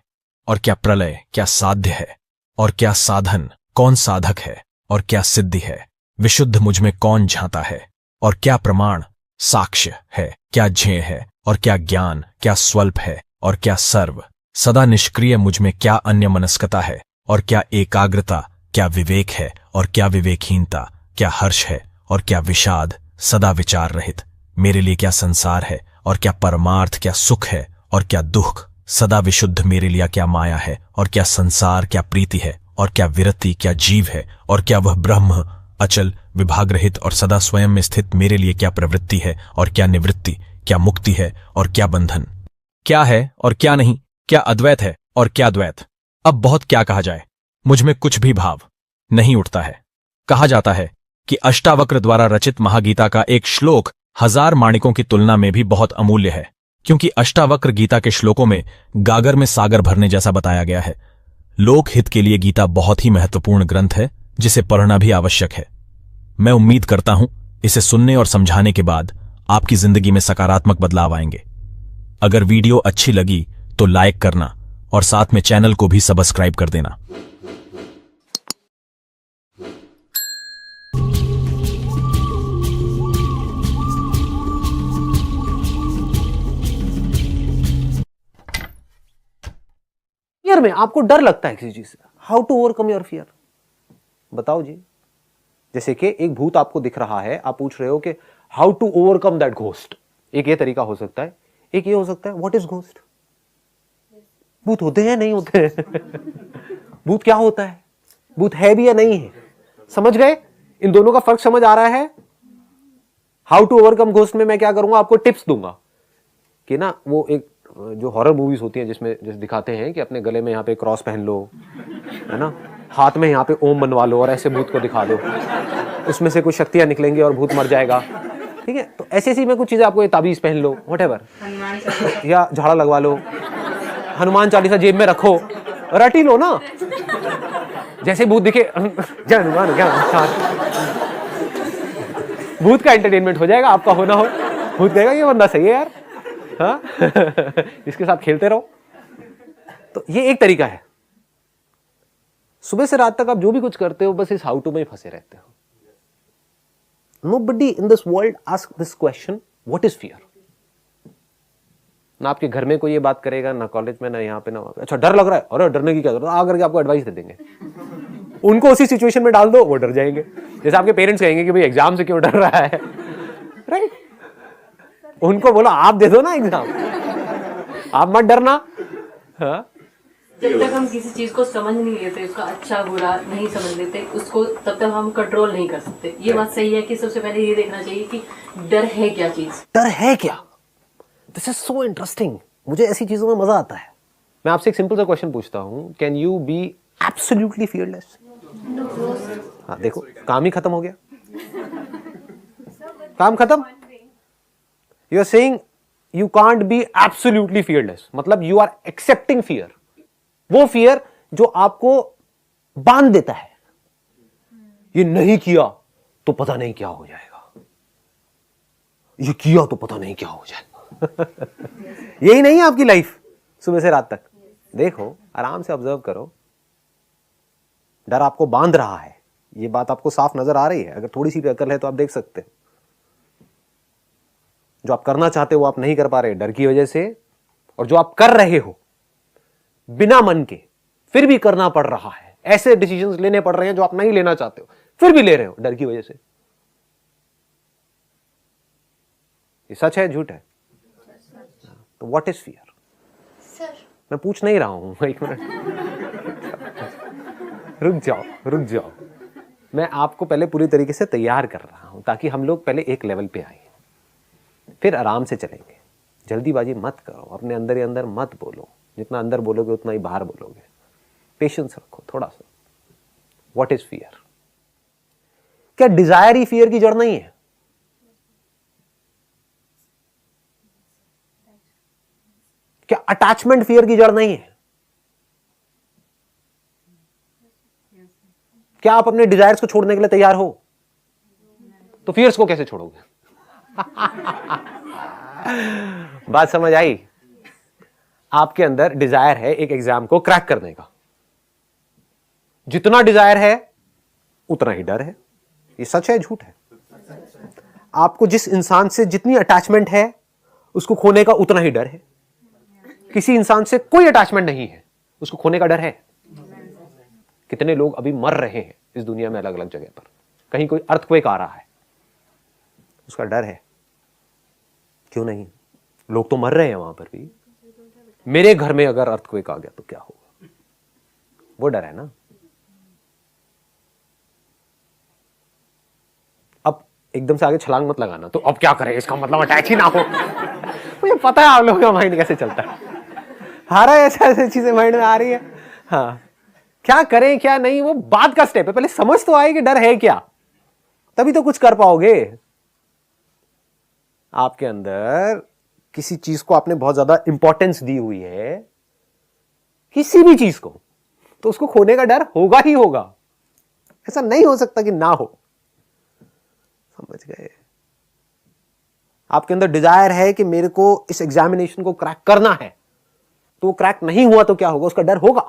और क्या प्रलय क्या साध्य है, और क्या साधन कौन साधक है और क्या सिद्धि है, विशुद्ध मुझमें कौन झांता है और क्या प्रमाण साक्ष्य है, क्या झेय है और क्या ज्ञान, क्या स्वल्प है और क्या सर्व, सदा निष्क्रिय मुझमें क्या अन्य मनस्कता है और क्या एकाग्रता, क्या विवेक है और क्या विवेकहीनता, क्या हर्ष है और क्या विषाद, सदा विचार रहित मेरे लिए क्या संसार है और क्या परमार्थ, क्या सुख है और क्या दुख, सदा विशुद्ध मेरे लिए क्या माया है और क्या संसार, क्या प्रीति है और क्या विरति, क्या जीव है और क्या वह ब्रह्म अचल विभाग रहित और सदा स्वयं में स्थित मेरे लिए क्या प्रवृत्ति है और क्या निवृत्ति, क्या मुक्ति है और क्या बंधन, क्या है और क्या नहीं, क्या अद्वैत है और क्या द्वैत। अब बहुत क्या कहा जाए, मुझमें कुछ भी भाव नहीं उठता है। कहा जाता है कि अष्टावक्र द्वारा रचित महागीता का एक श्लोक 1000 माणिकों की तुलना में भी बहुत अमूल्य है, क्योंकि अष्टावक्र गीता के श्लोकों में गागर में सागर भरने जैसा बताया गया है। लोक हित के लिए गीता बहुत ही महत्वपूर्ण ग्रंथ है, जिसे पढ़ना भी आवश्यक है। मैं उम्मीद करता हूं इसे सुनने और समझाने के बाद आपकी जिंदगी में सकारात्मक बदलाव आएंगे। अगर वीडियो अच्छी लगी तो लाइक करना और साथ में चैनल को भी सब्सक्राइब कर देना। फियर में आपको डर लगता है किसी चीज से, how to overcome your fear, बताओ जी। जैसे कि एक भूत आपको दिख रहा है, आप पूछ रहे हो कि how to overcome that ghost. एक ये तरीका हो सकता है, एक ये हो सकता है व्हाट इज घोस्ट। भूत होते हैं नहीं होते हैं भूत क्या होता है, भूत है भी या नहीं है, समझ गए। इन दोनों का फर्क समझ आ रहा है। हाउ टू ओवरकम घोस्ट में मैं क्या करूंगा, आपको टिप्स दूंगा कि ना, वो एक जो हॉरर मूवीज होती हैं जिसमें जैसे दिखाते हैं कि अपने गले में यहाँ पे क्रॉस पहन लो, है ना, हाथ में यहाँ पे ओम बनवा लो और ऐसे भूत को दिखा दो, उसमें से कुछ शक्तियां निकलेंगी और भूत मर जाएगा। ठीक है, तो ऐसी ऐसी में कुछ चीजें आपको, ये ताबीज पहन लो व्हाटएवर, या झाड़ा लगवा लो, हनुमान चालीसा जेब में रखो, रटी लो ना। जैसे भूत दिखे जय हनुमान, क्या भूत का एंटरटेनमेंट हो जाएगा, आपका होना हो। भूत कहेगा ये बंदा सही है यार, हाँ इसके साथ खेलते रहो। तो ये एक तरीका है। सुबह से रात तक आप जो भी कुछ करते हो बस इस हाउ टू में ही फंसे रहते हो। Nobody in this world ask this question, what is fear? ना आपके घर में कोई ये बात करेगा, ना कॉलेज में, ना यहाँ पे, ना वहाँ पे। अच्छा डर लग रहा है, अरे डरने की क्या जरूरत है, आकर के आपको एडवाइस दे देंगे। उनको उसी सिचुएशन में डाल दो, वो डर जाएंगे। जैसे आपके पेरेंट्स कहेंगे कि भाई एग्जाम से क्यों डर रहा है, राइट? उनको बोलो आप दे दो ना एग्जाम, आप मत डरना। हाँ? जब तक हम किसी चीज को समझ नहीं लेते, उसका अच्छा बुरा नहीं समझ लेते, उसको तब तक हम कंट्रोल नहीं कर सकते। ये बात सही है कि सबसे पहले ये देखना चाहिए कि डर है क्या चीज, डर है क्या। दिस इज सो इंटरेस्टिंग, मुझे ऐसी चीजों में मजा आता है। मैं आपसे एक सिंपल सा क्वेश्चन पूछता हूं, can you be absolutely fearless? हाँ देखो, काम ही खत्म हो गया, काम खत्म। You are saying you can't be absolutely fearless, मतलब यू आर एक्सेप्टिंग फियर। वो फियर जो आपको बांध देता है, ये नहीं किया तो पता नहीं क्या हो जाएगा, ये किया तो पता नहीं क्या हो जाएगा। यही नहीं है आपकी लाइफ सुबह से रात तक। देखो, आराम से ऑब्जर्व करो, डर आपको बांध रहा है, ये बात आपको साफ नजर आ रही है। अगर थोड़ी सी भी अकल है तो आप देख सकते हैं, जो आप करना चाहते हो वो आप नहीं कर पा रहे डर की वजह से, और जो आप कर रहे हो बिना मन के फिर भी करना पड़ रहा है, ऐसे डिसीजंस लेने पड़ रहे हैं जो आप नहीं लेना चाहते हो, फिर भी ले रहे हो डर की वजह से। ये सच है झूठ है? तो व्हाट इज फियर? सर मैं पूछ नहीं रहा हूं, एक मिनट रुक जाओ। मैं आपको पहले पूरी तरीके से तैयार कर रहा हूं ताकि हम लोग पहले एक लेवल पे आए, फिर आराम से चलेंगे। जल्दीबाजी मत करो, अपने अंदर ही अंदर मत बोलो, जितना अंदर बोलोगे उतना ही बाहर बोलोगे। पेशेंस रखो थोड़ा सा। What is fear? क्या डिजायर ही फियर की जड़ नहीं है? क्या अटैचमेंट फियर की जड़ नहीं है? क्या आप अपने डिजायर्स को छोड़ने के लिए तैयार हो? तो फियर्स को कैसे छोड़ोगे? बात समझ आई? आपके अंदर डिजायर है एक एग्जाम को क्रैक करने का। जितना डिजायर है उतना ही डर है। ये सच है झूठ है? आपको जिस इंसान से जितनी अटैचमेंट है उसको खोने का उतना ही डर है। किसी इंसान से कोई अटैचमेंट नहीं है, उसको खोने का डर है। कितने लोग अभी मर रहे हैं इस दुनिया में अलग अलग जगह पर, कहीं कोई अर्थक्वेक आ रहा है, उसका डर है। क्यों नहीं? लोग तो मर रहे हैं वहां पर भी। मेरे घर में अगर अर्थक्वेक आ गया तो क्या होगा? वो डर है ना। अब एकदम से आगे छलांग मत लगाना, तो अब क्या करें, इसका मतलब अटैच ही ना हो। मुझे पता है आप लोगों का माइंड कैसे चलता है। हारा ऐसे चीजें माइंड में आ रही है। हाँ, क्या करें क्या नहीं वो बाद का स्टेप है, पहले समझ तो आए कि डर है क्या, तभी तो कुछ कर पाओगे। आपके अंदर किसी चीज को आपने बहुत ज्यादा इंपॉर्टेंस दी हुई है, किसी भी चीज को, तो उसको खोने का डर होगा ही होगा। ऐसा नहीं हो सकता कि ना हो। समझ गए? आपके अंदर डिजायर है कि मेरे को इस एग्जामिनेशन को क्रैक करना है, तो वो क्रैक नहीं हुआ तो क्या होगा? उसका डर होगा।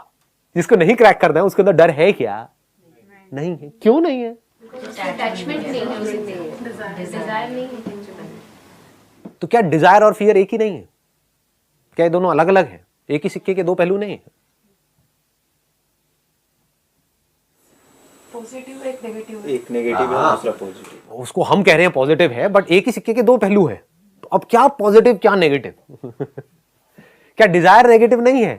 जिसको नहीं क्रैक करना है उसके अंदर डर है क्या? नहीं है। क्यों नहीं है? अटैचमेंट नहीं है, डिजायर नहीं है। तो क्या डिजायर और फियर एक ही नहीं है? क्या ये दोनों अलग अलग हैं? एक ही सिक्के के दो पहलू नहीं है? पॉजिटिव एक नेगेटिव, एक नेगेटिव है दूसरा पॉजिटिव। उसको हम कह रहे हैं पॉजिटिव है, बट एक ही सिक्के के दो पहलू है। तो अब क्या पॉजिटिव क्या नेगेटिव? क्या डिजायर नेगेटिव नहीं है?